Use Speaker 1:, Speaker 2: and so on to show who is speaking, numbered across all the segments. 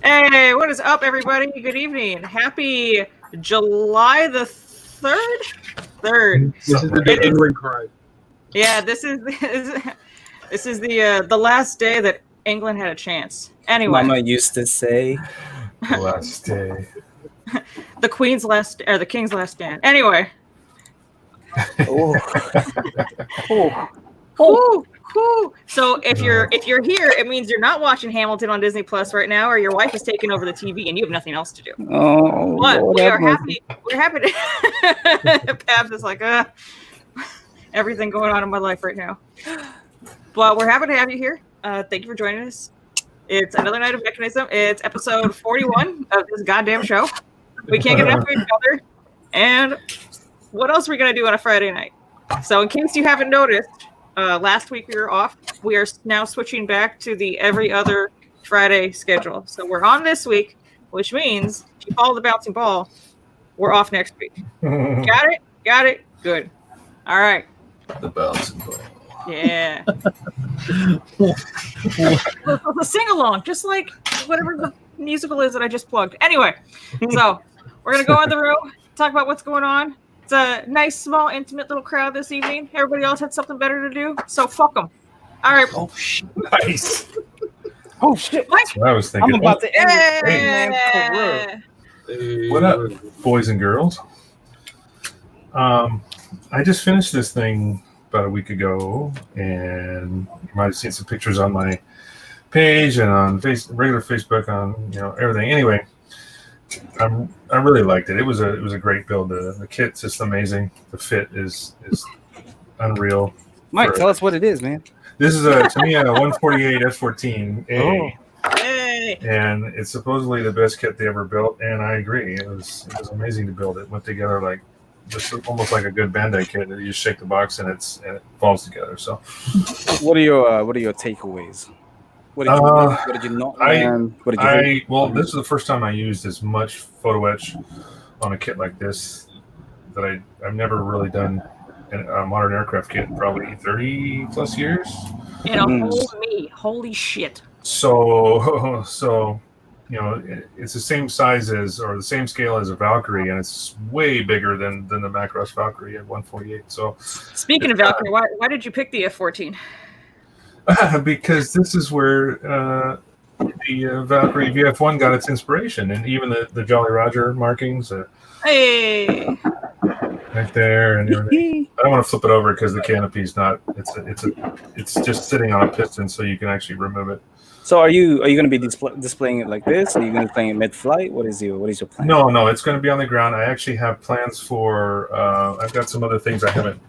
Speaker 1: Hey, what is up, everybody? Good evening. Happy July the 3rd?
Speaker 2: This is the day England cried.
Speaker 1: Yeah, this is the last day that England had a chance. Anyway,
Speaker 3: Mama used to say,
Speaker 2: The last day.
Speaker 1: the Queen's last or the King's last stand. Anyway,
Speaker 3: "Oh,
Speaker 1: whew. So if you're here, it means you're not watching Hamilton on Disney Plus right now, or your wife is taking over the TV and you have nothing else to do.
Speaker 3: oh,
Speaker 1: But
Speaker 3: Lord
Speaker 1: we
Speaker 3: have
Speaker 1: are
Speaker 3: mercy."
Speaker 1: happy. We're happy to. Pabs is like, everything going on in my life right now. But we're happy to have you here. Thank you for joining us. It's another night of Mechanism. It's episode 41 of this goddamn show. We can't get enough of each other. And what else are we gonna do on a Friday night? So, in case you haven't noticed, last week we were off. We are now switching back to the every other Friday schedule. So we're on this week, which means if you follow the bouncing ball, we're off next week. Got it? Got it? Good. All right.
Speaker 2: The bouncing ball.
Speaker 1: Yeah. A sing along, just like whatever the musical is that I just plugged. Anyway, so we're gonna go in the room, talk about what's going on. It's a nice, small, intimate little crowd this evening. Everybody else had something better to do, so fuck them. All right.
Speaker 3: Oh shit!
Speaker 2: Nice.
Speaker 3: Oh shit!
Speaker 1: Mike.
Speaker 2: That's what I was thinking.
Speaker 3: I'm about to end
Speaker 1: Yeah.
Speaker 3: this man's career.
Speaker 2: What up, boys and girls? I just finished this thing about a week ago, and you might have seen some pictures on my page and on regular Facebook, on everything. Anyway, I really liked it. It was a great build. The kit's just amazing. The fit is unreal.
Speaker 3: Mike, tell us what it is, man.
Speaker 2: This is to me a 148 F14A.
Speaker 3: Oh.
Speaker 1: Hey.
Speaker 2: And it's supposedly the best kit they ever built, and I agree. It was amazing to build. It went together like just almost like a good Bandai kit. You just shake the box and it falls together. So,
Speaker 3: What are your takeaways? What did you not learn? What did you hate?
Speaker 2: Well, this is the first time I used as much photo etch on a kit like this that I've never really done in a modern aircraft kit in probably 30 plus years.
Speaker 1: In a whole me. Holy shit.
Speaker 2: So it's the same size as, or the same scale as a Valkyrie, and it's way bigger than the Macross Valkyrie at 148. So,
Speaker 1: Speaking of Valkyrie, why did you pick the F14?
Speaker 2: because this is where the Valkyrie VF1 got its inspiration, and even the Jolly Roger markings
Speaker 1: Hey.
Speaker 2: right there and everything. I don't want to flip it over because the canopy's not. It's just sitting on a piston, so you can actually remove it.
Speaker 3: So are you going to be displaying it like this? Are you going to be playing it mid-flight? What is your plan?
Speaker 2: No, it's going to be on the ground. I actually have plans for. I've got some other things I haven't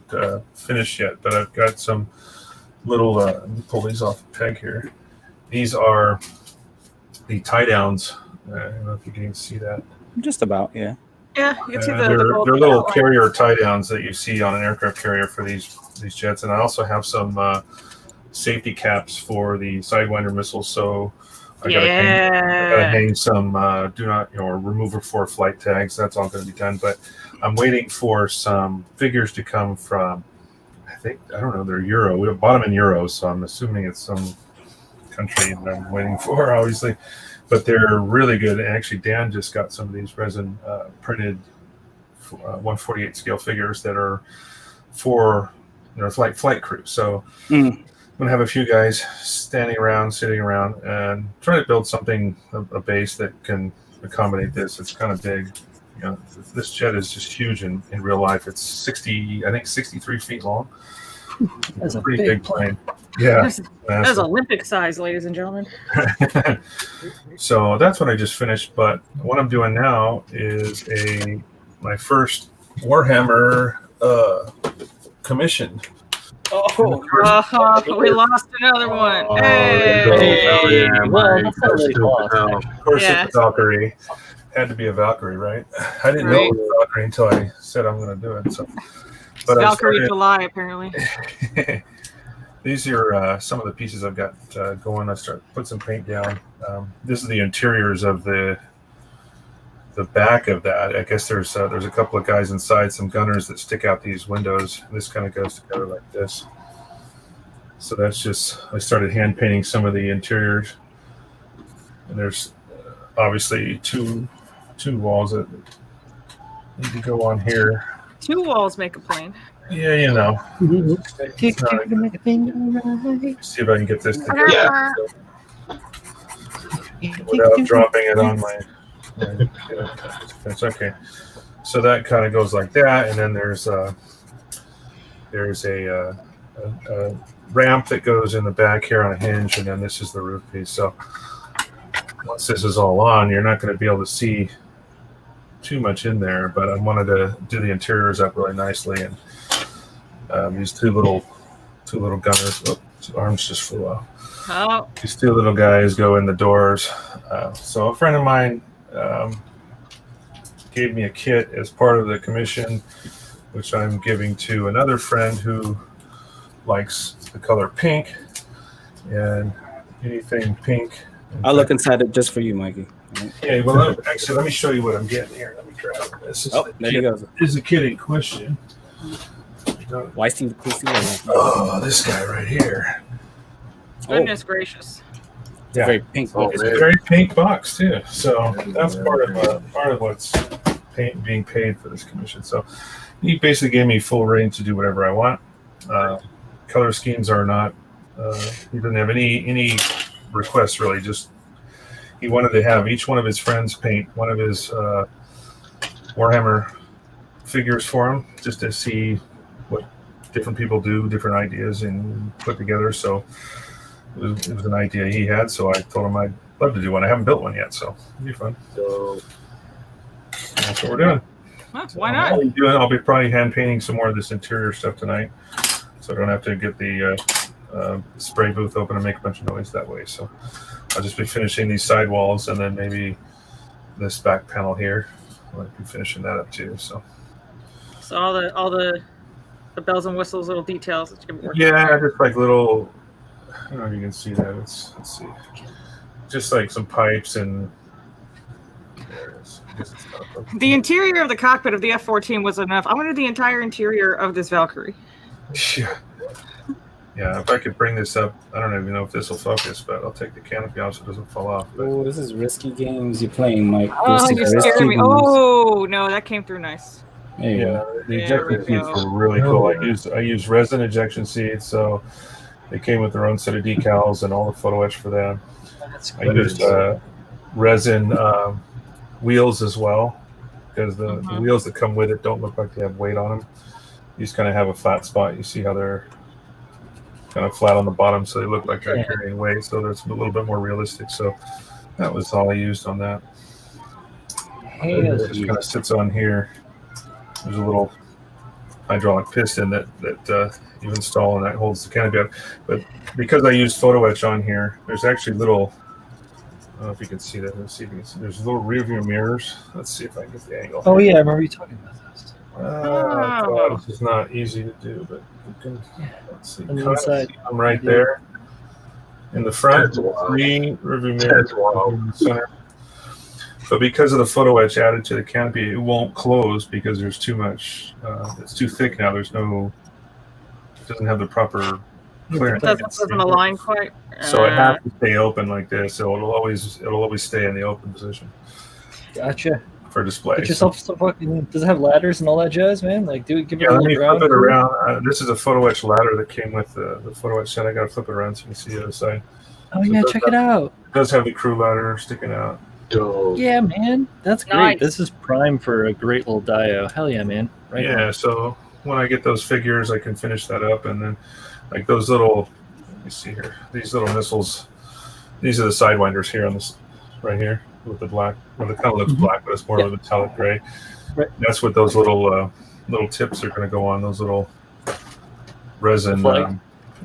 Speaker 2: finished yet, but I've got some little. Let me pull these off the peg here. These are the tie downs. I don't know if you can even see that.
Speaker 3: Just about, yeah.
Speaker 1: Yeah, you can see
Speaker 2: They're little carrier tie downs that you see on an aircraft carrier for these jets, and I also have some safety caps for the Sidewinder missiles. So I gotta hang some do not remover for flight tags. That's all going to be done. But I'm waiting for some figures to come from. I don't know. They're Euro. We bought them in euros, so I'm assuming it's some country that I'm waiting for, obviously. But they're really good. And actually, Dan just got some of these resin printed 148 scale figures that are for flight crew. So I'm gonna have a few guys sitting around, and trying to build something, a base that can accommodate this. It's kind of big. This jet is just huge in real life. It's 63 feet long. That's a pretty big plane. Yeah,
Speaker 1: that's Olympic size, ladies and gentlemen.
Speaker 2: So that's what I just finished. But what I'm doing now is my first Warhammer commission.
Speaker 1: We lost another one.
Speaker 2: Of course, it's a Valkyrie. Had to be a Valkyrie, right? I didn't know it was a Valkyrie until I said I'm going to do it. So, but
Speaker 1: Valkyrie July, apparently.
Speaker 2: These are some of the pieces I've got going. I put some paint down. This is the interiors of the back of that. I guess there's a couple of guys inside, some gunners that stick out these windows. This kind of goes together like this. So that's just, I started hand painting some of the interiors. And there's obviously two walls that need to go on here.
Speaker 1: 2 walls make a plane.
Speaker 2: Yeah, you know.
Speaker 4: Take two to make a thing right.
Speaker 2: See if I can get this together
Speaker 1: Yeah.
Speaker 2: without dropping it on my fence. Okay, so that kind of goes like that, and then there's a ramp that goes in the back here on a hinge, and then this is the roof piece. So once this is all on, you're not going to be able to see too much in there, but I wanted to do the interiors up really nicely, and these two little gunners. Oh, his arms just flew off.
Speaker 1: Oh,
Speaker 2: These 2 little guys go in the doors. So a friend of mine gave me a kit as part of the commission, which I'm giving to another friend who likes the color pink and anything pink.
Speaker 3: I'll look inside it just for you, Mikey.
Speaker 2: Yeah, well, actually, let me show you what I'm getting here. Let me grab this.
Speaker 3: Oh, there you go.
Speaker 2: This is the kit in question.
Speaker 3: Why Steve?
Speaker 2: Oh, this guy right here.
Speaker 1: goodness gracious.
Speaker 3: It's a very pink.
Speaker 2: It's a very pink box too. So that's part of what's being paid for this commission. So he basically gave me full reign to do whatever I want. Color schemes are not. He didn't have any requests really. Just he wanted to have each one of his friends paint one of his Warhammer figures for him, just to see what different people do, different ideas, and put together. So it was an idea he had. So I told him I'd love to do one. I haven't built one yet, so it'll be fun. So that's what we're doing.
Speaker 1: Huh, why not?
Speaker 2: I'll be probably hand painting some more of this interior stuff tonight, so I don't have to get the spray booth open and make a bunch of noise that way. So I'll just be finishing these side walls, and then maybe this back panel here. I'll be finishing that up too. So
Speaker 1: all the bells and whistles, little details that you can work on.
Speaker 2: yeah, just like little. I don't know if you can see that. Let's see. Just like some pipes and. There it is.
Speaker 1: The interior of the cockpit of the F-14 was enough. I wanted the entire interior of this Valkyrie.
Speaker 2: Yeah, if I could bring this up, I don't even know if this will focus, but I'll take the canopy off so it doesn't fall off. But
Speaker 3: Oh, this is risky games you're playing, Mike.
Speaker 1: Oh,
Speaker 3: This
Speaker 1: you're
Speaker 3: is risky
Speaker 1: scaring me.
Speaker 3: games.
Speaker 1: Oh, no, that came through nice.
Speaker 3: There you
Speaker 2: yeah,
Speaker 3: go.
Speaker 2: the
Speaker 1: There
Speaker 2: ejection
Speaker 1: we
Speaker 2: seats
Speaker 1: go.
Speaker 2: were really cool. I used resin ejection seats, so they came with their own set of decals and all the photo etch for them.
Speaker 4: That's
Speaker 2: I used resin wheels as well, because the wheels that come with it don't look like they have weight on them. You just kind of have a flat spot. You see how they're kind of flat on the bottom, so they look like they're carrying weight. So it's a little bit more realistic. So that was all I used on that. It just kind of sits on here. There's a little hydraulic piston that you install, and that holds the canopy up. But because I used photo etch on here, there's actually little. I don't know if you can see that. Let's see if you can see. There's little rear view mirrors. Let's see if I can get the angle.
Speaker 4: Oh yeah, I remember you talking about this.
Speaker 2: This is not easy to do, but you can. Let's see.
Speaker 4: On the
Speaker 2: Kind of
Speaker 4: inside.
Speaker 2: see them right there in the front. 3 rear view mirrors in the center. But because of the photo etch added to the canopy, it won't close because there's too much. It's too thick now. There's no. It doesn't have the proper clearance.
Speaker 1: It doesn't align quite.
Speaker 2: So it has to stay open like this. So it'll always stay in the open position
Speaker 4: Gotcha.
Speaker 2: for display.
Speaker 4: Get yourself some fucking. Does it have ladders and all that jazz, man? Like, give it
Speaker 2: Yeah,
Speaker 4: a
Speaker 2: let
Speaker 4: little
Speaker 2: me
Speaker 4: ground.
Speaker 2: flip it around. This is a photo etch ladder that came with the photo etch set. I got to flip it around so you can see the other side.
Speaker 4: Oh yeah, check it out.
Speaker 2: It does have the crew ladder sticking out.
Speaker 4: Yeah, man, that's great.
Speaker 1: Nice.
Speaker 4: This is prime for a great little dio. Hell yeah, man. Right.
Speaker 2: Yeah, so when I get those figures, I can finish that up, and then like those little. Let me see here. These little missiles. These are the sidewinders here on this, right here with the black. Well, it kind of looks black, but it's more of a metallic gray.
Speaker 4: Right.
Speaker 2: That's what those little tips are going to go on. Those little resin.
Speaker 4: Flag?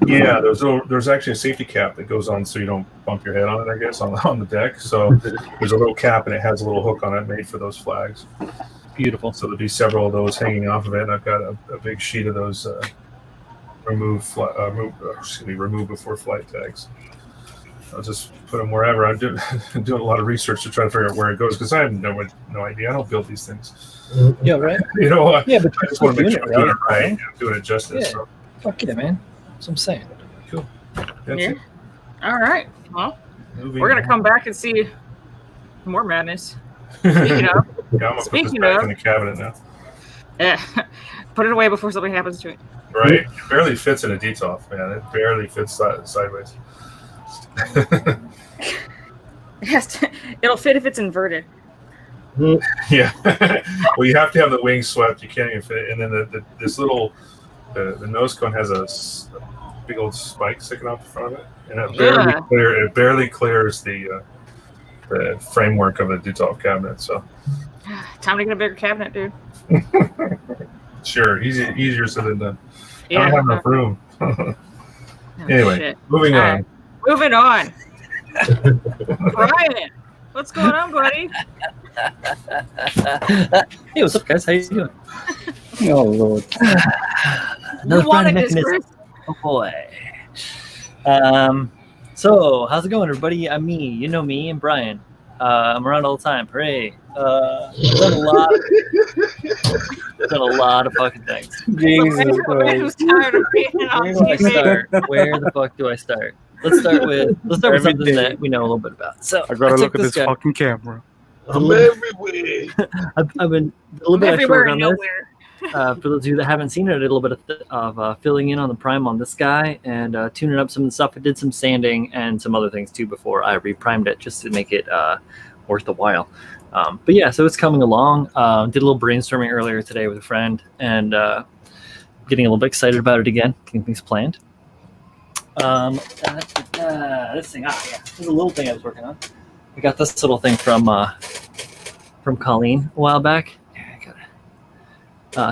Speaker 2: Yeah, there's actually a safety cap that goes on so you don't bump your head on it, I guess, on the deck. So there's a little cap and it has a little hook on it made for those flags.
Speaker 4: Beautiful.
Speaker 2: So there'll be several of those hanging off of it. And I've got a big sheet of those remove before flight tags. I'll just put them wherever. I'm doing a lot of research to try to figure out where it goes because I have no idea. I don't build these things.
Speaker 4: Yeah, right.
Speaker 2: You know,
Speaker 4: Yeah, but
Speaker 2: I just want to make sure I'm doing it right.
Speaker 4: right?
Speaker 2: I'm doing it justice.
Speaker 4: Yeah.
Speaker 2: So
Speaker 4: Fuck yeah, man. That's what I'm saying.
Speaker 2: that's
Speaker 1: Yeah.
Speaker 2: it.
Speaker 1: All right. Well,
Speaker 2: Moving
Speaker 1: we're gonna
Speaker 2: on.
Speaker 1: come back and see More madness. Speaking of,
Speaker 2: Yeah, I'm gonna put this
Speaker 1: Speaking
Speaker 2: back
Speaker 1: of-
Speaker 2: in the cabinet now.
Speaker 1: put it away before something happens to it.
Speaker 2: Right? It barely fits in a Detolf, man. It barely fits sideways.
Speaker 1: It'll fit if it's inverted.
Speaker 2: Yeah. Well, you have to have the wings swept. You can't even fit it. And then this little the nose cone has a big old spike sticking out the front of it, and it barely clears the framework of the Detolf cabinet. So
Speaker 1: Time to get a bigger cabinet, dude.
Speaker 2: sure, easier said than done. I
Speaker 1: Yeah.
Speaker 2: don't have enough room.
Speaker 1: Oh,
Speaker 2: Anyway,
Speaker 1: shit.
Speaker 2: moving
Speaker 1: All
Speaker 2: on.
Speaker 1: right. Moving on. Brian, what's going on, buddy?
Speaker 4: Hey, what's up, guys? How you doing?
Speaker 3: Oh Lord.
Speaker 4: Another
Speaker 1: You wanted
Speaker 4: brand
Speaker 1: this,
Speaker 4: mechanism.
Speaker 1: Chris?
Speaker 4: Oh boy. So how's it going, everybody? I'm me. You know me, and Brian. I'm around all the time. Hooray! I've done a lot of fucking things.
Speaker 3: Jesus
Speaker 1: The man who's tired of being on
Speaker 4: Where do I
Speaker 1: TV.
Speaker 4: start? Where the fuck do I start? Let's start with something that we know a little bit about. So
Speaker 3: I gotta
Speaker 4: took
Speaker 3: look at this
Speaker 4: guy.
Speaker 3: fucking camera.
Speaker 4: I've been a little bit extra
Speaker 1: Everywhere
Speaker 4: work
Speaker 1: and
Speaker 4: on this.
Speaker 1: nowhere.
Speaker 4: For those of you that haven't seen it, I did a little bit of filling in on the prime on this guy and tuning up some of the stuff. I did some sanding and some other things too before I reprimed it just to make it worth the while. But yeah, so it's coming along. Did a little brainstorming earlier today with a friend and getting a little bit excited about it again, getting things planned. This thing, yeah, this is a little thing I was working on. I got this little thing from Colleen a while back.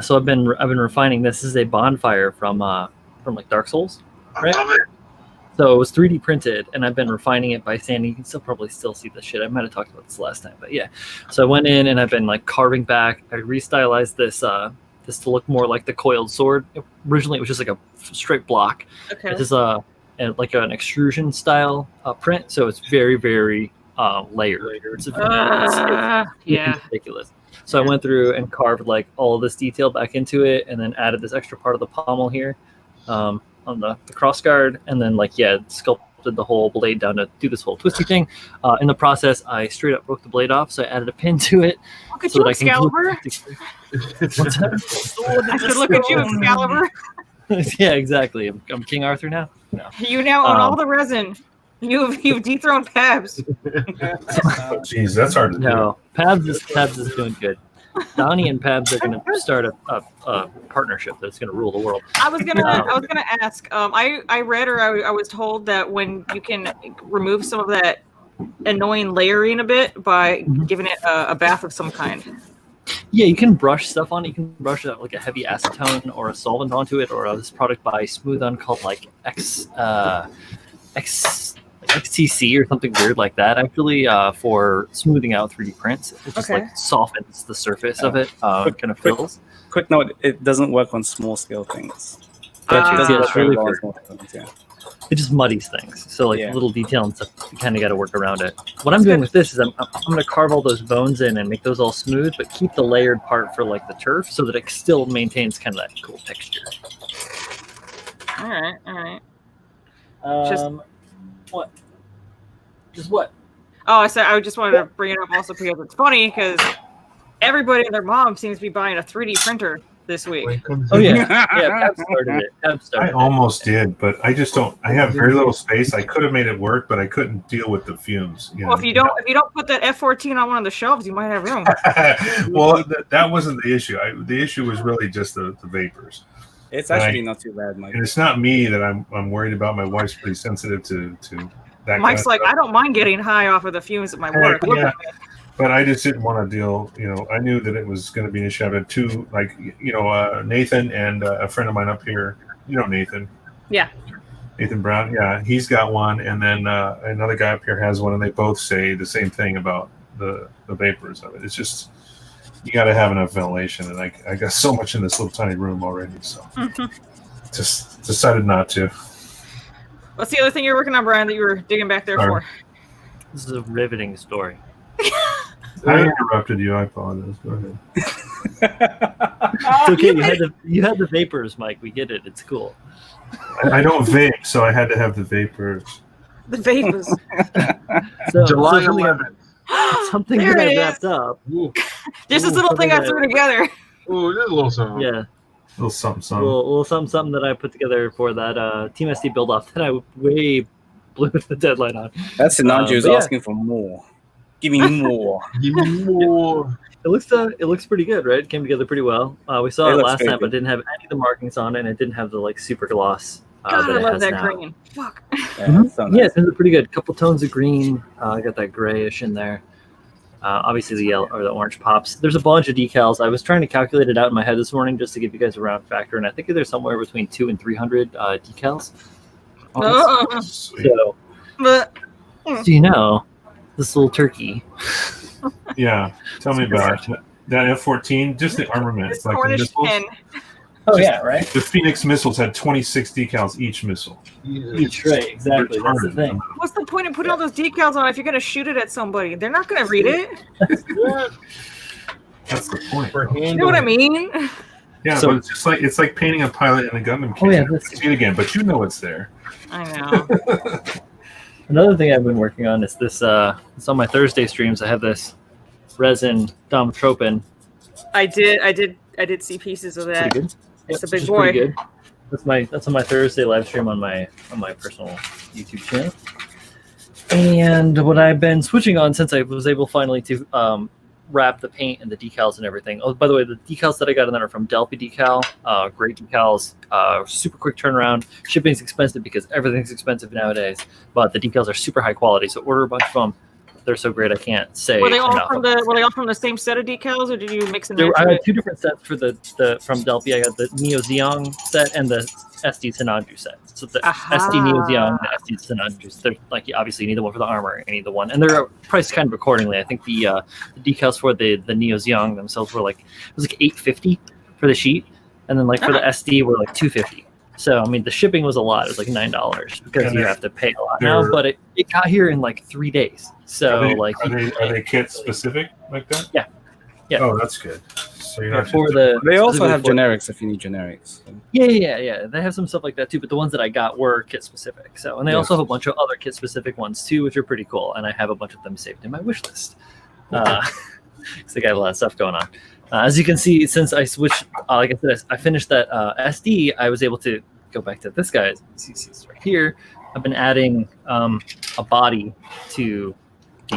Speaker 4: So I've been refining this. This is a bonfire from like Dark Souls, right?
Speaker 2: I love it.
Speaker 4: So it was 3D printed, and I've been refining it by sanding. You can probably still see the shit. I might have talked about this last time, but yeah. So I went in and I've been like carving back. I restylized this this to look more like the coiled sword. Originally, it was just like a straight block.
Speaker 1: Okay.
Speaker 4: This is like an extrusion style print, so it's very very layered. It's
Speaker 1: Yeah.
Speaker 4: ridiculous. So I went through and carved like all of this detail back into it, and then added this extra part of the pommel here on the cross guard, and then sculpted the whole blade down to do this whole twisty thing. In the process, I straight up broke the blade off, so I added a pin to it.
Speaker 1: Look at
Speaker 4: so
Speaker 1: you,
Speaker 4: that I can
Speaker 1: Excalibur.
Speaker 4: What's that?
Speaker 1: I said, look at you, Excalibur.
Speaker 4: Yeah, exactly. I'm King Arthur now. No.
Speaker 1: You now own all the resin. You've dethroned Pabs.
Speaker 2: Oh, geez, that's hard to do.
Speaker 4: No, Pabs is doing good. Donnie and Pabs are going to start a partnership that's going to rule the world.
Speaker 1: I was gonna ask. I read or I was told that when you can remove some of that annoying layering a bit by giving it a bath of some kind.
Speaker 4: Yeah, you can brush stuff on it. You can brush like a heavy acetone or a solvent onto it, or this product by Smooth On called like XTC or something weird like that. Actually, for smoothing out 3D prints, it just like softens the surface of it. Kind of fills.
Speaker 3: Quick note: it doesn't work on small scale things.
Speaker 4: Gotcha. Yeah, it's really
Speaker 3: well on
Speaker 4: weird.
Speaker 3: small things, yeah.
Speaker 4: It just muddies things. So like
Speaker 3: Yeah.
Speaker 4: little detail and stuff, you kind of got to work around it. What I'm doing with this is I'm going to carve all those bones in and make those all smooth, but keep the layered part for like the turf so that it still maintains kind of that cool texture.
Speaker 1: All right.
Speaker 4: What? Just what?
Speaker 1: Oh, I just wanted to bring it up also because it's funny because everybody and their mom seems to be buying a 3D printer this week.
Speaker 4: Oh yeah, Pab started it.
Speaker 2: I almost did, but I just don't. I have very little space. I could have made it work, but I couldn't deal with the fumes.
Speaker 1: Well, if you don't put that F14 on one of the shelves, you might have room.
Speaker 2: Well, that wasn't the issue. The issue was really just the vapors.
Speaker 3: It's actually not too bad, Mike.
Speaker 2: And it's not me that I'm worried about. My wife's pretty sensitive to that.
Speaker 1: Mike's
Speaker 2: kind
Speaker 1: like,
Speaker 2: of stuff.
Speaker 1: I don't mind getting high off of the fumes at my work. Look
Speaker 2: Yeah.
Speaker 1: at me.
Speaker 2: But I just didn't want to deal. I knew that it was going to be an issue. I had two, Nathan and a friend of mine up here. Nathan.
Speaker 1: Yeah.
Speaker 2: Nathan Brown. Yeah, he's got one, and then another guy up here has one, and they both say the same thing about the vapors of it. It's just you got to have enough ventilation, and I got so much in this little tiny room already, so just decided not to.
Speaker 1: What's the other thing you're working on, Brian, that you were digging back there for?
Speaker 4: This is a riveting story.
Speaker 2: I interrupted you. I apologize. Go ahead.
Speaker 4: It's okay. You had the vapors, Mike. We get it. It's cool.
Speaker 2: I don't vape, so I had to have the vapors.
Speaker 1: The vapors.
Speaker 4: So,
Speaker 5: July
Speaker 4: something
Speaker 5: 11th.
Speaker 4: something
Speaker 1: There
Speaker 4: that I
Speaker 1: it
Speaker 4: wrapped up.
Speaker 5: Ooh,
Speaker 1: Just this little thing I threw together.
Speaker 5: ooh, there's a little something.
Speaker 4: Yeah,
Speaker 2: little something, something.
Speaker 4: little something that I put together for that Team SD build off that I way blew the deadline on.
Speaker 3: That's Sinanju's
Speaker 4: but yeah.
Speaker 3: asking for more. Give me more.
Speaker 5: Give me more.
Speaker 4: It looks pretty good, right? It came together pretty well. We saw
Speaker 3: It
Speaker 4: it
Speaker 3: looks
Speaker 4: last
Speaker 3: very
Speaker 4: time, but
Speaker 3: good.
Speaker 4: didn't have any of the markings on it, and it didn't have the like super gloss
Speaker 1: God,
Speaker 4: that
Speaker 1: I
Speaker 4: it
Speaker 1: love
Speaker 4: has
Speaker 1: that
Speaker 4: now.
Speaker 1: green. Fuck.
Speaker 3: Yeah, that's so
Speaker 4: Yeah,
Speaker 3: nice.
Speaker 4: it's pretty good. Couple tones of green. I got that grayish in there. Obviously, the yellow or the orange pops. There's a bunch of decals. I was trying to calculate it out in my head this morning just to give you guys a round factor, and I think there's somewhere between 200 and 300 decals.
Speaker 2: Sweet.
Speaker 4: So,
Speaker 1: But
Speaker 4: so you know, this little turkey.
Speaker 2: Yeah, tell me about it. That F-14, just the armament.
Speaker 1: this
Speaker 2: Like the
Speaker 1: Cornish
Speaker 2: missiles.
Speaker 1: hen.
Speaker 4: Oh
Speaker 2: Just-
Speaker 4: yeah, right.
Speaker 2: The Phoenix missiles had 26 decals each missile.
Speaker 4: Each right, exactly. That's the
Speaker 2: Retarded.
Speaker 4: thing.
Speaker 1: What's the point in putting all those decals on if you're gonna shoot it at somebody? They're not gonna read it.
Speaker 2: That's the point.
Speaker 5: For
Speaker 1: You know what I mean?
Speaker 2: Yeah,
Speaker 4: So-
Speaker 2: but it's just like painting a pilot in a Gundam kit.
Speaker 4: Oh, yeah,
Speaker 2: You never
Speaker 4: that's-
Speaker 2: see it again, but you know it's there.
Speaker 1: I know.
Speaker 4: Another thing I've been working on is this. It's on my Thursday streams. I have this resin Domitropin.
Speaker 1: I did see pieces of that.
Speaker 4: Pretty good.
Speaker 1: It's a
Speaker 4: Yep,
Speaker 1: big
Speaker 4: which is
Speaker 1: boy.
Speaker 4: pretty good. That's on my Thursday live stream on my personal YouTube channel. And what I've been switching on since I was able finally to wrap the paint and the decals and everything. Oh, by the way, the decals that I got in there are from Delphi Decal. Great decals, super quick turnaround. Shipping's expensive because everything's expensive nowadays, but the decals are super high quality. So order a bunch of them. They're so great I can't say
Speaker 1: Were they all
Speaker 4: enough.
Speaker 1: from the same set of decals, or did you mix and
Speaker 4: There,
Speaker 1: match
Speaker 4: I had
Speaker 1: it?
Speaker 4: two different sets for the from Delphi. I got the Neo Zeong set and the SD Sinanju set. So the
Speaker 1: Aha.
Speaker 4: SD Neo Zeong, the SD Sinanju. They're like obviously you need the one for the armor, you need the one, and they're priced kind of accordingly. I think the decals for the Neo Zeong themselves were like it was like $850 for the sheet, and then like for the SD were like $250. So I mean the shipping was a lot. It was like $9 because
Speaker 2: And
Speaker 4: you
Speaker 2: they're-
Speaker 4: have to pay a lot now,
Speaker 2: they're-
Speaker 4: but it got here in like 3 days. So
Speaker 2: Are they kit specific like that?
Speaker 4: Yeah. Yeah.
Speaker 2: Oh, that's good. So you're not
Speaker 4: for
Speaker 2: just-
Speaker 4: the
Speaker 3: They also have
Speaker 4: specifically for-
Speaker 3: generics if you need generics.
Speaker 4: Yeah. They have some stuff like that too, but the ones that I got were kit specific. So, and they also have a bunch of other kit specific ones too, which are pretty cool. And I have a bunch of them saved in my wish list. Because they got a lot of stuff going on. As you can see, since I switched, like I said, I finished that SD, I was able to go back to this guy. You see it's right here. I've been adding a body to the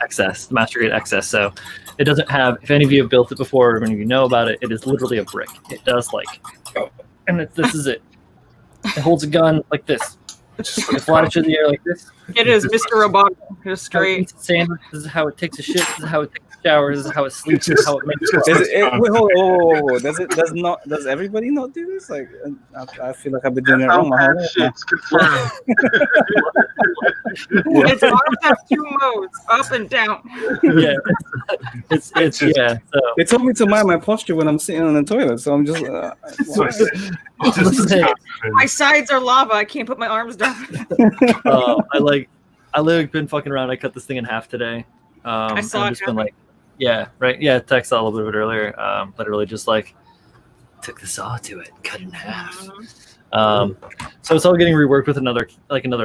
Speaker 4: XS, the Master Grade XS. So it doesn't have, if any of you have built it before, or any of you know about it, it is literally a brick. It does and this is it. It holds a gun like this. It flies through the air like this.
Speaker 1: It is Mr. Roboto, just
Speaker 4: How it
Speaker 1: straight.
Speaker 4: eats a sandwich. This is how it takes a shit. This is how it takes a shower. This is how it sleeps. This is how it makes
Speaker 3: Wait, hold. Does everybody not do this? Like, I feel like I've been doing it
Speaker 5: How
Speaker 3: wrong my whole
Speaker 5: bad
Speaker 3: life.
Speaker 5: shit's confirmed.
Speaker 1: Its arms have 2 modes, up and down.
Speaker 4: Yeah, it's yeah. So
Speaker 3: They told me to mind my posture when I'm sitting on the toilet, so I'm just.
Speaker 2: So it's just
Speaker 4: Hey.
Speaker 1: My sides are lava. I can't put my arms down.
Speaker 4: I literally been fucking around. I cut this thing in half today.
Speaker 1: I saw
Speaker 4: I've
Speaker 1: it
Speaker 4: just been like, yeah, right, yeah. Text a little bit earlier. Literally just like took the saw to it, cut it in half. So it's all getting reworked with another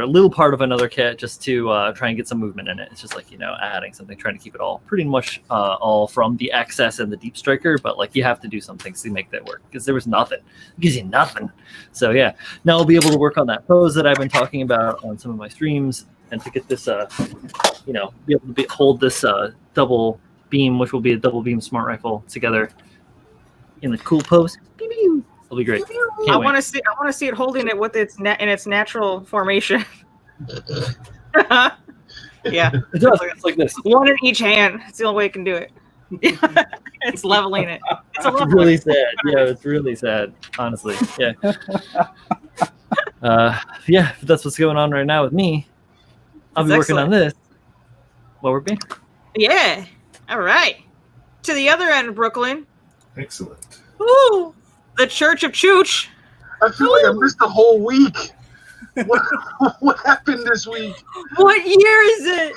Speaker 4: little part of another kit just to try and get some movement in it. It's just like, adding something, trying to keep it all pretty much all from the XS and the Deep Striker, but like you have to do some things to make that work because there was nothing. It gives you nothing. So yeah, now I'll be able to work on that pose that I've been talking about on some of my streams and to get this, be able to hold this double beam, which will be a double beam smart rifle together in the cool pose. Pew, pew. It'll be great.
Speaker 1: I
Speaker 4: Can't wait.
Speaker 1: want to see it holding it with its in its natural formation. Yeah,
Speaker 4: It does. It's like this.
Speaker 1: one in each hand. It's the only way it can do it. It's leveling it. It's a
Speaker 4: It's
Speaker 1: leveling.
Speaker 4: really sad. Yeah, it's really sad. Honestly. Yeah. Yeah. If that's what's going on right now with me. I'll be
Speaker 1: That's
Speaker 4: working on this. While we're being.
Speaker 1: Yeah. All right. To the other end of Brooklyn.
Speaker 2: excellent.
Speaker 1: Ooh, the Church of Chooch.
Speaker 5: I feel like I missed the whole week. What happened this week?
Speaker 1: What year is it?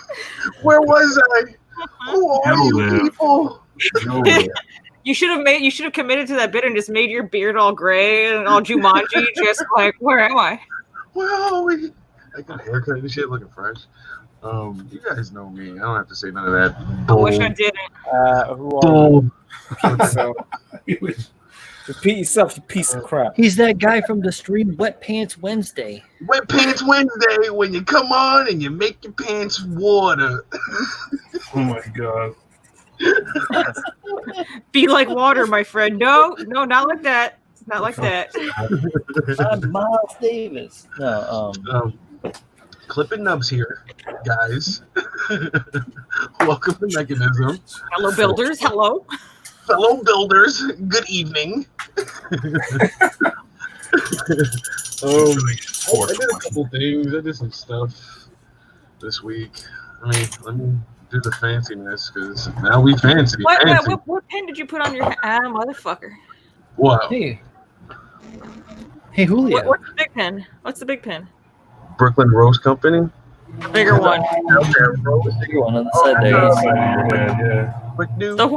Speaker 5: Where was I? Who are you
Speaker 2: Hello.
Speaker 5: people?
Speaker 2: No,
Speaker 1: You should have committed to that bit and just made your beard all gray and all Jumanji, just like, where am I?
Speaker 5: Where are we? I got a haircut and shit, looking fresh. You guys know me. I don't have to say none of that.
Speaker 1: I wish I didn't.
Speaker 3: Who are
Speaker 5: Bull.
Speaker 3: you? Repeat yourself, you piece of crap.
Speaker 4: He's that guy from the stream Wet Pants Wednesday.
Speaker 5: Wet Pants Wednesday, when you come on and you make your pants water.
Speaker 2: Oh my god.
Speaker 1: Be like water, my friend. No, not like that. Not like that.
Speaker 4: I'm Miles Davis. No,
Speaker 5: Clipping Nubs here, guys. Welcome to Mechanism.
Speaker 1: Hello, builders. Hello.
Speaker 5: Fellow builders, good evening. I did a couple things. I did some stuff this week. I mean, let me do the fanciness because now we fancy.
Speaker 1: What pen did you put on your motherfucker?
Speaker 5: Wow.
Speaker 4: hey, Julio.
Speaker 1: What's the big pen? What's the big pen?
Speaker 5: Brooklyn Rose Company.
Speaker 1: The bigger one.
Speaker 4: Bigger one on the side there.
Speaker 2: Yeah.
Speaker 5: Quick news.
Speaker 1: The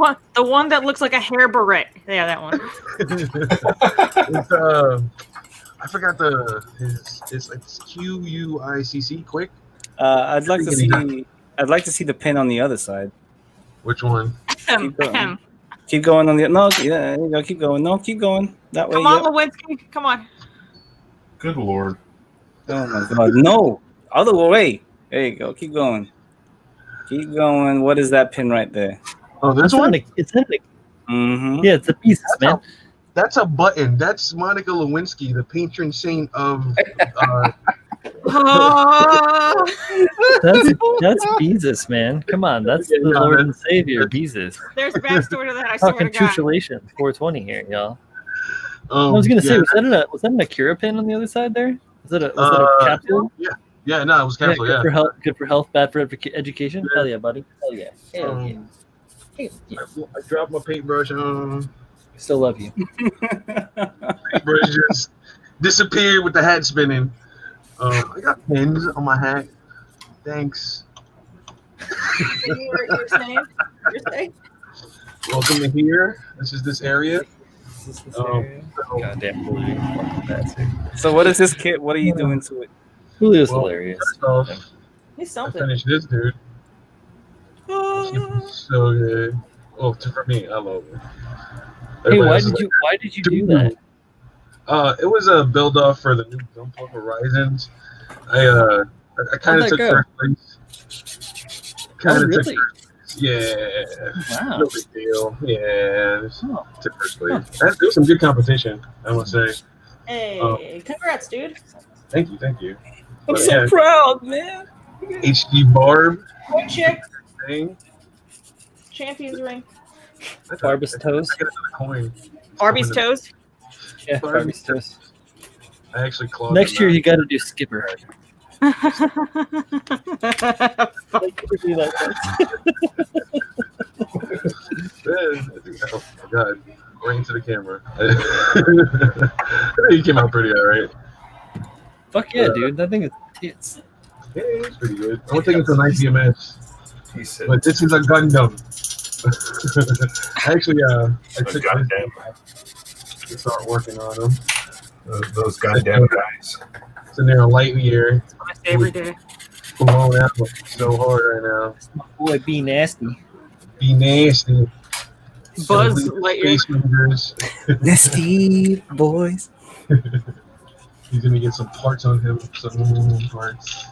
Speaker 1: one that looks like a hair beret. Yeah, that one.
Speaker 5: It's, I forgot it's like QUICC. Quick.
Speaker 3: I'd like to see the pin on the other side.
Speaker 5: Which one?
Speaker 3: Keep going. Keep going on the no. Yeah, there you go. Keep going. No, keep going that way.
Speaker 1: Come on, Lewinsky. Come on.
Speaker 2: Good lord.
Speaker 3: Oh my god, no! Other way. There you go. Keep going. Keep going. What is that pin right there?
Speaker 5: Oh, this one.
Speaker 4: It's in the.
Speaker 3: Mm-hmm.
Speaker 4: Yeah, it's the pieces, man.
Speaker 5: That's a button. That's Monica Lewinsky, the patron saint of.
Speaker 4: That's Beezus, man. Come on, that's the Lord and Savior, Beezus.
Speaker 1: There's backstory to that. I swear to God.
Speaker 4: Congratulations, 420 here, y'all. I was gonna say, was that an Akira pin on the other side there? Was that a capsule?
Speaker 5: Yeah, no, it was capsule.
Speaker 4: Good for health, bad for education. Hell yeah, buddy. Hell yeah. Hell yeah.
Speaker 5: I dropped my paintbrush.
Speaker 4: I still love you.
Speaker 5: Paintbrush just disappeared with the hat spinning. I got pins on my hat. Thanks.
Speaker 1: You're saying?
Speaker 5: Welcome to here. This is this area.
Speaker 4: Goddamn Julio.
Speaker 3: So what is this kit? What are you doing to it?
Speaker 4: Julio's hilarious.
Speaker 5: First off,
Speaker 1: He's
Speaker 5: I
Speaker 1: something.
Speaker 5: finished this dude. So good. Well, for me, I love it.
Speaker 4: Hey,
Speaker 5: Everybody
Speaker 4: why
Speaker 5: else is
Speaker 4: did you do that?
Speaker 5: It was a build off for the new Gunpla Horizons. I kind of took
Speaker 4: go?
Speaker 5: first place. Kinda took
Speaker 4: Really?
Speaker 5: first place. Yeah.
Speaker 4: Wow.
Speaker 5: No big deal. Yeah.
Speaker 4: Oh.
Speaker 5: Took first place. There was some good competition, I must say.
Speaker 1: Hey, congrats, dude.
Speaker 5: Thank you.
Speaker 3: I'm
Speaker 5: But
Speaker 3: so
Speaker 5: yeah,
Speaker 3: proud, man.
Speaker 5: HD Barb
Speaker 1: One chick,
Speaker 5: thing.
Speaker 1: Champions ring.
Speaker 4: Barb's toes.
Speaker 5: I got another coin.
Speaker 1: Arby's toes.
Speaker 4: Yeah, Barbie's toes.
Speaker 5: I actually clawed
Speaker 4: Next
Speaker 5: them
Speaker 4: year,
Speaker 5: out.
Speaker 4: you got to do Skipper.
Speaker 5: Oh my god. Right into the camera. I think he came out pretty alright.
Speaker 4: Fuck yeah, dude. That thing is tits.
Speaker 5: Yeah, it's pretty good. I don't think it's an ICMS,
Speaker 2: He said,
Speaker 5: but this is a Gundam. Actually, I took
Speaker 2: goddamn,
Speaker 5: to start working on them.
Speaker 2: those goddamn guys.
Speaker 5: So they're a light year,
Speaker 1: My favorite day.
Speaker 5: blowing out so hard right now.
Speaker 4: Boy, be nasty.
Speaker 5: Be nasty.
Speaker 1: Buzz Lightyear.
Speaker 5: Space Movers.
Speaker 3: Nasty boys.
Speaker 5: He's gonna get some parts on him, some parts.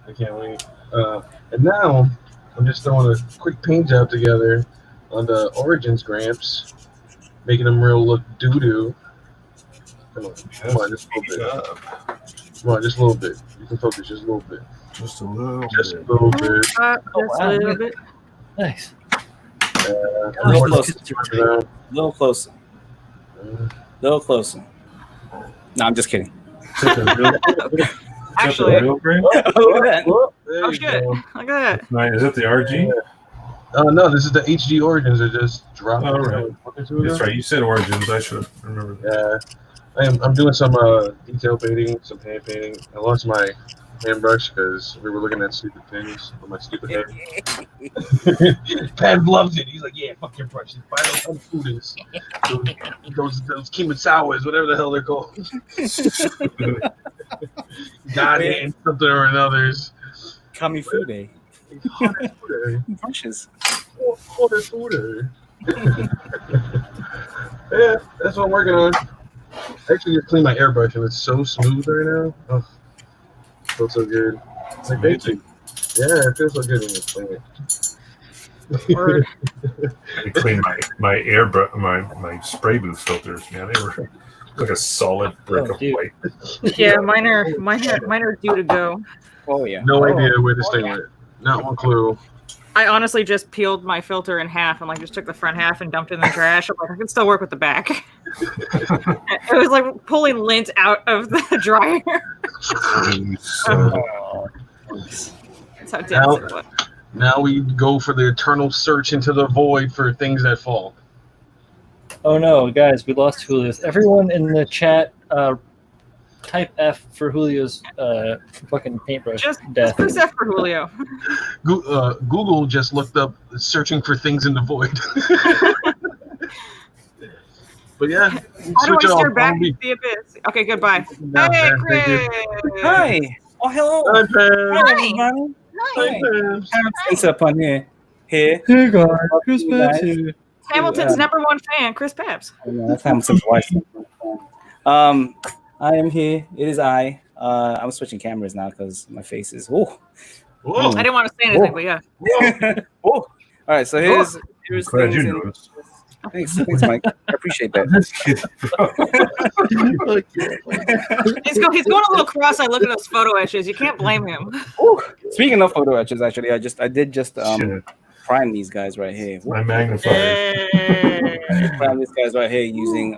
Speaker 5: I can't wait. And now I'm just throwing a quick paint job together on the Origins Gramps, making them real look doo-doo. Come on, just a little bit. Come on, just a little bit. You can focus just a little bit.
Speaker 2: Just a little
Speaker 5: Just a
Speaker 2: bit.
Speaker 5: little bit.
Speaker 1: Just a little bit.
Speaker 4: Nice.
Speaker 3: A little closer.
Speaker 5: You know,
Speaker 3: Little closer.
Speaker 5: uh,
Speaker 3: Little closer. No, I'm just kidding.
Speaker 1: Actually,
Speaker 2: real green?
Speaker 3: Look at that.
Speaker 5: there
Speaker 1: oh
Speaker 5: you
Speaker 1: shit!
Speaker 5: go.
Speaker 1: Look at that.
Speaker 2: Is that the RG?
Speaker 5: No, this is the HD Origins. I just dropped.
Speaker 2: Oh, right.
Speaker 5: That's
Speaker 2: That's right. You said Origins. I should have remembered that.
Speaker 5: Yeah, I'm doing some detail painting, some hand painting. I lost my hand brush because we were looking at stupid things on my stupid head. Pat loves it. He's like, "Yeah, fuck your brushes. Buy those unfooders. Those Kimasawas, whatever the hell they're called. God and something or another's."
Speaker 3: Kamifude. Brushes.
Speaker 5: Yeah, that's what I'm working on. I actually just cleaned my airbrush and it's so smooth right now. Oh, feels so good. Like, thank you. Yeah, it feels so good when you clean it.
Speaker 1: Word.
Speaker 2: I cleaned my my spray booth filters. Man, they were like a solid brick of
Speaker 4: dude.
Speaker 2: white.
Speaker 1: Yeah, mine are due to go.
Speaker 3: Oh yeah.
Speaker 5: No idea where this thing went. Not one clue.
Speaker 1: I honestly just peeled my filter in half and like just took the front half and dumped it in the trash. I'm like, I can still work with the back. It was like pulling lint out of the dryer. That's how dense it was.
Speaker 5: Now we go for the eternal search into the void for things that fall.
Speaker 4: Oh no, guys, we lost Julio's. Everyone in the chat, type F for Julio's fucking paintbrush
Speaker 1: Just
Speaker 4: death.
Speaker 1: press F for Julio.
Speaker 5: Google just looked up searching for things in the void. But yeah,
Speaker 1: How do I stare back into the abyss? Okay, goodbye.
Speaker 5: Down
Speaker 1: Hey,
Speaker 5: there, thank you.
Speaker 1: Chris.
Speaker 3: Hi. Oh hello.
Speaker 5: Hi, Pam.
Speaker 3: Hi,
Speaker 1: Hi.
Speaker 3: everybody.
Speaker 5: Hi, Pam.
Speaker 3: Thanks up on here. Here.
Speaker 4: Hey guys, Chris
Speaker 3: You guys.
Speaker 4: here.
Speaker 1: Hamilton's #1 fan, Chris Pabs.
Speaker 3: Oh, no, that's Hamilton's wife. I am here. It is I. I'm switching cameras now because my face is. Oh.
Speaker 5: Whoa.
Speaker 1: I didn't want to say anything, but yeah.
Speaker 3: Oh. All right. So here's
Speaker 2: Glad
Speaker 3: things
Speaker 2: you
Speaker 3: in-
Speaker 2: noticed.
Speaker 3: Thanks, Mike. I appreciate that.
Speaker 1: He's going a little cross-eyed looking at those photo etches. You can't blame him.
Speaker 3: Ooh. Speaking of photo etches, actually, I did just
Speaker 2: Shit.
Speaker 3: prime these guys right here.
Speaker 2: My magnifier.
Speaker 1: Hey.
Speaker 3: Prime these guys right here using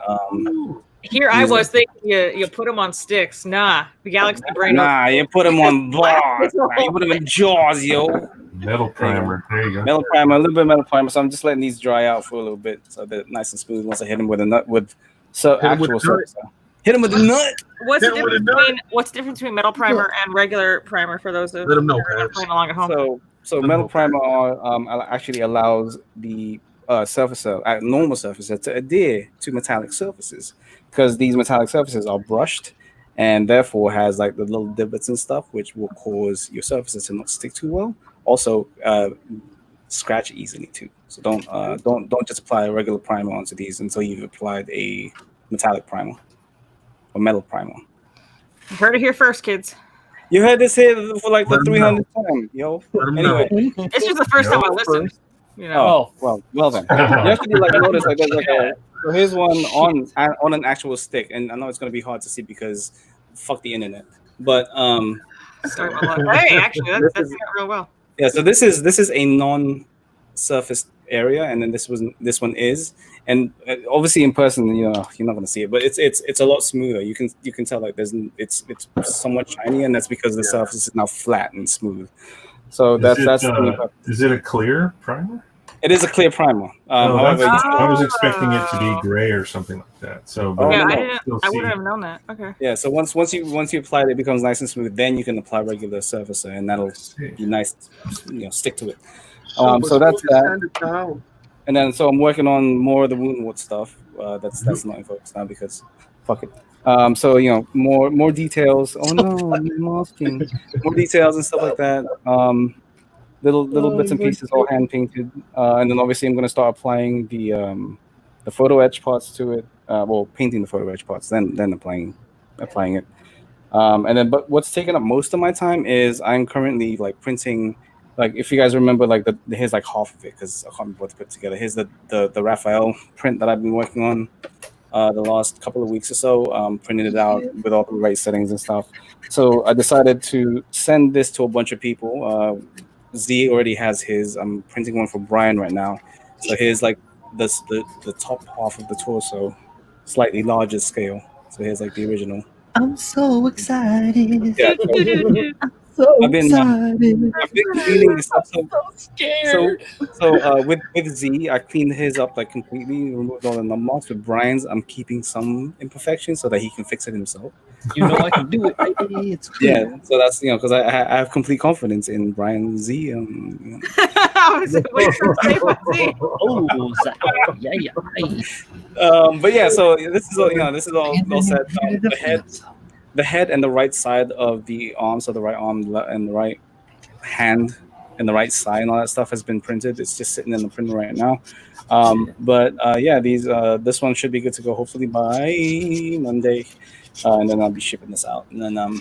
Speaker 1: Here I was thinking you put them on sticks. Nah, the Galaxy Brain.
Speaker 3: Nah, you put them on bars. You put them in jaws, yo.
Speaker 2: Metal primer. There you go.
Speaker 3: Metal primer, a little bit of metal primer. So I'm just letting these dry out for a little bit, so they're nice and smooth. Once I hit them with a nut, with
Speaker 5: Hit 'em with
Speaker 3: actual
Speaker 5: the nut.
Speaker 3: surface. Hit them with the nut.
Speaker 1: What's the
Speaker 5: Hit 'em with
Speaker 1: difference
Speaker 5: a nut.
Speaker 1: between metal primer and regular primer for those of
Speaker 5: Let 'em know,
Speaker 1: that are
Speaker 5: Pabs.
Speaker 1: playing along at home?
Speaker 3: So metal primer actually allows the surface, normal surface, to adhere to metallic surfaces, because these metallic surfaces are brushed and therefore has like the little divots and stuff, which will cause your surfaces to not stick too well. Also, scratch easily too. So don't just apply a regular primer onto these until you've applied a metallic primer or metal primer.
Speaker 1: You heard it here first, kids.
Speaker 3: You heard this here for like the
Speaker 5: Let 'em know.
Speaker 3: 300th time, yo.
Speaker 5: Let 'em know.
Speaker 3: Anyway.
Speaker 1: It's just the first time I listened. You know.
Speaker 3: Oh, well then. You actually like notice like there's like a. So here's one on an actual stick, and I know it's gonna be hard to see because fuck the internet. But
Speaker 1: Sorry about that. Hey, actually, that's doing it real well.
Speaker 3: yeah. So this is a non-surface area, and then this one is, and obviously in person, you know, you're not gonna see it, but it's a lot smoother. You can tell like it's somewhat shiny, and that's because the surface is now flat and smooth. So that's
Speaker 2: Is it a clear primer?
Speaker 3: it is a clear primer.
Speaker 2: That's-
Speaker 3: However,
Speaker 2: I was expecting it to be gray or something like that. So, but
Speaker 1: Yeah,
Speaker 3: no,
Speaker 1: I wouldn't have known that. Okay.
Speaker 3: yeah. So once you apply it, it becomes nice and smooth. Then you can apply regular surfacer, and that'll be nice, stick to it. So that's that. And then so I'm working on more of the woundwort stuff. That's not in focus now because fuck it. So more details. Oh no, I'm masking. More details and stuff like that. Little bits and pieces, all hand painted. And then obviously I'm gonna start applying the photo etch parts to it. Painting the photo etch parts, then applying it. And then but what's taking up most of my time is I'm currently like printing. Like if you guys remember, like here's like half of it because I can't remember what to put together. Here's the Raphael print that I've been working on the last couple of weeks or so. Printed it out with all the right settings and stuff. So I decided to send this to a bunch of people. Z already has his. I'm printing one for Brian right now. So here's like the top half of the torso, slightly larger scale. So here's like the original.
Speaker 4: I'm so excited.
Speaker 3: Yeah, I've been cleaning this up. So with Z, I cleaned his up like completely, removed all the number marks. With Brian's, I'm keeping some imperfections so that he can fix it himself.
Speaker 4: You know I can do it, baby. It's cool.
Speaker 3: Yeah, so that's because I have complete confidence in Brian Z.
Speaker 1: I was waiting for him to say what Z.
Speaker 4: Oh, yeah.
Speaker 3: But yeah, so this is all set. The head and the right side of the arm, so the right arm and the right hand and the right side and all that stuff has been printed. It's just sitting in the printer right now. But yeah, this one should be good to go hopefully by Monday, and then I'll be shipping this out. And then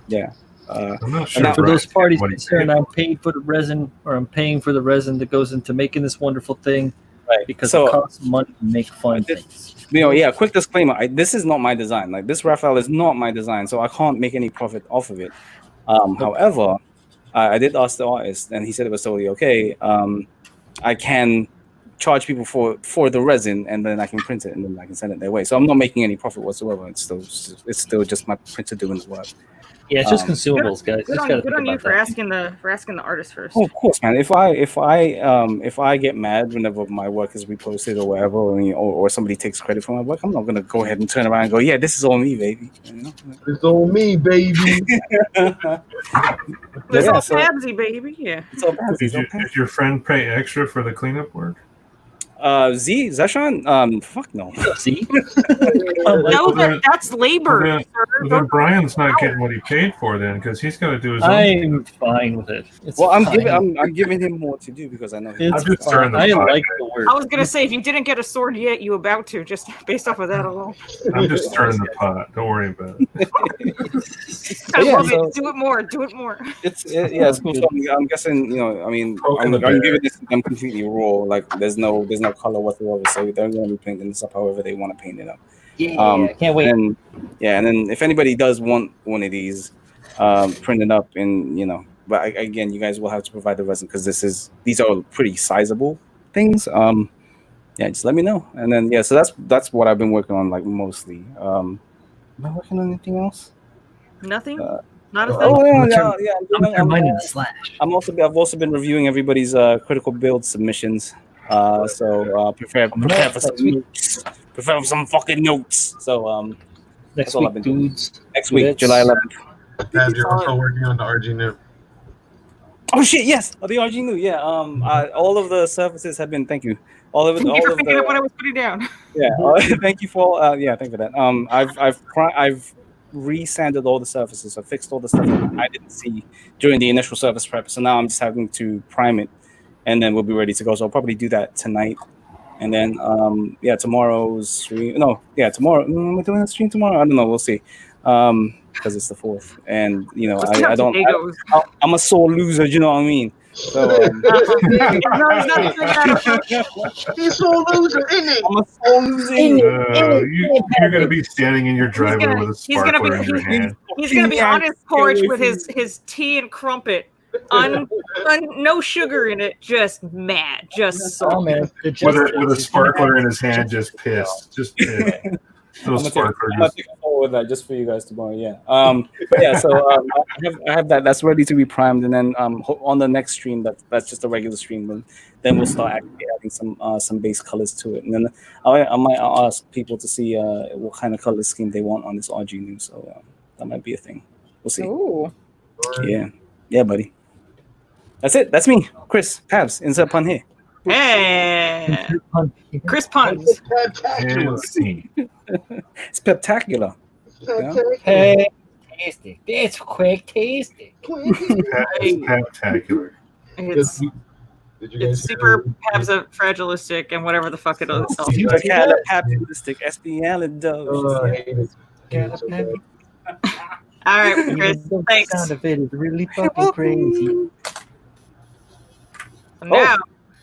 Speaker 3: yeah.
Speaker 2: I'm not sure.
Speaker 3: now-
Speaker 4: For those
Speaker 2: Brian,
Speaker 4: parties
Speaker 2: what he
Speaker 4: concerned,
Speaker 2: said.
Speaker 4: I'm paying for the resin, or I'm paying for the resin that goes into making this wonderful thing
Speaker 3: Right.
Speaker 4: because
Speaker 3: So-
Speaker 4: it costs money to make fun things.
Speaker 3: Yeah, quick disclaimer. This is not my design. Like, this Raphael is not my design, so I can't make any profit off of it. However, I did ask the artist, and he said it was totally okay. I can charge people for the resin, and then I can print it, and then I can send it their way. So I'm not making any profit whatsoever. It's still just my printer doing the work.
Speaker 4: Yeah, it's just
Speaker 3: Um,
Speaker 4: consumables, guys.
Speaker 1: Good
Speaker 4: Just
Speaker 1: on,
Speaker 4: gotta
Speaker 1: good
Speaker 4: think
Speaker 1: on you
Speaker 4: about
Speaker 1: for
Speaker 4: that.
Speaker 1: asking the artist first.
Speaker 3: Oh, of course, man. If I get mad whenever my work is reposted or whatever, or somebody takes credit for my work, I'm not gonna go ahead and turn around and go, "Yeah, this is all me, baby." You know?
Speaker 5: It's on me, baby.
Speaker 1: It's
Speaker 3: yeah,
Speaker 1: all
Speaker 3: so-
Speaker 1: Pabsy, baby. Yeah.
Speaker 3: It's all bad.
Speaker 2: Did your friend pay extra for the cleanup work?
Speaker 3: Zeshan? Fuck no.
Speaker 4: See?
Speaker 1: No, that's labor,
Speaker 2: Well,
Speaker 1: sir.
Speaker 2: Well, then Brian's not getting what he paid for then, because he's got to do his own.
Speaker 4: I'm fine with it. It's
Speaker 3: Well, I'm
Speaker 4: fine.
Speaker 3: giving him more to do because I know he
Speaker 4: It's
Speaker 2: I'm just
Speaker 4: fine.
Speaker 2: stirring the
Speaker 4: I
Speaker 2: pot,
Speaker 4: like
Speaker 2: guys.
Speaker 4: the work.
Speaker 1: I was gonna say if you didn't get a sword yet, you about to just based off of that alone.
Speaker 2: I'm just stirring the pot. Don't worry about it.
Speaker 1: I
Speaker 3: Yeah,
Speaker 1: love
Speaker 3: so-
Speaker 1: it. Do it more. Do it more.
Speaker 3: it's cool. So I'm guessing, I mean,
Speaker 2: Poking
Speaker 3: I'm
Speaker 2: the bear.
Speaker 3: giving this to them completely raw. Like there's no color whatsoever. So they're going to be painting this up however they want to paint it up.
Speaker 4: Yeah,
Speaker 3: I
Speaker 4: can't wait.
Speaker 3: And and then if anybody does want one of these printed up, and but again, you guys will have to provide the resin because these are pretty sizable things. Yeah, just let me know. And then so that's what I've been working on, like, mostly. Am I working on anything else?
Speaker 1: Nothing.
Speaker 3: Uh,
Speaker 1: Not a thing.
Speaker 3: Oh
Speaker 4: I'm
Speaker 3: yeah.
Speaker 4: gonna turn mine into Slash.
Speaker 3: I've also been reviewing everybody's critical build submissions. So prepare for some notes. Prepare for some fucking notes. So
Speaker 4: Next
Speaker 3: that's all I've
Speaker 4: week,
Speaker 3: been doing.
Speaker 4: dudes.
Speaker 3: next week,
Speaker 4: Let's-
Speaker 3: July 11th.
Speaker 5: Tab, you're also working on the RG new.
Speaker 3: Oh shit! Yes, the RG new. Yeah. All of the surfaces have been. Thank you. All of it.
Speaker 1: Thank you
Speaker 3: All
Speaker 1: for
Speaker 3: of
Speaker 1: picking up when I
Speaker 3: the.
Speaker 1: was putting down.
Speaker 3: Yeah. Thank you for. Thank you for that. I've resanded all the surfaces. I fixed all the stuff that I didn't see during the initial surface prep. So now I'm just having to prime it, and then we'll be ready to go. So I'll probably do that tonight. And then, tomorrow's stream. No, tomorrow. Am I doing a stream tomorrow? I don't know. We'll see. Because it's the 4th, and I don't. I'm a sore loser. Do you know what I mean? So
Speaker 1: No, he's not doing that.
Speaker 5: He's so loser, isn't it?
Speaker 3: I'm a sore loser.
Speaker 2: You're going to be standing in your driveway
Speaker 1: gonna-
Speaker 2: with a
Speaker 1: he's gonna
Speaker 2: sparkler
Speaker 1: be-
Speaker 2: in your hand.
Speaker 1: He's gonna be on his porch
Speaker 3: away
Speaker 1: with
Speaker 3: from
Speaker 1: his tea and crumpet, no sugar in it, just mad, just
Speaker 4: Oh
Speaker 1: so.
Speaker 4: man,
Speaker 2: With a sparkler in his hand, just pissed. Just pissed. Those
Speaker 3: I'm
Speaker 2: sparklers.
Speaker 3: gonna take a photo with that just for you guys tomorrow. Yeah. So I have that. That's ready to be primed, and then on the next stream, that's just a regular stream. Then we'll start actually adding some base colors to it, and then I might ask people to see what kind of color scheme they want on this RG new. So that might be a thing. We'll see.
Speaker 1: Ooh.
Speaker 3: Yeah, buddy. That's it. That's me, Chris Pabs. Insert pun here.
Speaker 1: Hey, Chris Puns.
Speaker 2: And see.
Speaker 3: It's spectacular.
Speaker 4: Hey, tasty. It's quick, tasty.
Speaker 2: Spectacular.
Speaker 1: It's
Speaker 5: Did you guys
Speaker 1: it's super fragilistic and whatever the fuck it is.
Speaker 3: Supercalifragilistic,
Speaker 5: I hate it. I hate it so bad.
Speaker 1: All right, Chris.
Speaker 4: The
Speaker 1: Thanks.
Speaker 4: sound of it is really fucking crazy.
Speaker 1: Now,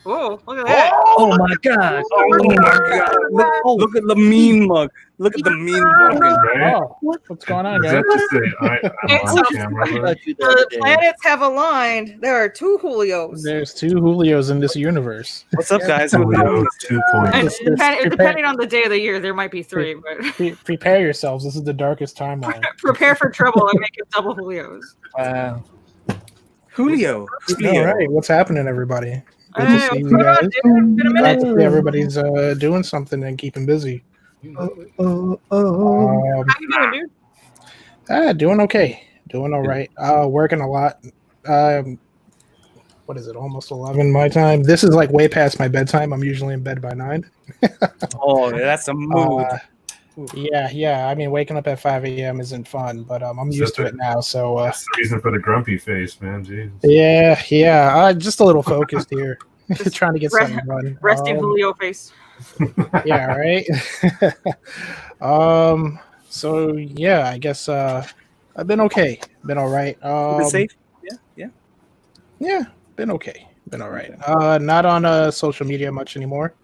Speaker 1: oh, look at that.
Speaker 4: Oh my god.
Speaker 3: Oh my god! Look at the mean mug. Look at the mean mug.
Speaker 2: Right?
Speaker 4: Oh, what's going on,
Speaker 2: Is
Speaker 4: guys?
Speaker 2: that to say I'm on
Speaker 1: It's
Speaker 2: camera?
Speaker 4: About you the
Speaker 1: The
Speaker 4: other day.
Speaker 1: planets have aligned. There are two Julios.
Speaker 6: There's two Julios in this universe.
Speaker 3: What's up, guys?
Speaker 2: Julio 2.0.
Speaker 1: And
Speaker 6: This- this-
Speaker 1: depending on the day of the year, there might be three, but
Speaker 6: Prepare yourselves. This is the darkest timeline.
Speaker 1: prepare for trouble and make it double Julios.
Speaker 6: Wow.
Speaker 3: Julio.
Speaker 6: All right, what's happening, everybody? Good
Speaker 1: Hey,
Speaker 6: to see
Speaker 1: what's
Speaker 6: you
Speaker 1: going on,
Speaker 6: guys.
Speaker 1: dude? Been a
Speaker 6: Glad
Speaker 1: minute.
Speaker 6: to see everybody's doing something and keeping busy.
Speaker 1: How you doing, dude?
Speaker 6: Doing okay. Doing all right. Working a lot. What is it? Almost 11 my time. This is like way past my bedtime. I'm usually in bed by 9.
Speaker 3: Oh, that's a mood.
Speaker 6: Yeah. I mean, waking up at 5 a.m. isn't fun, but I'm used to it now. So
Speaker 2: That's the reason for the grumpy face, man. Jeez.
Speaker 6: yeah. Just a little focused here,
Speaker 1: Just
Speaker 6: trying to get something done.
Speaker 1: Resting Julio face.
Speaker 6: Yeah, right. So yeah, I guess I've been okay. Been all right.
Speaker 3: Keep it safe.
Speaker 6: Yeah, been okay. Been all right. Not on social media much anymore.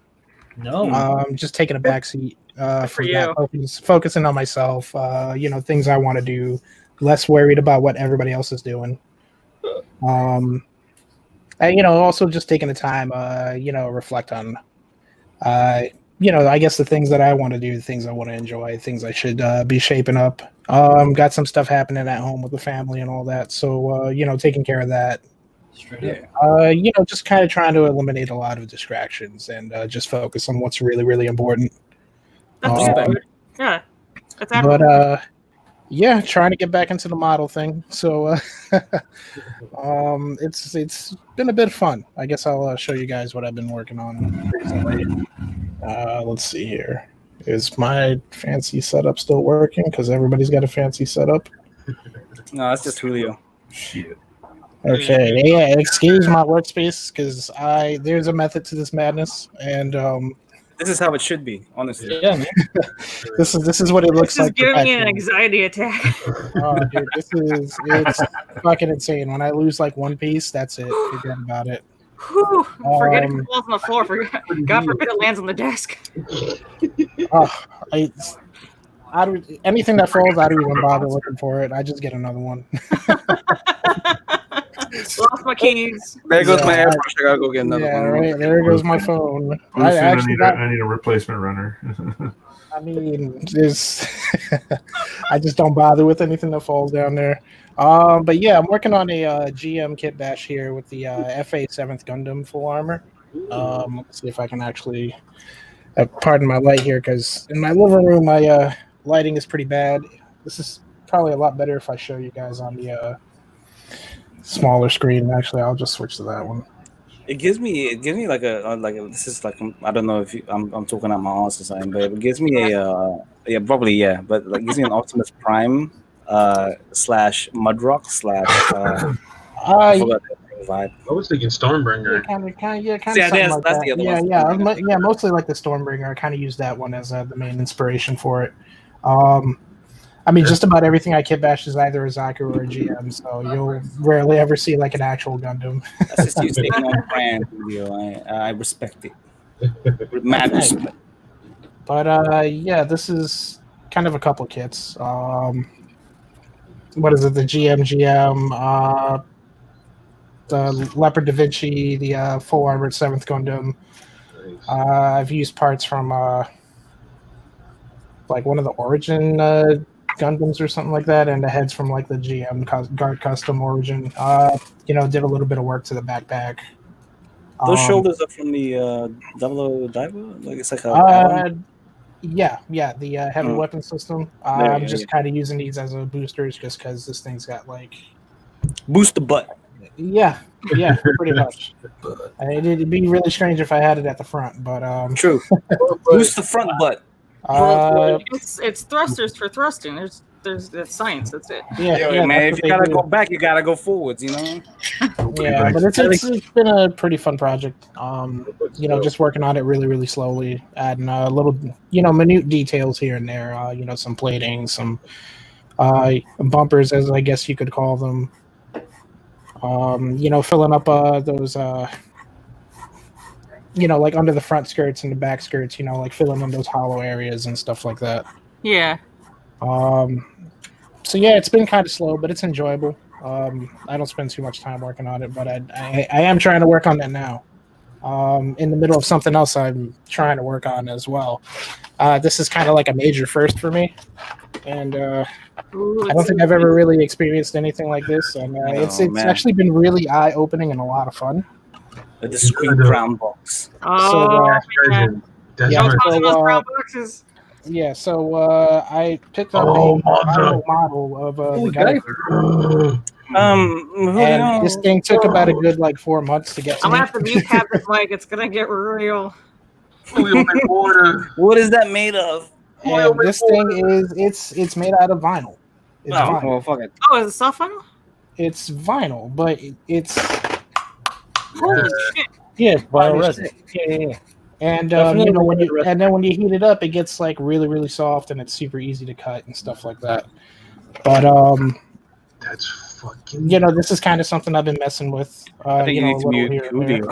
Speaker 4: No.
Speaker 6: Just taking a backseat
Speaker 1: for
Speaker 6: from
Speaker 1: you.
Speaker 6: that, focusing on myself. Things I want to do. Less worried about what everybody else is doing. And also just taking the time. Reflect on. I guess the things that I want to do, things I want to enjoy, things I should be shaping up. Got some stuff happening at home with the family and all that. So, taking care of that.
Speaker 4: Straight up.
Speaker 6: Just kind of trying to eliminate a lot of distractions and just focus on what's really, really important.
Speaker 1: That's
Speaker 6: Um,
Speaker 1: good. Yeah. That's admirable.
Speaker 6: But trying to get back into the model thing. So it's been a bit of fun. I guess I'll show you guys what I've been working on recently. Let's see here. Is my fancy setup still working? Because everybody's got a fancy setup.
Speaker 3: No, that's just Julio.
Speaker 2: Shit.
Speaker 6: Okay, yeah. Excuse my workspace because there's a method to this madness, and
Speaker 3: This is how it should be, honestly.
Speaker 6: yeah, this is what it looks
Speaker 1: This is
Speaker 6: like.
Speaker 1: giving me an
Speaker 6: professionally.
Speaker 1: anxiety attack.
Speaker 6: Oh, dude, it's fucking insane. When I lose like one piece, that's it. Forget about it.
Speaker 1: Whew, forget it
Speaker 6: Um,
Speaker 1: falls on the floor. God forbid it lands on the desk.
Speaker 6: Oh, anything that falls, I don't even bother looking for it. I just get another one.
Speaker 1: Lost my keys.
Speaker 3: There goes my
Speaker 6: Yeah.
Speaker 3: airbrush. I gotta go get another
Speaker 6: Yeah,
Speaker 3: one.
Speaker 6: right. There goes my phone.
Speaker 2: Pretty soon
Speaker 6: actually
Speaker 2: I need a replacement runner.
Speaker 6: I mean, there's I just don't bother with anything that falls down there. But yeah, I'm working on a GM kit bash here with the FA 7th Gundam full armor. Let's see if I can actually pardon my light here, because in my living room my lighting is pretty bad. This is probably a lot better if I show you guys on the smaller screen. Actually, I'll just switch to that one.
Speaker 3: It gives me like this is like I don't know if I'm talking out my ass or something, but it gives me but like gives me an Optimus Prime slash Mudrock slash I forgot the vibe.
Speaker 5: I was thinking Stormbringer.
Speaker 6: Kind of,
Speaker 3: Yeah,
Speaker 6: something like
Speaker 3: that's
Speaker 6: that.
Speaker 3: the other one.
Speaker 6: Yeah, mostly like the Stormbringer. I kind of use that one as the main inspiration for it. I mean, just about everything I kit bash is either a Zaku or a GM, so you'll rarely ever see like an actual Gundam.
Speaker 3: That's just you taking on brand, Julio. I respect it. Mad respect.
Speaker 6: But yeah, this is kind of a couple kits. What is it? The GM, the Leopard Da Vinci, the full armored 7th Gundam. I've used parts from like one of the Origin Gundams or something like that, and the heads from like the GM Guard Custom Origin. Did a little bit of work to the backpack.
Speaker 3: Those shoulders are from the Double Diver. Like it's like a
Speaker 6: the heavy
Speaker 3: Oh.
Speaker 6: weapon system.
Speaker 3: There,
Speaker 6: I'm
Speaker 3: yeah,
Speaker 6: just
Speaker 3: yeah.
Speaker 6: kind of using these as a boosters, just because this thing's got like
Speaker 3: boost the butt.
Speaker 6: yeah, pretty much. It'd be really strange if I had it at the front, but
Speaker 3: True. Boost the front butt.
Speaker 1: It's thrusters for thrusting. There's science. That's it.
Speaker 3: Man,
Speaker 6: that's
Speaker 3: if
Speaker 6: what
Speaker 3: you gotta
Speaker 6: they
Speaker 3: go
Speaker 6: do.
Speaker 3: back, you gotta go forwards. You know.
Speaker 6: Yeah, but it's been a pretty fun project. Just working on it really, really slowly, adding little, minute details here and there. Some plating, some bumpers, as I guess you could call them. Filling up those, like under the front skirts and the back skirts. Like filling in those hollow areas and stuff like that.
Speaker 1: Yeah.
Speaker 6: So yeah, it's been kind of slow, but it's enjoyable. I don't spend too much time working on it, but I am trying to work on that now. In the middle of something else I'm trying to work on as well. This is kind of like a major first for me, and
Speaker 1: Ooh,
Speaker 6: I don't think I've ever really experienced anything like this, and it's
Speaker 3: man.
Speaker 6: actually been really eye-opening and a lot of fun.
Speaker 3: A discreet brown box.
Speaker 1: Oh, yeah.
Speaker 5: That's
Speaker 6: Yeah,
Speaker 5: right.
Speaker 1: Those
Speaker 6: so,
Speaker 1: brown boxes.
Speaker 6: Yeah, so I picked up
Speaker 5: Oh,
Speaker 6: a model of the guy, and this thing took about a good 4 months to get to
Speaker 1: I'm
Speaker 6: me.
Speaker 1: gonna have to mute Captain Mike. It's gonna get real.
Speaker 3: What is that made of?
Speaker 6: And this thing it's made out of vinyl. It's vinyl.
Speaker 3: Well, fuck it.
Speaker 1: Oh, is it soft vinyl?
Speaker 6: It's vinyl, but it's
Speaker 1: Holy shit!
Speaker 4: Yeah, vinyl
Speaker 6: Vinyl
Speaker 4: resin.
Speaker 6: yeah. And
Speaker 4: Definitely
Speaker 6: when
Speaker 4: the
Speaker 6: you
Speaker 4: rest-
Speaker 6: and then when you heat it up, it gets like really really soft and it's super easy to cut and stuff like that. But
Speaker 5: That's fucking.
Speaker 6: this is kind of something I've been messing with.
Speaker 3: I think you need to
Speaker 6: a little
Speaker 3: mute
Speaker 6: here and there.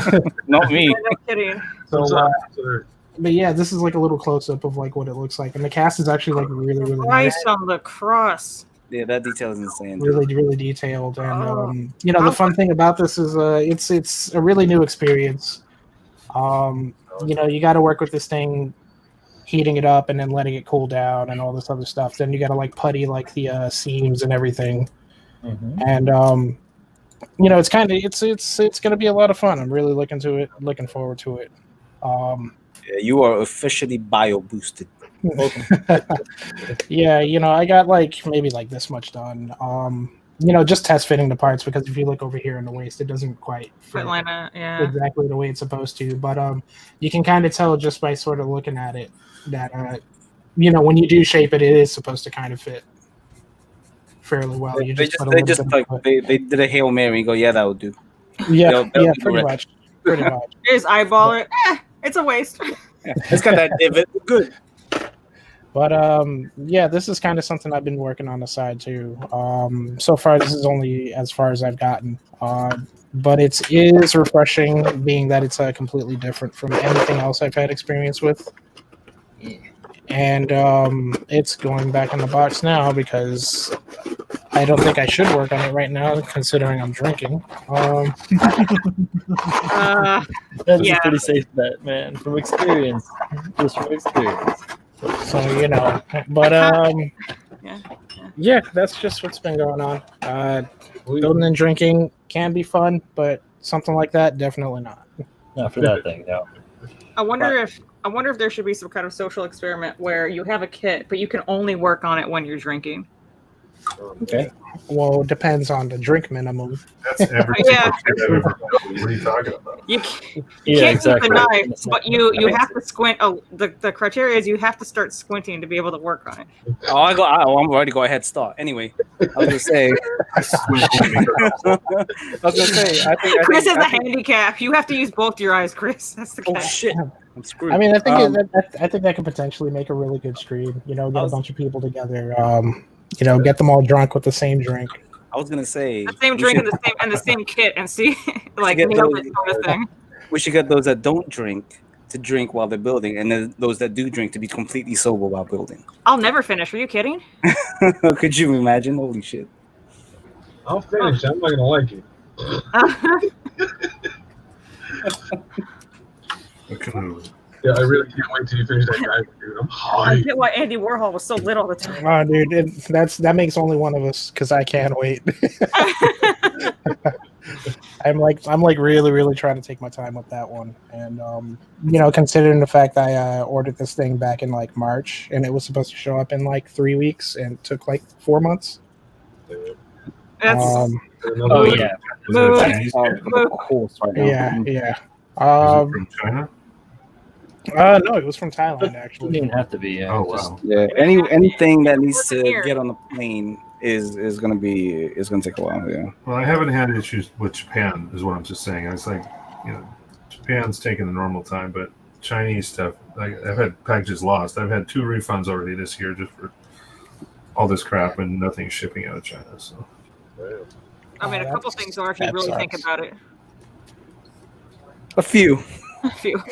Speaker 3: Julio. Not me.
Speaker 1: No kidding.
Speaker 6: So,
Speaker 5: What's up, sir?
Speaker 6: but yeah, this is like a little close up of like what it looks like, and the cast is actually like really really nice.
Speaker 1: Christ on the cross.
Speaker 3: Yeah, that detail is insane.
Speaker 6: Really really detailed, and
Speaker 1: Oh.
Speaker 6: the fun thing about this is it's a really new experience. You got to work with this thing, heating it up and then letting it cool down and all this other stuff. Then you got to like putty like the seams and everything, and it's kind of it's going to be a lot of fun. I'm really looking forward to it.
Speaker 3: Yeah, you are officially bio boosted.
Speaker 6: Yeah, I got like maybe like this much done. Just test fitting the parts, because if you look over here in the waist, it doesn't quite fit
Speaker 1: Atlanta, yeah.
Speaker 6: exactly the way it's supposed to. But you can kind of tell just by sort of looking at it that when you do shape it, it is supposed to kind of fit fairly well. You
Speaker 3: They
Speaker 6: just
Speaker 3: just,
Speaker 6: put a
Speaker 3: they
Speaker 6: little
Speaker 3: just
Speaker 6: bit
Speaker 3: like
Speaker 6: of-
Speaker 3: they did a Hail Mary and go, yeah, that would do.
Speaker 6: yeah,
Speaker 3: they'll
Speaker 6: yeah,
Speaker 3: do
Speaker 6: pretty
Speaker 3: it.
Speaker 6: much, pretty much.
Speaker 1: Here's eyeball it. It's a waste.
Speaker 3: Yeah, it's got that divot. Good.
Speaker 6: But yeah, this is kind of something I've been working on the side too. So far, this is only as far as I've gotten. But it is refreshing, being that it's completely different from anything else I've had experience with. And it's going back in the box now because I don't think I should work on it right now, considering I'm drinking.
Speaker 4: That is
Speaker 6: Yeah.
Speaker 4: a pretty safe bet, man. From experience. Just from experience.
Speaker 6: So but
Speaker 1: Yeah.
Speaker 6: yeah, that's just what's been going on. Building and drinking can be fun, but something like that, definitely not.
Speaker 4: Not for that thing, no.
Speaker 1: I wonder if there should be some kind of social experiment where you have a kit, but you can only work on it when you're drinking.
Speaker 6: Okay. Well, it depends on the drink minimum.
Speaker 2: That's every
Speaker 1: Yeah.
Speaker 2: single kid I've ever met. What are you talking about?
Speaker 1: You
Speaker 4: Yeah,
Speaker 1: can't
Speaker 4: exactly.
Speaker 1: keep the knife, but you have to squint. Oh, the criteria is you have to start squinting to be able to work on it.
Speaker 3: I'm ready to go ahead start. Anyway, I was gonna say. I think
Speaker 1: Chris has a handicap. You have to use both your eyes, Chris. That's the
Speaker 3: Oh
Speaker 1: catch.
Speaker 3: shit! I'm screwed.
Speaker 6: I mean, I think that could potentially make a really good stream. Get a bunch of people together. Get them all drunk with the same drink.
Speaker 3: I was gonna say
Speaker 1: The same
Speaker 3: we
Speaker 1: drink
Speaker 3: should-
Speaker 1: and the same kit, and see like
Speaker 3: get
Speaker 1: nail
Speaker 3: those-
Speaker 1: it sort of thing.
Speaker 3: We should get those that don't drink to drink while they're building, and then those that do drink to be completely sober while building.
Speaker 1: I'll never finish. Are you kidding?
Speaker 3: Could you imagine? Holy shit!
Speaker 5: I'll finish. I'm not gonna like it. Yeah, I really can't wait till you finish that guy, dude. I'm
Speaker 1: I
Speaker 5: hyped.
Speaker 1: get why Andy Warhol was so lit all the time.
Speaker 6: Oh, dude, that makes only one of us, because I can't wait. I'm like really really trying to take my time with that one, and considering the fact I ordered this thing back in like March, and it was supposed to show up in like 3 weeks, and it took like 4 months.
Speaker 1: That's
Speaker 4: Oh, yeah.
Speaker 2: Was that a Chinese kid?
Speaker 3: Of course, right now.
Speaker 6: Yeah.
Speaker 2: Was it from China?
Speaker 6: No, it was from Thailand
Speaker 4: Doesn't
Speaker 6: actually.
Speaker 4: even have to be. Yeah.
Speaker 2: Oh
Speaker 4: Just-
Speaker 2: wow.
Speaker 3: Yeah. Anything that needs
Speaker 1: Listen
Speaker 3: to
Speaker 1: here.
Speaker 3: get on the plane is gonna take a while. Yeah.
Speaker 2: Well, I haven't had issues with Japan, is what I'm just saying. I was like, Japan's taking the normal time, but Chinese stuff, I've had packages lost. I've had 2 refunds already this year just for all this crap, and nothing's shipping out of China. So
Speaker 1: I mean, a couple things are if you
Speaker 6: that
Speaker 1: really think
Speaker 6: sucks.
Speaker 1: about it.
Speaker 3: A few.
Speaker 1: A few.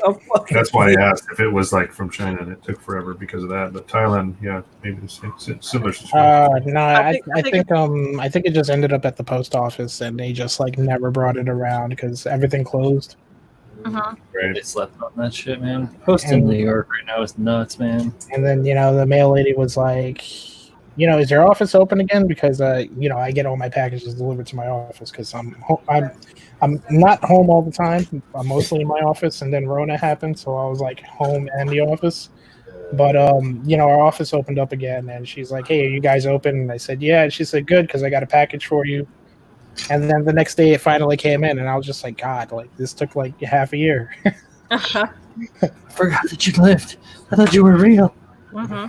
Speaker 2: that's why I asked if it was like from China, and it took forever because of that. But Thailand, yeah, maybe the similar situation.
Speaker 6: No,
Speaker 1: I
Speaker 6: I
Speaker 1: think-
Speaker 6: think it just ended up at the post office, and they just like never brought it around because everything closed.
Speaker 1: Uh-huh.
Speaker 2: Right.
Speaker 4: They slept on that shit, man. Posting New York right now is nuts, man.
Speaker 6: And then the mail lady was like, is your office open again? Because I get all my packages delivered to my office because I'm not home all the time. I'm mostly in my office, and then Rona happened, so I was like home and the office. But our office opened up again, and she's like, "Hey, are you guys open?" And I said, "Yeah." And she said, "Good, because I got a package for you." And then the next day, it finally came in, and I was just like, "God, like this took like half a year."
Speaker 1: Uh-huh.
Speaker 4: I forgot that you lived. I thought you were real.
Speaker 1: Mm-hmm.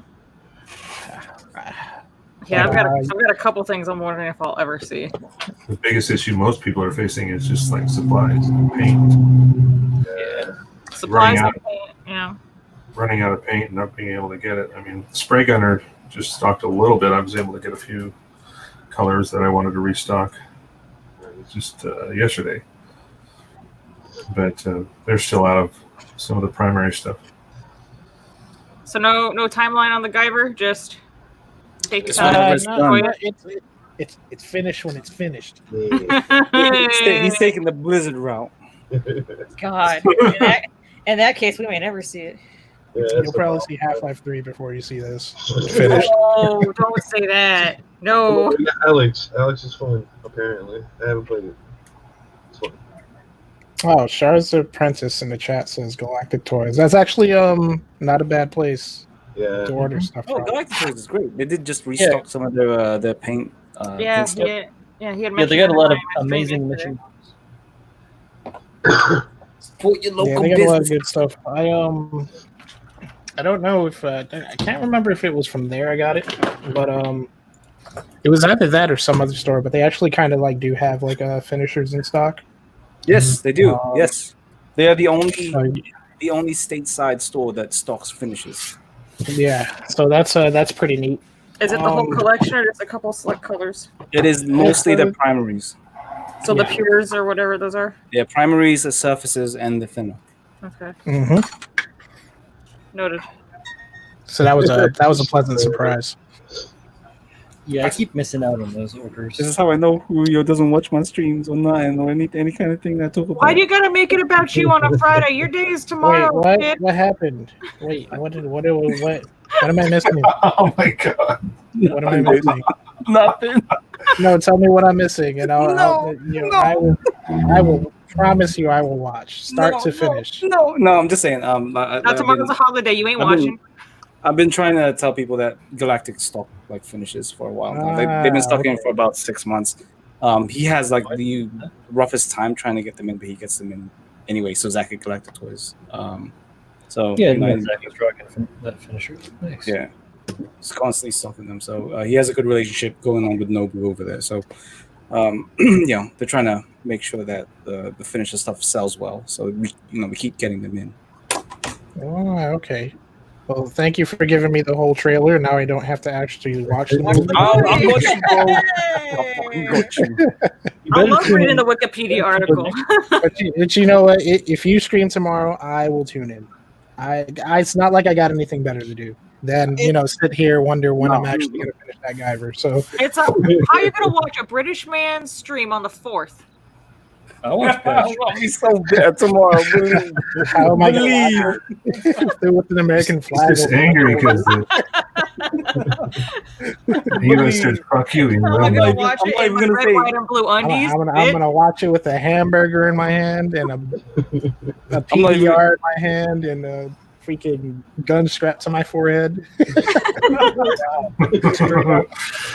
Speaker 1: Yeah, I've got a couple things I'm wondering if I'll ever see.
Speaker 2: The biggest issue most people are facing is just like supplies, paint.
Speaker 1: Yeah. Supplies and paint, yeah.
Speaker 2: Running out of paint and not being able to get it. I mean, spray gunner just stocked a little bit. I was able to get a few colors that I wanted to restock just yesterday. But they're still out of some of the primary stuff.
Speaker 1: So no timeline on the Guyver, just take your time.
Speaker 6: It's finished when it's finished.
Speaker 3: He's taking the Blizzard route.
Speaker 1: God. In that case, we may never see it.
Speaker 5: Yeah,
Speaker 6: You'll probably see Half-Life 3 before you see this finished.
Speaker 1: Oh, don't say that. No.
Speaker 5: Alex is fun, apparently. I haven't played it. It's fun.
Speaker 6: Oh, Char's Apprentice in the chat says Galactic Toys. That's actually not a bad place to order stuff
Speaker 3: Oh,
Speaker 6: from.
Speaker 3: Galactic Toys is great. They did just restock some of their paint.
Speaker 1: He had
Speaker 4: they
Speaker 1: mentioned
Speaker 4: got a lot of
Speaker 1: that
Speaker 4: amazing
Speaker 1: yesterday.
Speaker 4: mission. Support your local
Speaker 6: They got a lot of
Speaker 4: business.
Speaker 6: good stuff. I don't know if I can't remember if it was from there I got it, but it was either that or some other store. But they actually kind of like do have like finishers in stock.
Speaker 3: Yes, they do.
Speaker 6: Um,
Speaker 3: Yes, they are the only
Speaker 6: So,
Speaker 3: stateside store that stocks finishes.
Speaker 6: yeah, so that's pretty neat.
Speaker 1: Is it the whole collection or just a couple select colors?
Speaker 3: It is mostly the primaries.
Speaker 1: So the pures or whatever those are?
Speaker 3: Yeah, primaries, the surfaces, and the thinner.
Speaker 1: Okay.
Speaker 6: Hmm.
Speaker 1: Noted.
Speaker 6: So that was a pleasant surprise.
Speaker 4: Yeah, I keep missing out on those orders.
Speaker 3: This is how I know who doesn't watch my streams online or any kind of thing that I talk about.
Speaker 1: Why do you gotta make it about you on a Friday? Your day is tomorrow,
Speaker 6: Wait,
Speaker 1: kid.
Speaker 6: what happened? Wait, what am I missing?
Speaker 2: Oh my god!
Speaker 6: What am I missing?
Speaker 3: Nothing.
Speaker 6: No, tell me what I'm missing, and I will promise you I will watch start to finish.
Speaker 3: No, I'm just saying.
Speaker 1: Not tomorrow's a holiday. You ain't watching.
Speaker 3: I've been trying to tell people that Galactic stock like finishes for a while now. They've been stocking for about 6 months. He has like the roughest time trying to get them in, but he gets them in anyway. So Zach at Galactic Toys. So
Speaker 4: Yeah,
Speaker 3: you know,
Speaker 4: Zach is rocking that finisher. Nice.
Speaker 3: yeah, he's constantly stocking them. So he has a good relationship going on with Nobu over there. So they're trying to make sure that the finisher stuff sells well. So we keep getting them in.
Speaker 6: Oh, okay. Well, thank you for giving me the whole trailer. Now I don't have to actually watch the movie.
Speaker 3: I'll got you, bro. I fucking got you.
Speaker 1: I love reading the Wikipedia article.
Speaker 6: But you know what? If you stream tomorrow, I will tune in. It's not like I got anything better to do than sit here wonder when I'm actually going to finish that Guyver. So
Speaker 1: It's how are you gonna watch a British man stream on the 4th?
Speaker 4: I watch
Speaker 3: I'll be so bad tomorrow. Believe.
Speaker 6: how am I going to do with an American flag?
Speaker 2: He's just angry because the U.S. says "fuck you."
Speaker 1: How am I gonna watch it in my red, white, and blue undies?
Speaker 6: I'm
Speaker 1: bitch?
Speaker 6: gonna watch it with a hamburger in my hand and a PBR in my hand and a freaking gun strapped to my forehead.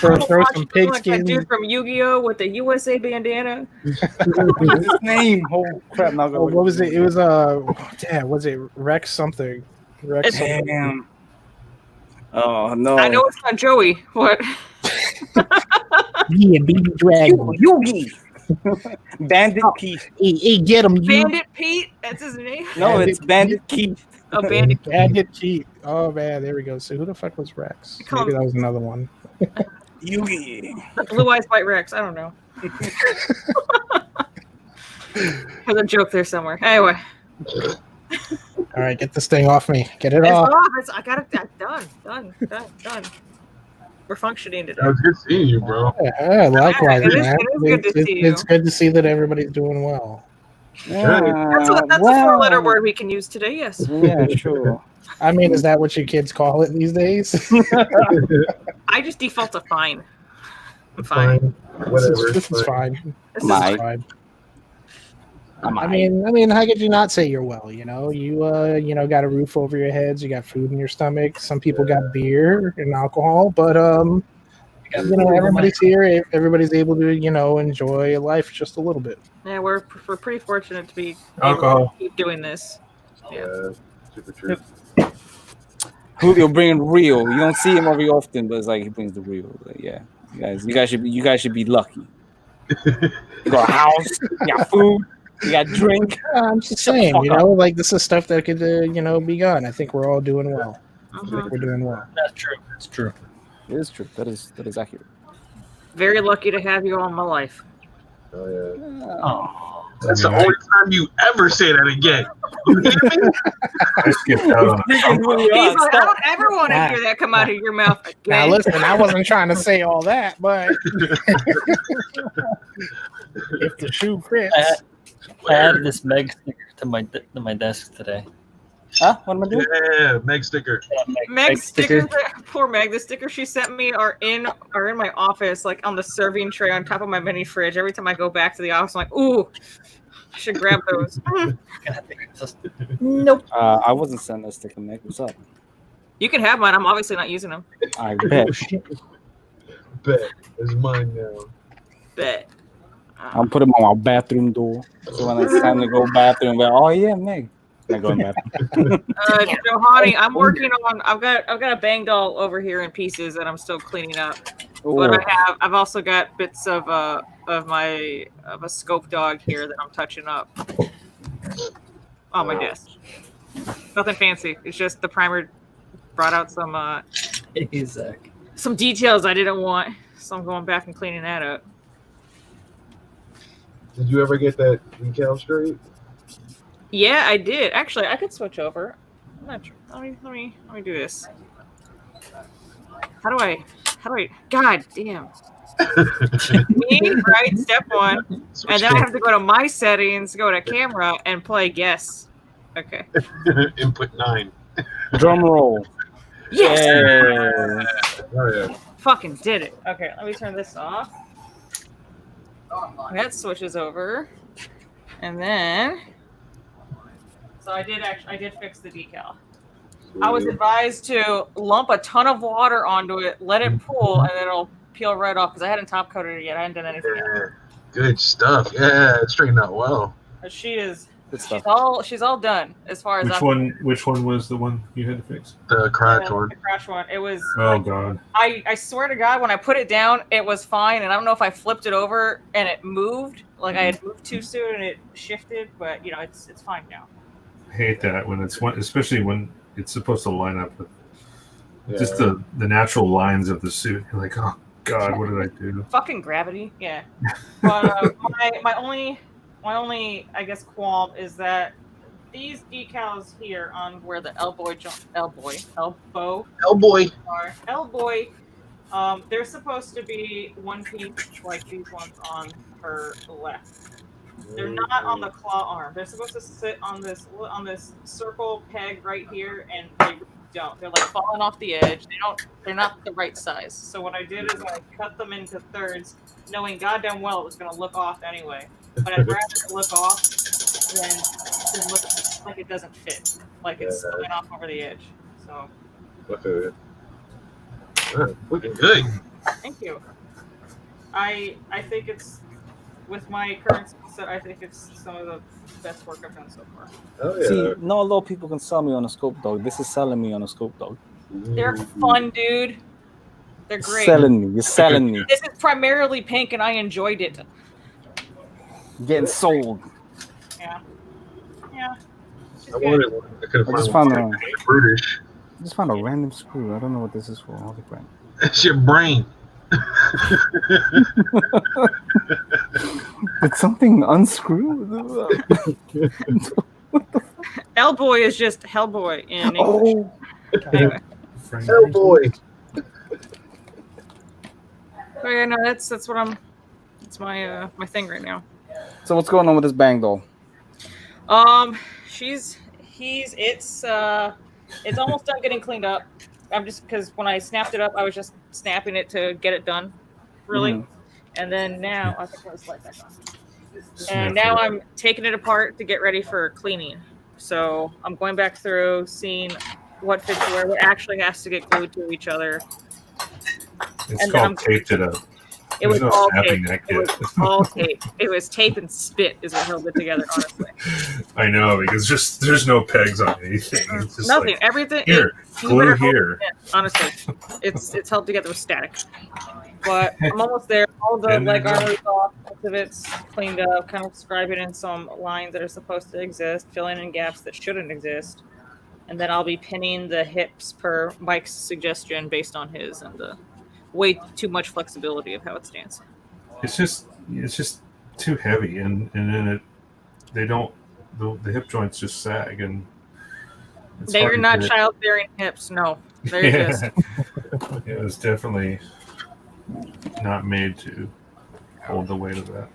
Speaker 6: throw some
Speaker 1: Like that
Speaker 6: pigskin.
Speaker 1: dude from Yu-Gi-Oh with the USA bandana.
Speaker 3: What is his name? Oh crap! Now
Speaker 6: Oh, what was it? It was was it Rex something? Rex something.
Speaker 3: Damn. Oh no!
Speaker 1: I know it's not Joey. What?
Speaker 6: Yeah, baby dragon.
Speaker 3: Yugi. Bandit Keith.
Speaker 6: Hey, get him, you.
Speaker 1: Bandit Pete? That's his name?
Speaker 3: No, it's Bandit Keith.
Speaker 1: Oh, Bandit Pete.
Speaker 6: Bandit Keith. Oh man, there we go. So who the fuck was Rex? Maybe that was another one.
Speaker 3: Yugi.
Speaker 1: The Blue Eyes White Rex. I don't know. There's a joke there somewhere. Anyway.
Speaker 6: All right, get this thing off me. Get it
Speaker 1: It's
Speaker 6: off.
Speaker 1: off. I got it. Done. We're functioning today.
Speaker 5: It's good seeing you, bro.
Speaker 6: Yeah, likewise,
Speaker 1: It is-
Speaker 6: man.
Speaker 1: it is good to see you.
Speaker 6: It's good to see that everybody's doing well.
Speaker 1: That's a four-letter word we can use today, yes.
Speaker 3: Yeah, sure.
Speaker 6: I mean, is that what you kids call it these days?
Speaker 1: I just default to fine. I'm fine.
Speaker 5: Whatever.
Speaker 6: This is fine.
Speaker 1: This is
Speaker 3: My-
Speaker 6: Fine. I mean, how could you not say you're well? You got a roof over your heads, you got food in your stomach. Some people got beer and alcohol, but everybody's here. Everybody's able to, enjoy life just a little bit.
Speaker 1: Yeah, we're pretty fortunate to be able
Speaker 2: Alcohol.
Speaker 1: to keep doing this. Yeah.
Speaker 5: Super true.
Speaker 3: Julio bringing real. You don't see him very often, but it's like he brings the real. Like, yeah, you guys should be lucky. You got a house, you got food, you got drink.
Speaker 6: I'm just saying, like this is stuff that could, be gone. I think we're all doing well. I think we're doing well.
Speaker 4: That's true. It's true.
Speaker 3: It is true. That is accurate.
Speaker 1: Very lucky to have you all in my life.
Speaker 5: Oh yeah.
Speaker 4: Oh,
Speaker 5: That's the only time you ever say that again. You hear me?
Speaker 2: I skipped out on it.
Speaker 1: He's like, I don't ever want to hear that come out of your mouth again.
Speaker 6: Now listen, I wasn't trying to say all that, but if the shoe fits.
Speaker 4: I added this Meg sticker to my desk today.
Speaker 3: Huh? What am I doing?
Speaker 5: Yeah, Meg sticker.
Speaker 1: Meg stickers, poor Meg. The stickers she sent me are in my office, like on the serving tray on top of my mini fridge. Every time I go back to the office, I'm like, ooh, I should grab those. Nope.
Speaker 3: I wasn't sending a sticker, Meg. What's up?
Speaker 1: You can have mine. I'm obviously not using them.
Speaker 3: I bet.
Speaker 5: Bet. It's mine now.
Speaker 1: Bet.
Speaker 3: I'll put them on my bathroom door. So when it's time to go bathroom, oh yeah, Meg. I go in bathroom.
Speaker 1: Johanny, I'm working on. I've got a bang doll over here in pieces that I'm still cleaning up.
Speaker 3: Ooh.
Speaker 1: But I've also got bits of a scope dog here that I'm touching up on my desk. Nothing fancy. It's just the primer brought out some details I didn't want, so I'm going back and cleaning that up.
Speaker 5: Did you ever get that decal straight?
Speaker 1: Yeah, I did. Actually, I could switch over. I'm not sure. Let me do this. How do I? God damn. Me, right? Step 1. And then I have to go to my settings, go to camera, and play guess. Okay.
Speaker 5: Input 9.
Speaker 3: Drum roll.
Speaker 1: Yes!
Speaker 3: Yeah.
Speaker 5: Oh yeah.
Speaker 1: Fucking did it. Okay, let me turn this off. That switches over. And then... So I did fix the decal. I was advised to lump a ton of water onto it, let it pool, and then it'll peel right off because I hadn't top coated it yet. I hadn't done anything yet.
Speaker 5: Good stuff. Yeah, it straightened out well.
Speaker 1: She's all done as far as
Speaker 2: Which one was the one you had to fix?
Speaker 5: The crash one.
Speaker 1: The crash one. It was.
Speaker 2: Oh God.
Speaker 1: I swear to God, when I put it down, it was fine, and I don't know if I flipped it over and it moved, like I had moved too soon and it shifted, but it's fine now.
Speaker 2: I hate that when especially when it's supposed to line up with just the natural lines of the suit. You're like, oh God, what did I do?
Speaker 1: Fucking gravity, yeah. But my only I guess qualm is that these decals here on where the elbow are, they're supposed to be one piece like these ones on her left. They're not on the claw arm. They're supposed to sit on this circle peg right here, and they don't. They're like falling off the edge. They're not the right size. So what I did is I cut them into thirds, knowing goddamn well it was going to look off anyway. But I'd rather it look off than look like it doesn't fit, like it's going off over the edge. So.
Speaker 5: Okay. Looking good.
Speaker 1: Thank you. I think it's, with my current skill set, I think it's some of the best work I've done so far.
Speaker 5: Oh yeah.
Speaker 3: See, not a lot of people can sell me on a scope dog. This is selling me on a scope dog.
Speaker 1: They're fun, dude. They're great.
Speaker 3: You're selling me.
Speaker 1: This is primarily pink, and I enjoyed it.
Speaker 3: Getting sold.
Speaker 1: Yeah. She's
Speaker 5: I
Speaker 1: good.
Speaker 5: wanted one. I could have found one. British.
Speaker 3: I just found a random screw. I don't know what this is for. Holy crap.
Speaker 5: It's your brain.
Speaker 3: Did something unscrew?
Speaker 1: Hellboy is just Hellboy in English.
Speaker 3: Oh,
Speaker 1: Anyway.
Speaker 5: Oh boy.
Speaker 1: So yeah, no, that's what I'm. It's my my thing right now.
Speaker 3: so what's going on with this bang doll?
Speaker 1: It's almost done getting cleaned up. I'm just, because when I snapped it up, I was just snapping it to get it done, really.
Speaker 3: Mhm.
Speaker 1: And then now I think it's like that. And now I'm taking it apart to get ready for cleaning. So I'm going back through, seeing what fits where, what actually has to get glued to each other.
Speaker 2: It's
Speaker 1: And
Speaker 2: called taped it up.
Speaker 1: It was
Speaker 2: There's no
Speaker 1: all
Speaker 2: snapping
Speaker 1: tape.
Speaker 2: that
Speaker 1: It was
Speaker 2: kit.
Speaker 1: all tape. It was tape and spit is what held it together. Honestly,
Speaker 2: I know, because just there's no pegs on anything. It's just
Speaker 1: nothing.
Speaker 2: like,
Speaker 1: Everything.
Speaker 2: here,
Speaker 1: you
Speaker 2: glue
Speaker 1: better hold
Speaker 2: here.
Speaker 1: it in, honestly, it's held together with static. But I'm almost there. All the
Speaker 2: And
Speaker 1: leg
Speaker 2: then-
Speaker 1: armor is off, most of it's cleaned up, kind of describing in some lines that are supposed to exist, filling in gaps that shouldn't exist. And then I'll be pinning the hips per Mike's suggestion based on his and the way too much flexibility of how it stands.
Speaker 2: It's just too heavy, and then the hip joints just sag, and it's
Speaker 1: They
Speaker 2: hard
Speaker 1: are
Speaker 2: to
Speaker 1: not
Speaker 2: get-
Speaker 1: childbearing hips, no. They're
Speaker 2: Yeah.
Speaker 1: just
Speaker 2: It was definitely not made to hold the weight of that.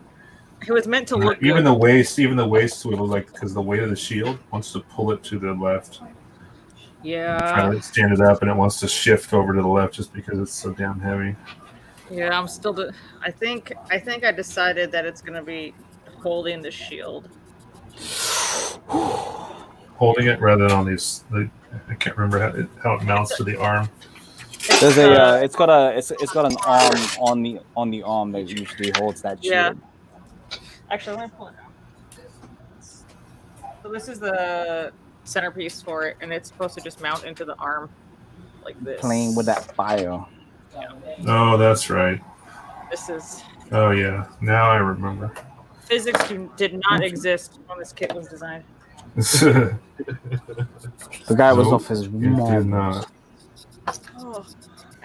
Speaker 1: it was meant to look
Speaker 2: Even
Speaker 1: good.
Speaker 2: the waist swivel, like, because the weight of the shield wants to pull it to the left. Trying to stand it up, and it wants to shift over to the left just because it's so damn heavy.
Speaker 1: Yeah, I'm still. I think I decided that it's gonna be holding the shield.
Speaker 2: Holding it rather than on these. I can't remember how it mounts to the arm.
Speaker 3: There's a it's got an arm on the arm that usually holds that shield.
Speaker 1: Yeah. Actually, let me pull it down. So this is the centerpiece for it, and it's supposed to just mount into the arm like this.
Speaker 3: Playing with that fire.
Speaker 2: Oh, that's right.
Speaker 1: This is
Speaker 2: Oh yeah, now I remember.
Speaker 1: physics did not exist when this kit was designed.
Speaker 2: It
Speaker 3: The guy was
Speaker 2: Nope.
Speaker 3: off his
Speaker 2: did
Speaker 3: mind.
Speaker 2: not.
Speaker 1: Oh,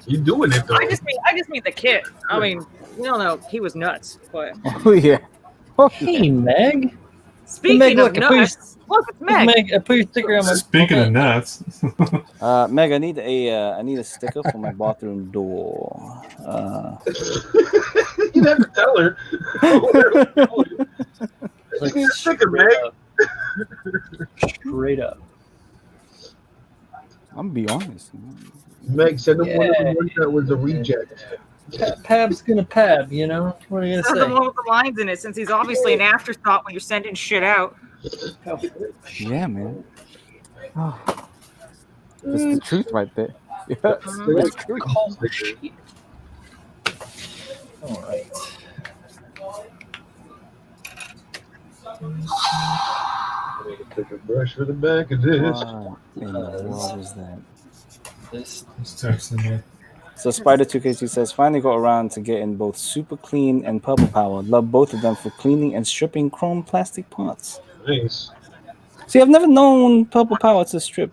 Speaker 5: You doing it though?
Speaker 1: I just mean the kit. I mean, we don't know. He was nuts, but
Speaker 3: Oh yeah. Oh,
Speaker 4: Hey, Meg.
Speaker 1: speaking
Speaker 4: Meg,
Speaker 1: of
Speaker 4: look, I put your-
Speaker 1: nuts, look, it's Meg.
Speaker 4: Meg, I put your sticker on my.
Speaker 2: Speaking of nuts,
Speaker 3: Meg, I need a sticker for my bathroom door.
Speaker 5: You have to tell her. Just need a sticker, Meg.
Speaker 4: Straight up.
Speaker 3: I'm be honest.
Speaker 5: Meg, send him one of
Speaker 4: Yeah.
Speaker 5: the ones that was a reject.
Speaker 4: Pab's gonna pab, you know? What are you
Speaker 1: That's the
Speaker 4: gonna
Speaker 1: one with the lines in it, since he's obviously an afterthought when you're sending shit out.
Speaker 4: say?
Speaker 3: Yeah, man. Oh, that's the truth right there. Yeah,
Speaker 1: Mhm.
Speaker 3: that's true.
Speaker 4: All right.
Speaker 5: Take a brush for the back of this.
Speaker 3: What in the world is that?
Speaker 4: This
Speaker 2: he's texting me.
Speaker 3: So Spider2K2 says, finally got around to getting both Super Clean and Purple Power. Love both of them for cleaning and stripping chrome plastic parts.
Speaker 5: Nice.
Speaker 3: See, I've never known Purple Power to strip.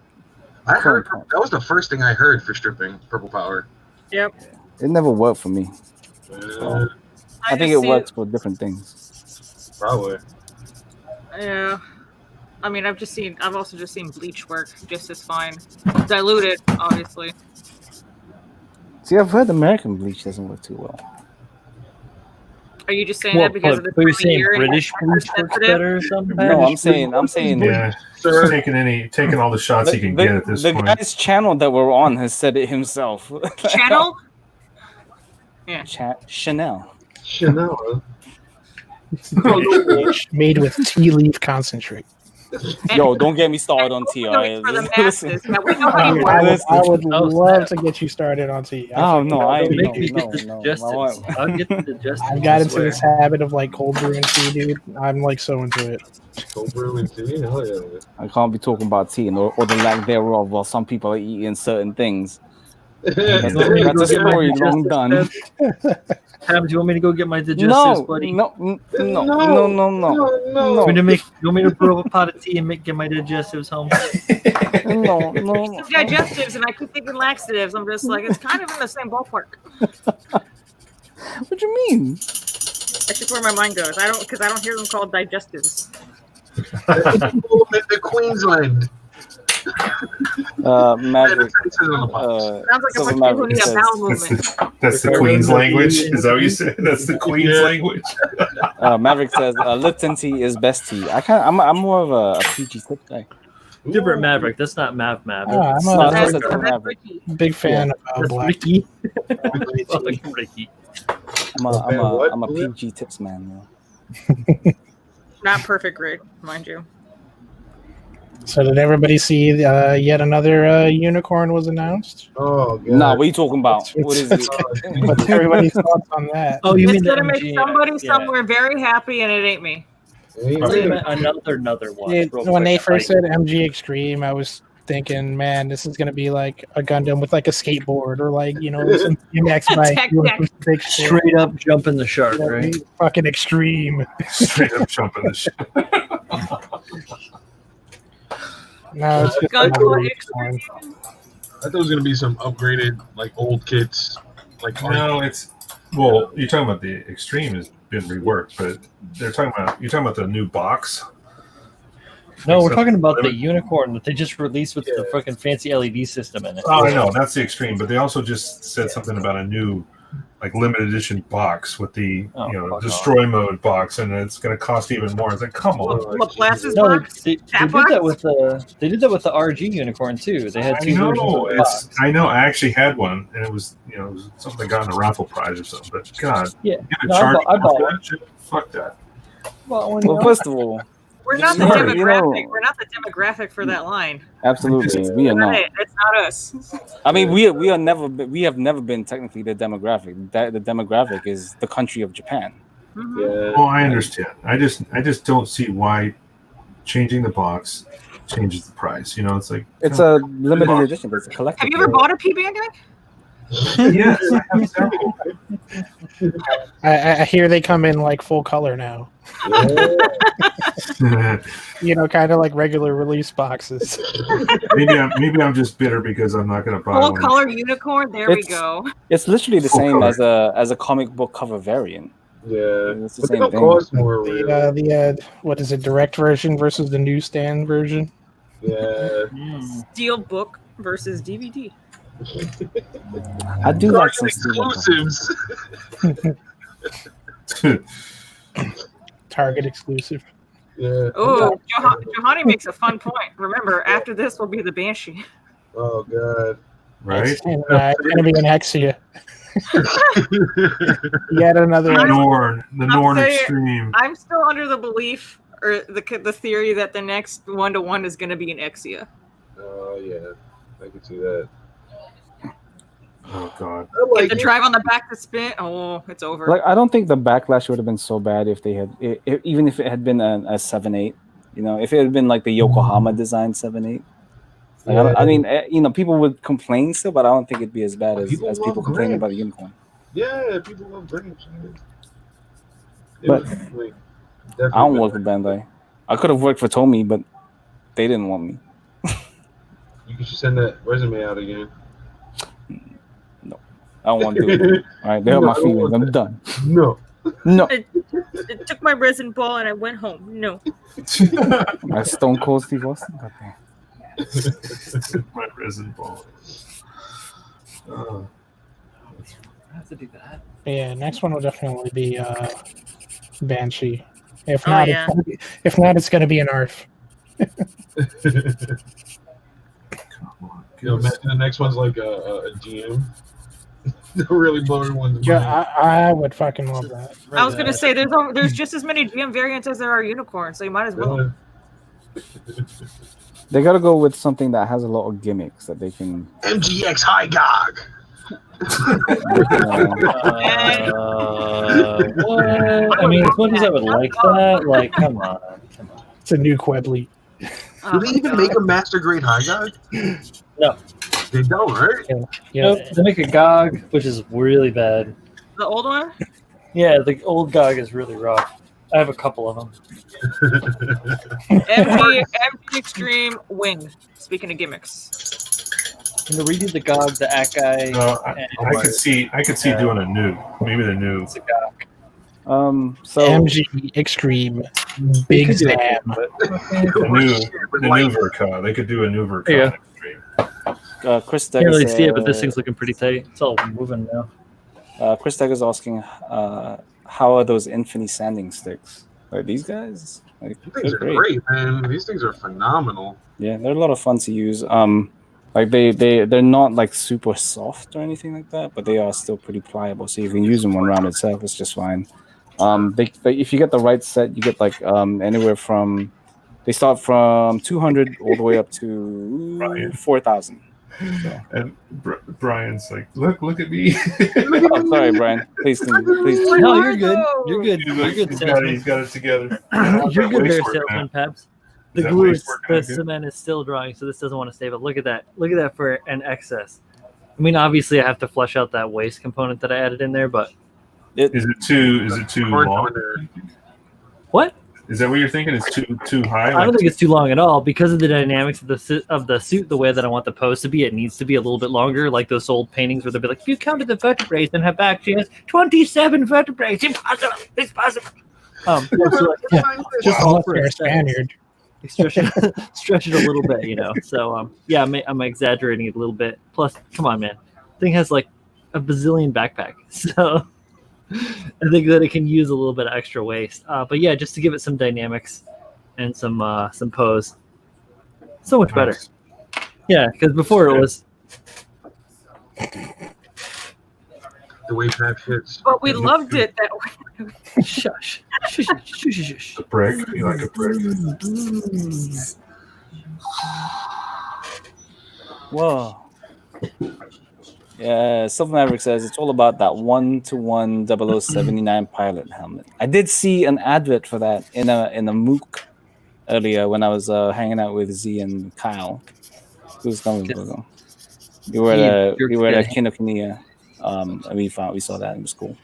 Speaker 5: I heard that was the first thing I heard for stripping Purple Power.
Speaker 1: Yep.
Speaker 3: It never worked for me. I think it
Speaker 1: just see
Speaker 3: works for different things.
Speaker 5: Probably.
Speaker 1: Yeah. I mean, I've also just seen bleach work just as fine. Diluted, obviously.
Speaker 3: See, I've heard American bleach doesn't work too well.
Speaker 1: Are you just saying that because of the
Speaker 4: are you
Speaker 1: time of
Speaker 4: saying
Speaker 1: year and
Speaker 4: British
Speaker 1: it's
Speaker 4: bleach works
Speaker 1: sensitive?
Speaker 4: better or something?
Speaker 3: No, I'm saying
Speaker 2: Yeah,
Speaker 5: Sir,
Speaker 2: taking all the shots he can get at this
Speaker 3: the
Speaker 2: point.
Speaker 3: guy's channel that we're on has said it himself.
Speaker 1: Channel?
Speaker 3: Chanel.
Speaker 5: Chanel.
Speaker 6: Made with tea leaf concentrate.
Speaker 3: Yo, don't get me started on
Speaker 1: We're
Speaker 3: TR.
Speaker 1: doing it for the
Speaker 3: Listen.
Speaker 1: masses. Now, we know how you
Speaker 6: I
Speaker 1: work.
Speaker 6: would
Speaker 4: Oh,
Speaker 6: love
Speaker 4: snap.
Speaker 6: to get you started on tea.
Speaker 3: Oh no, I
Speaker 4: Don't
Speaker 3: no,
Speaker 4: make me get the
Speaker 3: no.
Speaker 4: digestives. I'll get the digestives.
Speaker 6: I got
Speaker 4: I
Speaker 6: into
Speaker 4: swear.
Speaker 6: this habit of like cold brewing tea, dude. I'm like so into it.
Speaker 5: Cold brewing tea. Hell yeah.
Speaker 3: I can't be talking about tea or the lack thereof while some people are eating certain things. That's,
Speaker 4: You want me to
Speaker 3: that's a
Speaker 4: go get my
Speaker 3: story long
Speaker 4: digestives,
Speaker 3: done.
Speaker 4: Pab? Pab, do you want me to go get my digestives,
Speaker 3: No,
Speaker 4: buddy?
Speaker 3: no.
Speaker 4: You want me to brew up a pot of tea and get my digestives home?
Speaker 3: No.
Speaker 1: Some digestives, and I keep thinking laxatives. I'm just like, it's kind of in the same ballpark.
Speaker 3: What do you mean?
Speaker 1: That's just where my mind goes. I don't hear them called digestives.
Speaker 5: The Queensland.
Speaker 3: Magic.
Speaker 1: Sounds like a
Speaker 3: So
Speaker 1: bunch of
Speaker 3: Maverick
Speaker 1: people who need a
Speaker 3: says-
Speaker 1: bowel movement.
Speaker 2: That's the Queen's language. Is that what you said? That's the Queen's language.
Speaker 3: Maverick says Lipton tea is best tea. I'm more of a PG tip guy.
Speaker 4: Different Maverick. That's not Mav Maverick.
Speaker 6: Ah, I'm
Speaker 3: No,
Speaker 6: a
Speaker 3: that's
Speaker 1: That's
Speaker 3: a different
Speaker 1: that's
Speaker 3: Maverick.
Speaker 1: Ricky.
Speaker 6: big fan of
Speaker 4: That's
Speaker 6: black
Speaker 4: Ricky.
Speaker 6: tea.
Speaker 4: Fucking Ricky.
Speaker 3: I'm a PG tips man. You know?
Speaker 1: Not perfect grade, mind you.
Speaker 6: So did everybody see yet another unicorn was announced?
Speaker 5: Oh, God.
Speaker 3: Nah, what are you talking about? What is it?
Speaker 6: What's everybody's thoughts on that?
Speaker 4: Oh, you
Speaker 1: It's
Speaker 4: mean the
Speaker 1: gonna make
Speaker 4: MG?
Speaker 1: somebody
Speaker 4: Yeah.
Speaker 1: somewhere very happy, and it ain't me.
Speaker 5: Ain't
Speaker 4: Wait a
Speaker 5: me.
Speaker 4: minute, another one.
Speaker 6: It-
Speaker 4: real
Speaker 6: when they
Speaker 4: quick,
Speaker 6: first
Speaker 4: like-
Speaker 6: said MG Extreme, I was thinking, man, this is gonna be like a Gundam with like a skateboard or like some BMX bike
Speaker 1: Tech
Speaker 6: doing
Speaker 1: deck.
Speaker 6: some big shit.
Speaker 4: straight up jumping the shark,
Speaker 6: You know,
Speaker 4: right?
Speaker 6: Fucking extreme.
Speaker 2: Straight up jumping the shit.
Speaker 6: No, it's just
Speaker 1: Gundam
Speaker 6: another
Speaker 1: Extreme.
Speaker 6: unicorn.
Speaker 5: I thought it was gonna be some upgraded, like old kits, like
Speaker 2: No, it's well. You're talking about the Extreme has been reworked, but you're talking about the new box.
Speaker 4: No, we're
Speaker 2: Except-
Speaker 4: talking about the unicorn that they just released with the fucking fancy LED system in it.
Speaker 2: Oh, I know that's the Extreme, but they also just said something about a new, like limited edition box with the
Speaker 4: fuck
Speaker 2: destroy mode box, and it's going to cost even more. It's like, come on.
Speaker 1: Laplace's
Speaker 4: No,
Speaker 1: box.
Speaker 4: they
Speaker 1: That
Speaker 4: did
Speaker 1: box?
Speaker 4: that with the RG unicorn too. They had
Speaker 2: I
Speaker 4: two versions of
Speaker 2: know.
Speaker 4: the box.
Speaker 2: I know. I actually had one, and it was something that got in a raffle prize or something. But God,
Speaker 4: Yeah,
Speaker 2: get a
Speaker 4: no,
Speaker 2: charge
Speaker 4: I bought
Speaker 2: for
Speaker 4: one.
Speaker 2: that shit? Fuck that.
Speaker 4: Well,
Speaker 3: Well, first of all,
Speaker 1: We're not the
Speaker 3: Yeah,
Speaker 1: demographic.
Speaker 3: you know-
Speaker 1: We're not the demographic for that line.
Speaker 3: absolutely, we are not.
Speaker 1: Right, it's not us.
Speaker 3: I mean, we have never been technically the demographic. The demographic is the country of Japan.
Speaker 1: Mhm.
Speaker 5: Yeah.
Speaker 2: Well, I understand. I just don't see why changing the box changes the price. It's like
Speaker 3: It's a limited edition. It's a collectible.
Speaker 1: Have you ever bought a P Bandai?
Speaker 2: yes, I have several.
Speaker 6: I hear they come in like full color now. Kind of like regular release boxes.
Speaker 2: maybe I'm just bitter because I'm not going to buy
Speaker 1: Full
Speaker 2: one.
Speaker 1: color unicorn. There we
Speaker 3: It's-
Speaker 1: go.
Speaker 3: It's literally the
Speaker 2: Full
Speaker 3: same
Speaker 2: color.
Speaker 3: as a comic book cover variant.
Speaker 5: Yeah.
Speaker 3: It's the
Speaker 5: But they
Speaker 3: same
Speaker 5: don't
Speaker 3: thing.
Speaker 5: cost more, really.
Speaker 6: The what is it? Direct version versus the newsstand version.
Speaker 5: Yeah.
Speaker 1: Steel book versus DVD.
Speaker 3: I do like
Speaker 5: Target
Speaker 3: some Steel Book.
Speaker 5: exclusives.
Speaker 6: Target exclusive.
Speaker 5: Yeah.
Speaker 1: Oh, Johanny makes a fun point. Remember, after this will be the Banshee.
Speaker 5: Oh, God.
Speaker 2: right?
Speaker 6: And, it's gonna be an Exia. Yet another.
Speaker 2: The Norn
Speaker 1: saying-
Speaker 2: Extreme.
Speaker 1: I'm still under the belief or the theory that the next 1-to-1 is going to be an Exia.
Speaker 5: Oh, yeah. I can see that.
Speaker 2: Oh God.
Speaker 5: I like
Speaker 1: The
Speaker 5: it.
Speaker 1: drive on the back to spin. Oh, it's over.
Speaker 3: Like, I don't think the backlash would have been so bad if they had, even if it had been a 7.8. If it had been like the Yokohama design 7.8. Like, I mean, people would complain still, but I don't think it'd be as bad as
Speaker 5: People
Speaker 3: people
Speaker 5: love
Speaker 3: complaining
Speaker 5: Grinch.
Speaker 3: about the unicorn.
Speaker 5: Yeah, people love Grinch.
Speaker 3: But I don't work for
Speaker 5: with.
Speaker 3: Bandai. I could have worked for Tomy, but they didn't want me.
Speaker 5: You should send that resume out again.
Speaker 3: I don't want to do it. All right, they hurt
Speaker 5: No,
Speaker 3: my
Speaker 5: I don't
Speaker 3: feelings.
Speaker 5: want
Speaker 3: I'm done.
Speaker 5: No.
Speaker 3: No,
Speaker 1: It took my resin ball and I went home. No.
Speaker 3: my Stone Cold Steve Austin. Goddamn.
Speaker 2: My resin ball.
Speaker 4: I have to do that.
Speaker 6: Yeah, next one will definitely be Banshee. If
Speaker 1: Oh,
Speaker 6: not,
Speaker 1: yeah.
Speaker 6: it's gonna be an ARF.
Speaker 5: Imagine the next one's like a GM. They're really blowing everyone's
Speaker 6: Yeah,
Speaker 5: mind.
Speaker 6: I would fucking love that.
Speaker 1: I was going to say there's just as many GM variants as there are unicorns, so you might as well.
Speaker 3: They gotta go with something that has a lot of gimmicks that they can.
Speaker 5: MGX High Gog.
Speaker 4: What? I mean, as much as I would like that, like, come on.
Speaker 6: It's a new Quebly.
Speaker 1: Oh
Speaker 5: Do they
Speaker 1: my
Speaker 5: even
Speaker 1: God.
Speaker 5: make a Master Grade High Gog?
Speaker 4: No.
Speaker 5: They don't, right?
Speaker 6: Yeah,
Speaker 4: Nope, they make a GOG, which is really bad.
Speaker 1: The old one?
Speaker 4: Yeah, the old GOG is really rough. I have a couple of them.
Speaker 1: MG Extreme Wing. Speaking of gimmicks.
Speaker 4: Can they redo the GOG, the Akai?
Speaker 2: No, I could see doing a new, maybe the new.
Speaker 4: It's a GOG.
Speaker 3: So
Speaker 6: MG Extreme Big
Speaker 4: Could do
Speaker 6: Zam.
Speaker 4: that, but-
Speaker 2: The new Verka. They could do a new Verka.
Speaker 4: Yeah.
Speaker 2: Extreme.
Speaker 3: Chris
Speaker 4: Can't
Speaker 3: Decker
Speaker 4: really see it, but this
Speaker 3: said-
Speaker 4: thing's looking pretty tight. It's all moving now.
Speaker 3: Chris Decker's asking, how are those Infinity sanding sticks? Like these guys? Like,
Speaker 5: These things
Speaker 3: they're
Speaker 5: are great, man. These things are phenomenal.
Speaker 3: Yeah, they're a lot of fun to use. Like they're not like super soft or anything like that, but they are still pretty pliable. So you can use them on rounded surface just fine. If you get the right set, you get like anywhere from They start from 200 all the way up to 4,000. So.
Speaker 2: And Brian's like, look at me.
Speaker 3: Oh, sorry, Brian. Please.
Speaker 4: No, you're good. You're good. You're good,
Speaker 2: He's
Speaker 4: salesman.
Speaker 2: got it together.
Speaker 4: You're good there,
Speaker 2: Wastework,
Speaker 4: salesman, Paps. The
Speaker 2: Is that
Speaker 4: glue is,
Speaker 2: wastework
Speaker 4: the
Speaker 2: not good?
Speaker 4: cement is still drying, so this doesn't want to stay. But look at that. Look at that for an excess. I mean, obviously, I have to flush out that waste component that I added in there, but
Speaker 2: Is it too long?
Speaker 4: what?
Speaker 2: Is that what you're thinking? It's too high?
Speaker 4: I don't think it's too long at all because of the dynamics of the suit, the way that I want the pose to be. It needs to be a little bit longer, like those old paintings where they'll be like, if you counted the vertebrae and her back, she has 27 vertebrae. Impossible. It's possible.
Speaker 6: Just
Speaker 4: all
Speaker 6: unless
Speaker 4: for
Speaker 6: they're a
Speaker 4: aesthetics.
Speaker 6: Spaniard.
Speaker 4: Stretch it a little bit, you know. So yeah, I'm exaggerating it a little bit. Plus, come on, man, thing has like a bazillion backpack, so I think that it can use a little bit of extra waste. But yeah, just to give it some dynamics and some pose, so much better.
Speaker 2: Nice.
Speaker 4: Yeah, because before it was
Speaker 5: The way Pap hits.
Speaker 1: But we loved it that way.
Speaker 4: shush, shush, shush, shush, shush.
Speaker 2: A brick. You like a brick?
Speaker 3: Whoa. Yeah, Silver Maverick says it's all about that 1-to-1 0079 pilot helmet. I did see an advert for that in a MOOC earlier when I was hanging out with Z and Kyle. Who's coming? We were at Kinokuniya. And we saw that. It was cool.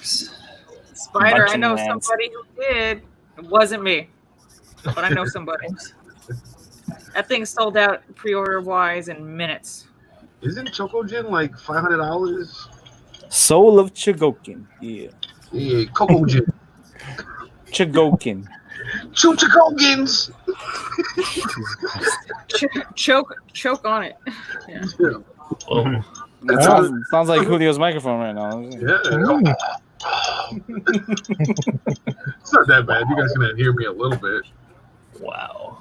Speaker 1: Spider, I
Speaker 3: Bunch
Speaker 1: know
Speaker 3: of ads.
Speaker 1: somebody who did. It wasn't me, but I know somebody. That thing sold out pre-order wise in minutes.
Speaker 5: Isn't Chocojin like $500?
Speaker 3: Soul of Chogokin. Yeah.
Speaker 5: Yeah, Chocojin.
Speaker 3: Chogokin.
Speaker 5: Chocogins.
Speaker 1: Choke on it. Yeah.
Speaker 5: Yeah.
Speaker 3: It sounds like Julio's microphone right now.
Speaker 5: Yeah. It's not that bad. You guys can hear me a little bit.
Speaker 4: Wow.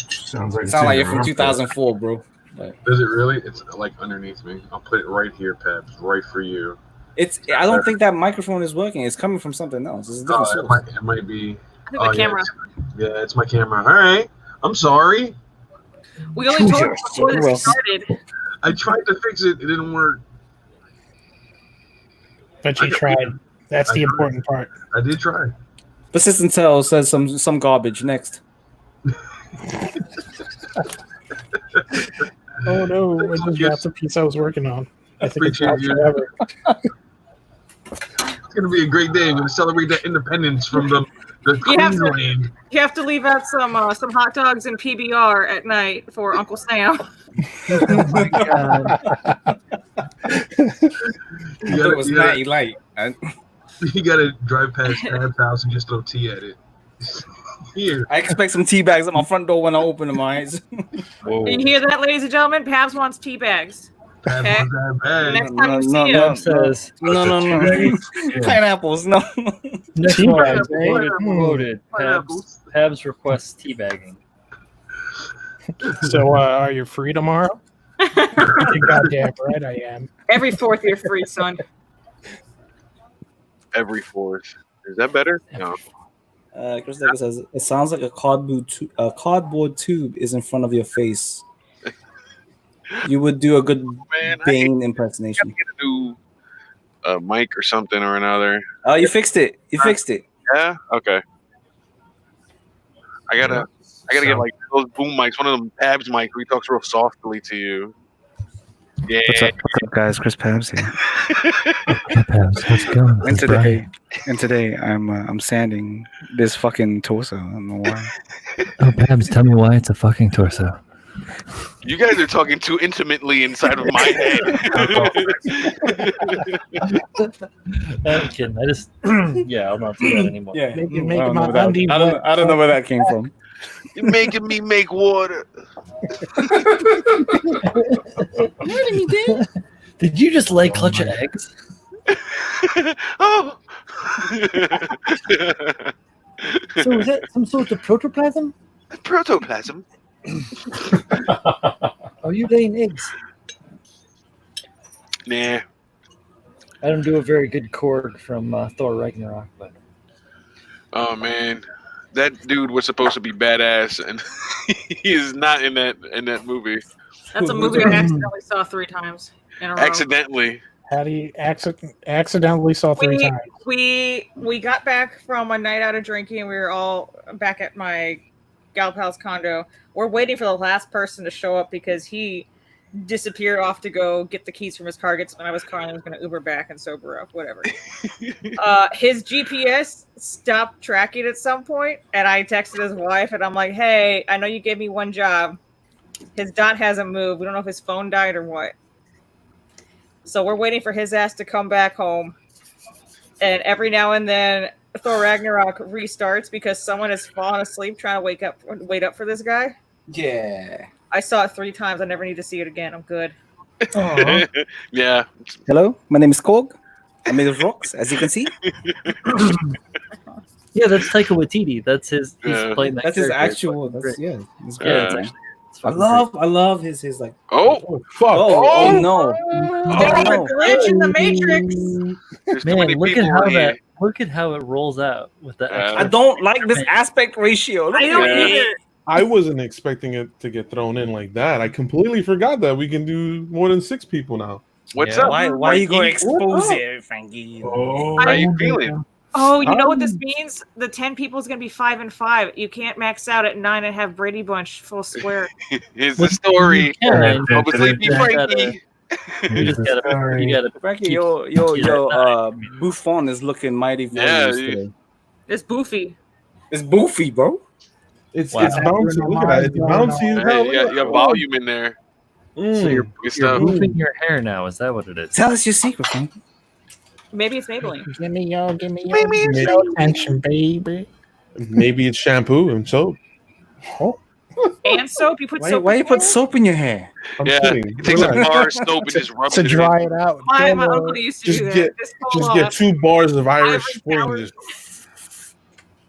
Speaker 2: Sounds like
Speaker 3: Sound like
Speaker 2: in
Speaker 3: you're from
Speaker 2: your
Speaker 3: 2004, bro.
Speaker 5: Does it really? It's like underneath me. I'll put it right here, Paps, right for you.
Speaker 3: I don't think that microphone is working. It's coming from something else. It's a different source.
Speaker 5: It might be.
Speaker 1: I think the camera.
Speaker 5: Yeah, it's my camera. All right. I'm sorry.
Speaker 1: We only told you before
Speaker 3: Well.
Speaker 1: this started.
Speaker 5: I tried to fix it. It didn't work.
Speaker 6: But you tried. That's the important part.
Speaker 5: I did try.
Speaker 3: Persistent Tell says some garbage next.
Speaker 6: Oh no, I just dropped the piece I was working on. I think it's
Speaker 5: Appreciate
Speaker 6: out
Speaker 5: you.
Speaker 6: forever.
Speaker 5: It's gonna be a great day. I'm gonna celebrate that independence from the
Speaker 1: You have to-
Speaker 5: Queensland.
Speaker 1: You have to leave out some hot dogs and PBR at night for Uncle Sam.
Speaker 4: Oh my god.
Speaker 5: You gotta,
Speaker 3: Natty Light.
Speaker 5: you gotta drive past Tab's house and just throw tea at it. Here.
Speaker 3: I expect some tea bags at my front door when I open them, eyes.
Speaker 2: Whoa.
Speaker 1: You hear that, ladies and gentlemen? Pabs wants tea bags.
Speaker 5: Tab
Speaker 1: Okay.
Speaker 5: wants that bag.
Speaker 1: Next time you see
Speaker 3: no,
Speaker 1: him,
Speaker 3: no.
Speaker 4: Says
Speaker 3: No. Pineapples, no.
Speaker 4: next
Speaker 6: Tea
Speaker 4: one.
Speaker 6: bags, eh?
Speaker 4: Quoted.
Speaker 5: Pineapples.
Speaker 4: Pabs requests teabagging.
Speaker 6: So, are you free tomorrow? You're goddamn right I am.
Speaker 1: every fourth you're free, son.
Speaker 7: Every fourth. Is that better? No.
Speaker 3: Chris Decker says it sounds like a cardboard tube is in front of your face. You would do a good
Speaker 7: Man,
Speaker 3: Bane
Speaker 7: I
Speaker 3: impersonation.
Speaker 7: gotta get a new mic or something or another.
Speaker 3: Oh, you fixed it. You fixed it.
Speaker 7: Yeah. Okay. I gotta get like those boom mics. One of them Pabs mics where he talks real softly to you. Yeah.
Speaker 8: What's up, guys? Chris Pabs here.
Speaker 4: Hey, Pabs, how's it going?
Speaker 8: And today I'm sanding this fucking torso. I don't know why.
Speaker 4: Oh, Pabs, tell me why it's a fucking torso.
Speaker 7: You guys are talking too intimately inside of my head.
Speaker 4: I'm kidding. I just, yeah, I'll not do that anymore.
Speaker 3: Yeah.
Speaker 6: Make
Speaker 3: I
Speaker 6: it
Speaker 3: don't
Speaker 6: my
Speaker 3: know where that-
Speaker 6: undies
Speaker 3: I don't
Speaker 6: wet.
Speaker 3: I don't know where that came from.
Speaker 7: You're making me make water.
Speaker 4: Did you just lay clutch of eggs?
Speaker 7: Oh.
Speaker 4: So is that some sort of protoplasm?
Speaker 7: Protoplasm.
Speaker 4: Are you laying eggs?
Speaker 7: Nah.
Speaker 4: I don't do a very good Korg from Thor Ragnarok, but
Speaker 7: Oh man, That dude was supposed to be badass, and he is not in that movie.
Speaker 1: That's a movie I accidentally saw 3 times in a row.
Speaker 7: Accidentally.
Speaker 6: How do you accidentally saw 3 times?
Speaker 1: We got back from a night out of drinking. We were all back at my gal pal's condo. We're waiting for the last person to show up because he disappeared off to go get the keys from his car, get someone out of his car, and was going to Uber back and sober up, whatever. His GPS stopped tracking at some point, and I texted his wife, and I'm like, hey, I know you gave me one job. His dot hasn't moved. We don't know if his phone died or what. So we're waiting for his ass to come back home. And every now and then, Thor Ragnarok restarts because someone has fallen asleep trying to wait up for this guy.
Speaker 3: Yeah.
Speaker 1: I saw it 3 times. I never need to see it again. I'm good.
Speaker 7: Yeah.
Speaker 3: Hello, my name is Korg. I'm made of rocks, as you can see.
Speaker 4: Yeah, that's Taika Waititi. That's his. He's playing that.
Speaker 3: That's his
Speaker 4: character.
Speaker 3: actual.
Speaker 4: It's
Speaker 3: That's,
Speaker 4: great.
Speaker 3: yeah, it's
Speaker 4: Yeah,
Speaker 3: great.
Speaker 4: it's actually. It's
Speaker 3: I
Speaker 4: fucking
Speaker 3: love his like.
Speaker 7: Oh,
Speaker 5: Fuck.
Speaker 3: Oh no!
Speaker 1: There's a glitch in the Matrix.
Speaker 7: there's too
Speaker 4: Man,
Speaker 7: many
Speaker 4: look at
Speaker 7: people
Speaker 4: how
Speaker 7: in here.
Speaker 4: look at how it rolls out with the.
Speaker 7: I
Speaker 3: I don't like this aspect ratio.
Speaker 1: I don't
Speaker 7: Yeah.
Speaker 1: either.
Speaker 5: I wasn't expecting it to get thrown in like that. I completely forgot that we can do more than 6 people now.
Speaker 7: What's
Speaker 4: Yeah.
Speaker 7: up?
Speaker 3: Why are you going to
Speaker 7: Frankie?
Speaker 3: expose it, Frankie?
Speaker 5: Oh,
Speaker 7: How you feeling?
Speaker 1: Oh, you know what this means? The 10 people is going to be 5 and 5. You can't max out at 9 and have Brady Bunch full square.
Speaker 7: Here's the story
Speaker 4: Yeah,
Speaker 7: of a sleepy Frankie.
Speaker 4: you just gotta. You gotta.
Speaker 3: Frankie,
Speaker 4: keep-
Speaker 3: yo, Buffon is looking mighty
Speaker 7: Yeah,
Speaker 3: glorious
Speaker 7: you-
Speaker 3: today.
Speaker 1: It's boofy.
Speaker 3: It's boofy, bro.
Speaker 5: it's
Speaker 4: Wow.
Speaker 5: bouncy. Look at that. It's bouncy as hell.
Speaker 7: Hey, you got volume in there.
Speaker 4: So
Speaker 5: Mm.
Speaker 4: you're
Speaker 7: Good stuff.
Speaker 4: moving your hair now. Is that what it is?
Speaker 3: Tell us your secret, Frankie.
Speaker 1: Maybe it's Maybelline.
Speaker 6: Give me your attention, baby.
Speaker 5: Maybe it's shampoo and soap.
Speaker 1: And soap. You put soap.
Speaker 3: Why
Speaker 1: in
Speaker 3: you
Speaker 1: your
Speaker 3: put
Speaker 1: hair?
Speaker 3: soap in your hair?
Speaker 5: I'm
Speaker 7: Yeah,
Speaker 5: kidding.
Speaker 7: he takes a
Speaker 5: Relax.
Speaker 7: bar of soap and just rubs
Speaker 6: To
Speaker 7: it in.
Speaker 6: dry it out.
Speaker 1: My
Speaker 6: Don't,
Speaker 1: uncle used to
Speaker 5: just
Speaker 1: do that.
Speaker 5: get-
Speaker 1: Just pull
Speaker 5: Just
Speaker 1: off.
Speaker 5: get 2 bars of Irish
Speaker 1: Ivory
Speaker 5: Spring.
Speaker 1: Tower.
Speaker 5: Just,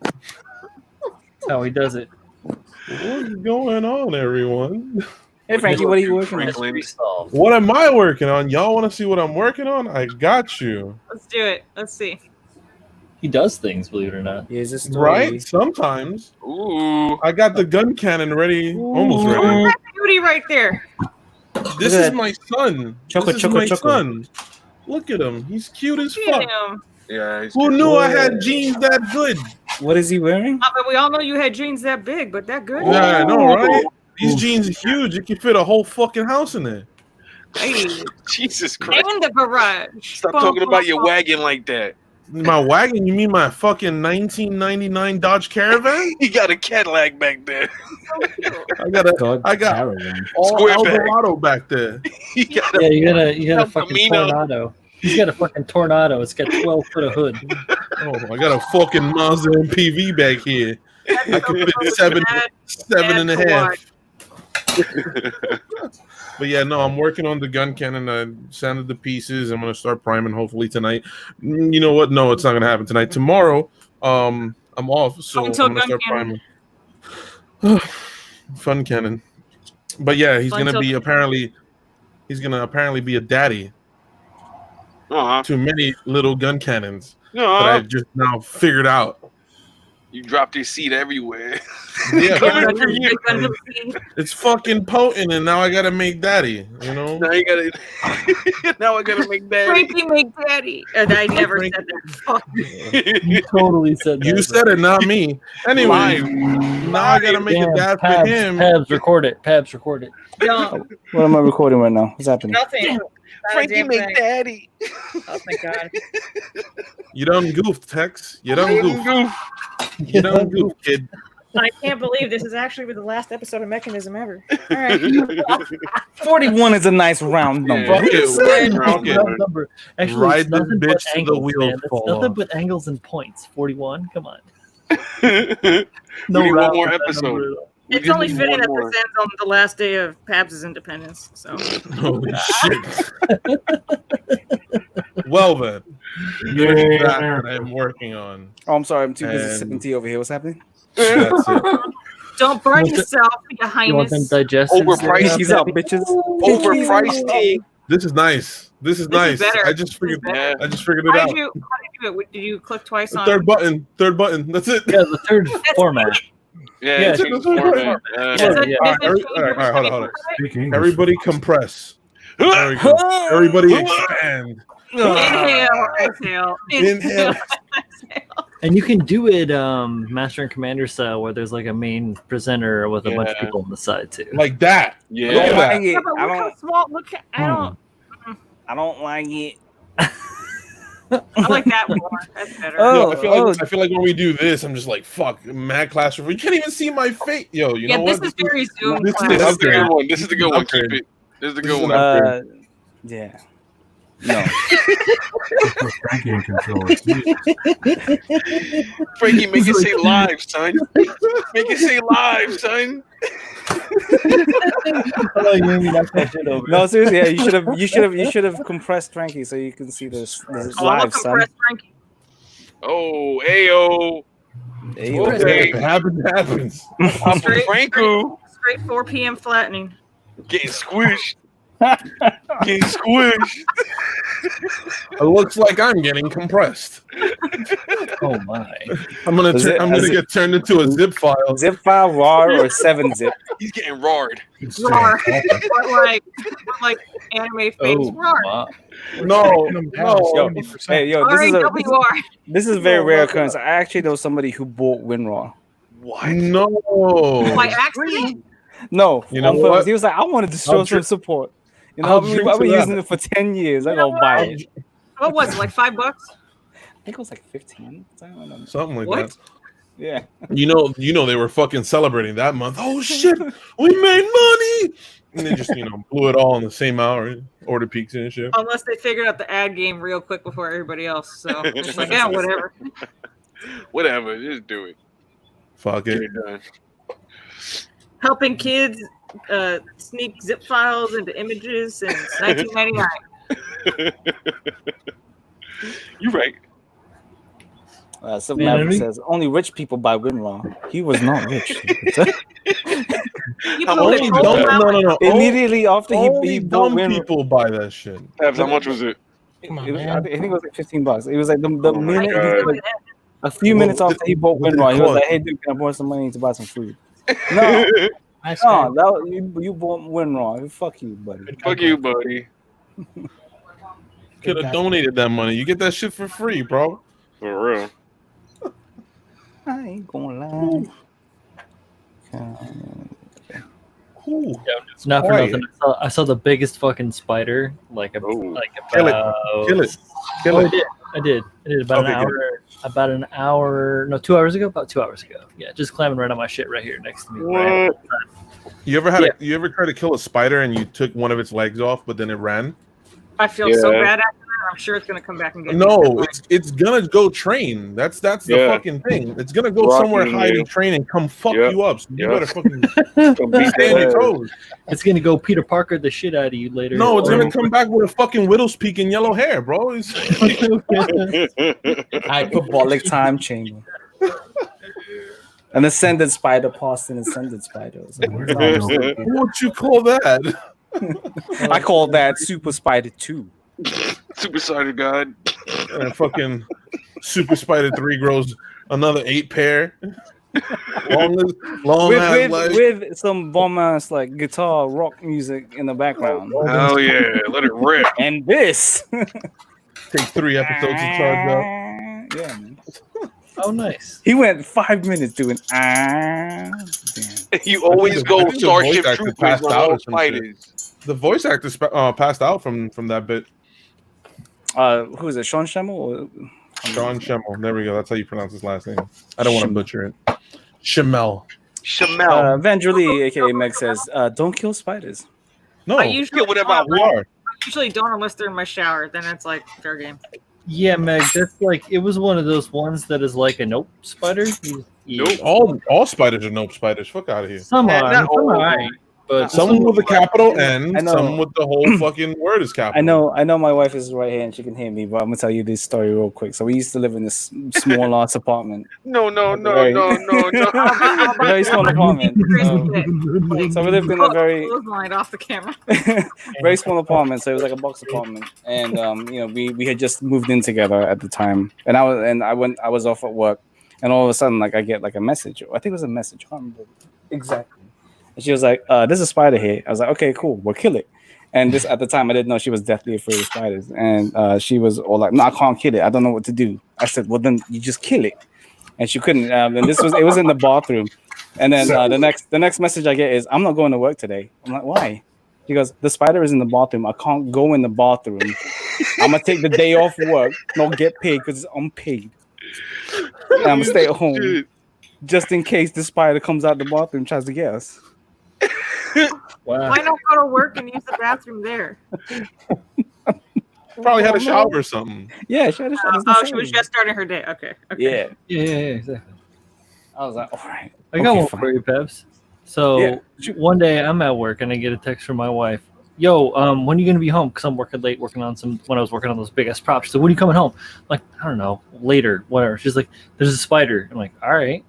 Speaker 4: That's how he does it.
Speaker 5: what's going on, everyone?
Speaker 3: Hey, Frankie, what are you working on?
Speaker 7: Franklin.
Speaker 4: Mystery solved.
Speaker 5: What am I working on? Y'all want to see what I'm working on? I got you.
Speaker 1: Let's do it. Let's see.
Speaker 4: He does things, believe it or not.
Speaker 3: Here's a story.
Speaker 5: Right? Sometimes.
Speaker 7: Ooh.
Speaker 5: I got the gun cannon ready. Almost
Speaker 1: Oh,
Speaker 5: ready.
Speaker 1: that's beauty right there.
Speaker 5: This
Speaker 3: Look
Speaker 5: is
Speaker 3: at
Speaker 5: my son.
Speaker 3: Choco,
Speaker 5: This is
Speaker 3: choco,
Speaker 5: my
Speaker 3: choco.
Speaker 5: son. Look at him. He's cute as
Speaker 1: Look at
Speaker 5: fuck.
Speaker 1: him.
Speaker 7: Yeah. he's
Speaker 5: Who
Speaker 7: good.
Speaker 5: knew I had jeans that good?
Speaker 3: What is he wearing?
Speaker 1: But we all know you had jeans that big, but that good.
Speaker 5: Yeah, I know, right? These jeans are huge. You can fit a whole fucking house in there.
Speaker 1: Hey,
Speaker 7: Jesus Christ.
Speaker 1: in the garage.
Speaker 7: Stop talking about your wagon like that.
Speaker 5: My wagon? You mean my fucking 1999 Dodge Caravan?
Speaker 7: He got a Cadillac back there.
Speaker 5: I got a
Speaker 3: God,
Speaker 5: I got
Speaker 3: caravan.
Speaker 5: all
Speaker 7: Square bag.
Speaker 5: Eldorado back there.
Speaker 7: He got a,
Speaker 4: Yeah, you got a
Speaker 7: El
Speaker 4: fucking
Speaker 7: Camino.
Speaker 4: tornado. He's got a fucking tornado. It's got 12 foot of hood.
Speaker 5: Oh, I got a fucking Mazda MPV back here. I can fit seven and a half. But yeah, no, I'm working on the gun cannon. I sanded the pieces. I'm gonna start priming hopefully tonight. You know what? No, it's not gonna happen tonight. Tomorrow, I'm off, so I'm
Speaker 1: Until
Speaker 5: gonna
Speaker 1: gun
Speaker 5: start
Speaker 1: cannon.
Speaker 5: priming. Fun cannon. But yeah, he's
Speaker 1: Fun
Speaker 5: gonna
Speaker 1: till-
Speaker 5: be apparently be a daddy
Speaker 7: uh-huh.
Speaker 5: to many little gun cannons that I just now figured out.
Speaker 7: You dropped your seat everywhere.
Speaker 5: Yeah,
Speaker 7: Coming for you.
Speaker 5: it's fucking potent, and now I gotta make daddy. You know.
Speaker 7: Now you gotta. Now I gotta make that.
Speaker 1: Frankie make daddy. And I never said that. Fuck.
Speaker 4: You totally said that.
Speaker 5: You said it, not me. Anyway,
Speaker 7: Live.
Speaker 5: now I gotta make a dad for
Speaker 4: Pabs,
Speaker 5: him.
Speaker 4: Pabs, record it. Pabs, record it.
Speaker 1: No,
Speaker 3: What am I recording right now? What's happening?
Speaker 1: nothing. Not a
Speaker 7: Frankie
Speaker 1: damn
Speaker 7: make
Speaker 1: thing.
Speaker 7: daddy.
Speaker 1: Oh, thank God.
Speaker 5: You done goofed, Tex. You done goofed. You done goofed, kid.
Speaker 1: I can't believe this is actually the last episode of Mechanism ever. All right.
Speaker 3: 41 is a nice round number.
Speaker 7: Yeah.
Speaker 5: Fuck it.
Speaker 7: Fuck
Speaker 5: Fuck
Speaker 7: it.
Speaker 5: it.
Speaker 4: Number. Actually,
Speaker 5: Ride
Speaker 4: it's
Speaker 5: this
Speaker 4: nothing
Speaker 5: bitch
Speaker 4: but
Speaker 5: till the
Speaker 4: angles,
Speaker 5: wheels
Speaker 4: man. It's
Speaker 5: fall
Speaker 4: nothing
Speaker 5: off.
Speaker 4: but angles and points. 41. Come on.
Speaker 7: We need one
Speaker 4: round
Speaker 7: more
Speaker 4: with that
Speaker 7: episode.
Speaker 4: number.
Speaker 7: We
Speaker 1: It's
Speaker 7: just
Speaker 1: only
Speaker 7: need
Speaker 1: fitting
Speaker 7: one
Speaker 1: that
Speaker 7: more.
Speaker 1: this ends on the last day of Pabs' independence. So
Speaker 5: Holy shit. Well then, there's that I'm working on.
Speaker 3: Oh, I'm sorry. I'm too busy
Speaker 5: And-
Speaker 3: sipping tea over here. What's happening?
Speaker 5: That's it.
Speaker 1: don't burn
Speaker 4: You want
Speaker 1: yourself, Your
Speaker 4: You want them
Speaker 1: Highness.
Speaker 4: digested?
Speaker 7: Overpriced.
Speaker 3: He's out, bitches.
Speaker 7: Overpriced tea.
Speaker 5: This is nice. This is
Speaker 1: This
Speaker 5: nice.
Speaker 1: is better.
Speaker 5: I just figured.
Speaker 7: Yeah.
Speaker 5: I just figured
Speaker 1: How
Speaker 5: it
Speaker 1: did
Speaker 5: out.
Speaker 1: you do it? Did you click twice
Speaker 5: The
Speaker 1: on?
Speaker 5: third button. Third button. That's it.
Speaker 4: Yeah, the third format.
Speaker 7: Yeah,
Speaker 4: Yeah,
Speaker 7: change
Speaker 5: it's
Speaker 7: the
Speaker 5: a
Speaker 7: format.
Speaker 5: format.
Speaker 4: Yeah.
Speaker 1: Is it
Speaker 5: All right,
Speaker 1: change
Speaker 5: all right, hold on, hold on.
Speaker 2: Speak English.
Speaker 5: Everybody compress. There we go. Everybody expand.
Speaker 1: Inhale, exhale.
Speaker 5: Inhale.
Speaker 1: exhale.
Speaker 4: And you can do it Master and Commander style where there's like a main presenter with a bunch of
Speaker 7: Yeah.
Speaker 4: people on the side too.
Speaker 5: Like that.
Speaker 7: Yeah.
Speaker 5: Look at that.
Speaker 3: like it.
Speaker 1: Yeah, but look how small. Look,
Speaker 3: I don't like it.
Speaker 1: I like that more. That's better.
Speaker 3: Oh.
Speaker 5: Yo, I feel like when we do this, I'm just like, fuck, mad classroom. You can't even see my face. Yo, you
Speaker 1: yeah,
Speaker 5: know
Speaker 1: this
Speaker 5: what?
Speaker 1: is very Zoom
Speaker 5: this
Speaker 1: class.
Speaker 7: This is the
Speaker 5: upgrade.
Speaker 7: good one. This is the good one.
Speaker 5: Upgrade.
Speaker 7: Keep it. This is the
Speaker 5: This
Speaker 7: good
Speaker 5: is an
Speaker 7: one.
Speaker 5: upgrade.
Speaker 3: Yeah. No.
Speaker 2: Frankie in control.
Speaker 7: Frankie, make it say live, son. Make it say live, son.
Speaker 3: No, seriously, yeah, you should have compressed Frankie so you can see this
Speaker 1: Oh, I'm
Speaker 3: live,
Speaker 1: gonna
Speaker 3: son.
Speaker 1: compress Frankie.
Speaker 7: Oh, ayo.
Speaker 3: There you go.
Speaker 7: Okay.
Speaker 5: It happens.
Speaker 7: Papa
Speaker 1: Straight-
Speaker 7: Franco
Speaker 1: Straight 4 p.m. flattening.
Speaker 7: getting squished. Getting squished.
Speaker 5: It looks like I'm getting compressed.
Speaker 4: Oh my.
Speaker 5: I'm gonna
Speaker 3: Is it-
Speaker 5: I'm gonna get turned into a zip file.
Speaker 3: Zip file, RAW, or 7-zip?
Speaker 7: He's getting roared.
Speaker 1: Roar. but like anime face.
Speaker 4: Oh
Speaker 1: Roar.
Speaker 4: my.
Speaker 5: No,
Speaker 6: Down
Speaker 5: no.
Speaker 3: Yo,
Speaker 6: 70%.
Speaker 3: hey, yo,
Speaker 1: RAWR.
Speaker 3: this is a very rare occurrence. I actually know somebody who bought WinRAR.
Speaker 7: What?
Speaker 5: No.
Speaker 1: By accident?
Speaker 3: No,
Speaker 5: You know
Speaker 3: on purpose.
Speaker 5: what?
Speaker 3: He was like, I wanted to show
Speaker 5: I'll
Speaker 3: some
Speaker 5: drink-
Speaker 3: support. You know,
Speaker 5: I'll
Speaker 3: I've been
Speaker 5: drink to
Speaker 3: using
Speaker 5: that.
Speaker 3: it for 10 years. I
Speaker 1: You know
Speaker 3: go buy
Speaker 1: what?
Speaker 3: it.
Speaker 1: What was it, like $5?
Speaker 3: I think it was like 15. I don't know.
Speaker 5: Something like
Speaker 1: What?
Speaker 5: that.
Speaker 3: Yeah.
Speaker 5: You know they were fucking celebrating that month. Oh shit, we made money, and they just blew it all in the same hour. Order peaks and shit.
Speaker 1: Unless they figured out the ad game real quick before everybody else. So it's like, yeah, whatever.
Speaker 7: Whatever. Just do it.
Speaker 5: Fuck
Speaker 7: Get
Speaker 5: it.
Speaker 7: it done.
Speaker 1: Helping kids sneak zip files into images since 1999.
Speaker 7: You right.
Speaker 3: Some
Speaker 4: Man,
Speaker 3: Maverick
Speaker 4: we-
Speaker 3: says only rich people buy WinRAR. He was not rich.
Speaker 1: People
Speaker 7: How
Speaker 1: that
Speaker 7: much
Speaker 1: roll
Speaker 7: was that?
Speaker 1: out-
Speaker 5: No.
Speaker 3: Immediately after
Speaker 5: Only
Speaker 3: he bought
Speaker 5: dumb
Speaker 3: WinRAR,
Speaker 5: people buy that shit.
Speaker 7: Tabs, how much was it?
Speaker 6: Come on,
Speaker 3: it was,
Speaker 6: man.
Speaker 3: I think it was like $15. It was like the
Speaker 7: Oh my
Speaker 3: minute,
Speaker 7: God.
Speaker 3: like, a few minutes
Speaker 5: Well,
Speaker 3: after he bought
Speaker 5: what did it
Speaker 3: WinRAR, he was
Speaker 5: cost?
Speaker 3: like, "Hey, dude, can I borrow some money to buy some food?" No,
Speaker 6: Nice
Speaker 3: no,
Speaker 6: guy.
Speaker 3: that was, you bought WinRAR. Fuck you, buddy.
Speaker 7: Fuck you, buddy.
Speaker 5: Could have donated that money. You get that shit for free, bro.
Speaker 7: For real.
Speaker 3: I ain't gonna lie.
Speaker 5: Ooh.
Speaker 4: Not for
Speaker 5: Quiet.
Speaker 4: nothing. I saw the biggest fucking spider. Like a
Speaker 7: Oh.
Speaker 4: like
Speaker 5: Kill it.
Speaker 4: about.
Speaker 5: Kill it.
Speaker 4: Oh,
Speaker 5: Kill
Speaker 4: I
Speaker 5: it.
Speaker 4: did. I did about
Speaker 5: Okay,
Speaker 4: an
Speaker 5: good.
Speaker 4: hour. About an hour. No, 2 hours ago. About 2 hours ago. Yeah, just climbing right on my shit right here next to me. Right.
Speaker 7: What?
Speaker 5: You ever had you ever tried to kill a spider and you took one of its legs off, but then it ran?
Speaker 1: I feel so
Speaker 7: Yeah.
Speaker 1: bad after that. I'm sure it's gonna come back and get me.
Speaker 5: No, it's gonna go train. That's the
Speaker 7: Yeah.
Speaker 5: fucking thing. It's gonna go
Speaker 7: Rocky
Speaker 5: somewhere
Speaker 7: and
Speaker 5: hide
Speaker 7: you.
Speaker 5: and train and come fuck
Speaker 7: Yep.
Speaker 5: you up. So you
Speaker 7: Yep.
Speaker 5: better fucking
Speaker 7: Gonna beat
Speaker 5: stay on your
Speaker 7: that
Speaker 5: toes.
Speaker 4: It's gonna go Peter Parker the shit out of you later.
Speaker 5: No, it's
Speaker 4: Or-
Speaker 5: gonna come back with a fucking widow's peak and yellow hair, bro. It's-
Speaker 7: ass.
Speaker 3: Hyperbolic time chamber. An ascended spider past an ascended spider. or something.
Speaker 5: what would you call that?
Speaker 3: I call that Super Spider 2.
Speaker 7: Super Spider God.
Speaker 5: And fucking Super Spider 3 grows another 8 pair. Long ass legs.
Speaker 3: With some bomb ass like guitar rock music in the background.
Speaker 7: Hell yeah. Let it rip.
Speaker 3: And this.
Speaker 5: Take 3 episodes to charge up.
Speaker 3: Yeah, man.
Speaker 4: Oh, nice.
Speaker 3: He went 5 minutes doing
Speaker 7: You always
Speaker 5: I
Speaker 7: go
Speaker 5: think the
Speaker 7: Starship
Speaker 5: voice actor
Speaker 7: Troopers
Speaker 5: passed
Speaker 7: on
Speaker 5: out
Speaker 7: all
Speaker 5: or some shit.
Speaker 7: fighters.
Speaker 5: The voice actor passed out from that bit.
Speaker 3: Who is it? Sean Schemmel? Or...
Speaker 5: Sean Schemmel. There we go. That's how you pronounce his last name. I don't want to butcher it. Shamel.
Speaker 7: Shamel.
Speaker 3: Vandrelli, aka Meg, says, "Don't kill spiders."
Speaker 5: No,
Speaker 1: I usually
Speaker 7: Get whatever I
Speaker 5: we are.
Speaker 1: don't unless they're in my shower. Then it's like fair game.
Speaker 4: Yeah, Meg. That's like it was one of those ones that is like a nope spider.
Speaker 7: Nope.
Speaker 5: All spiders are nope spiders. Fuck out of here.
Speaker 4: Some
Speaker 7: Yeah,
Speaker 4: are.
Speaker 7: not
Speaker 4: Some
Speaker 7: all
Speaker 4: are
Speaker 7: of
Speaker 4: right.
Speaker 7: them.
Speaker 4: But
Speaker 5: Someone with a capital N,
Speaker 3: I know.
Speaker 5: someone with the whole fucking word is capital.
Speaker 3: I know my wife is right here and she can hear me, but I'm gonna tell you this story real quick. So we used to live in this small ass apartment.
Speaker 7: No.
Speaker 3: Very small apartment. So we lived in a very
Speaker 1: Clothesline off the camera.
Speaker 3: very small apartment. So it was like a box apartment, and we had just moved in together at the time, and I was off at work, and all of a sudden like I get like a message. I think it was a message. I can't remember exactly. And she was like, "There's a spider here." I was like, "Okay, cool, we'll kill it." And this at the time I didn't know she was deathly afraid of spiders, and she was all like, "No, I can't kill it. I don't know what to do." I said, "Well, then you just kill it." And she couldn't. And it was in the bathroom. And then the next message I get is, "I'm not going to work today." I'm like, "Why?" She goes, "The spider is in the bathroom. I can't go in the bathroom. I'm gonna take the day off work, not get paid because it's unpaid. And I'm gonna stay at home just in case the spider comes out the bathroom and tries to get us."
Speaker 4: wow.
Speaker 1: Why not go to work and use the bathroom there?
Speaker 5: Probably had a shower or something.
Speaker 3: Yeah, she had a shower.
Speaker 1: She was just starting her day. Okay.
Speaker 3: Yeah.
Speaker 4: Yeah, exactly.
Speaker 3: I was like, all right.
Speaker 4: I got
Speaker 3: Okay,
Speaker 4: one
Speaker 3: fine.
Speaker 4: for you, Peps. So
Speaker 3: Yeah.
Speaker 4: one day I'm at work and I get a text from my wife. Yo, when are you gonna be home? Because I'm working late, when I was working on those big ass props. She's like, when are you coming home? I'm like, I don't know, later, whatever. She's like, there's a spider. I'm like, all right,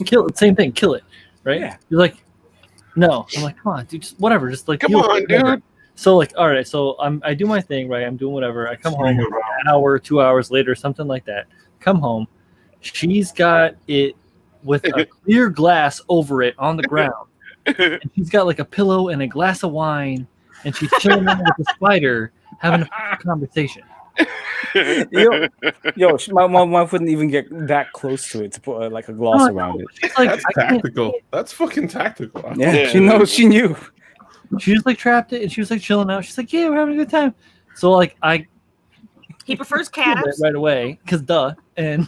Speaker 4: kill it. Same thing, kill it, right?
Speaker 3: Yeah.
Speaker 4: You're like, no. I'm like, come on, dude, just whatever, just like
Speaker 7: Come
Speaker 4: deal with
Speaker 7: on,
Speaker 4: it, whatever.
Speaker 7: dude.
Speaker 4: So like, all right, so I do my thing, right? I'm doing whatever. I come home an hour, 2 hours later, something like that. Come home, she's got it with a clear glass over it on the ground. And she's got like a pillow and a glass of wine, and she's chilling out with the spider, having a conversation.
Speaker 3: My wife wouldn't even get that close to it to put like a gloss around it.
Speaker 4: She's like,
Speaker 5: That's
Speaker 4: I can't-
Speaker 5: tactical. That's fucking tactical.
Speaker 3: Yeah,
Speaker 7: Yeah.
Speaker 3: she knew.
Speaker 4: she just like trapped it, and she was like chilling out. She's like, yeah, we're having a good time. So like I
Speaker 1: He prefers
Speaker 4: killed it
Speaker 1: cats.
Speaker 4: right away, cause duh, and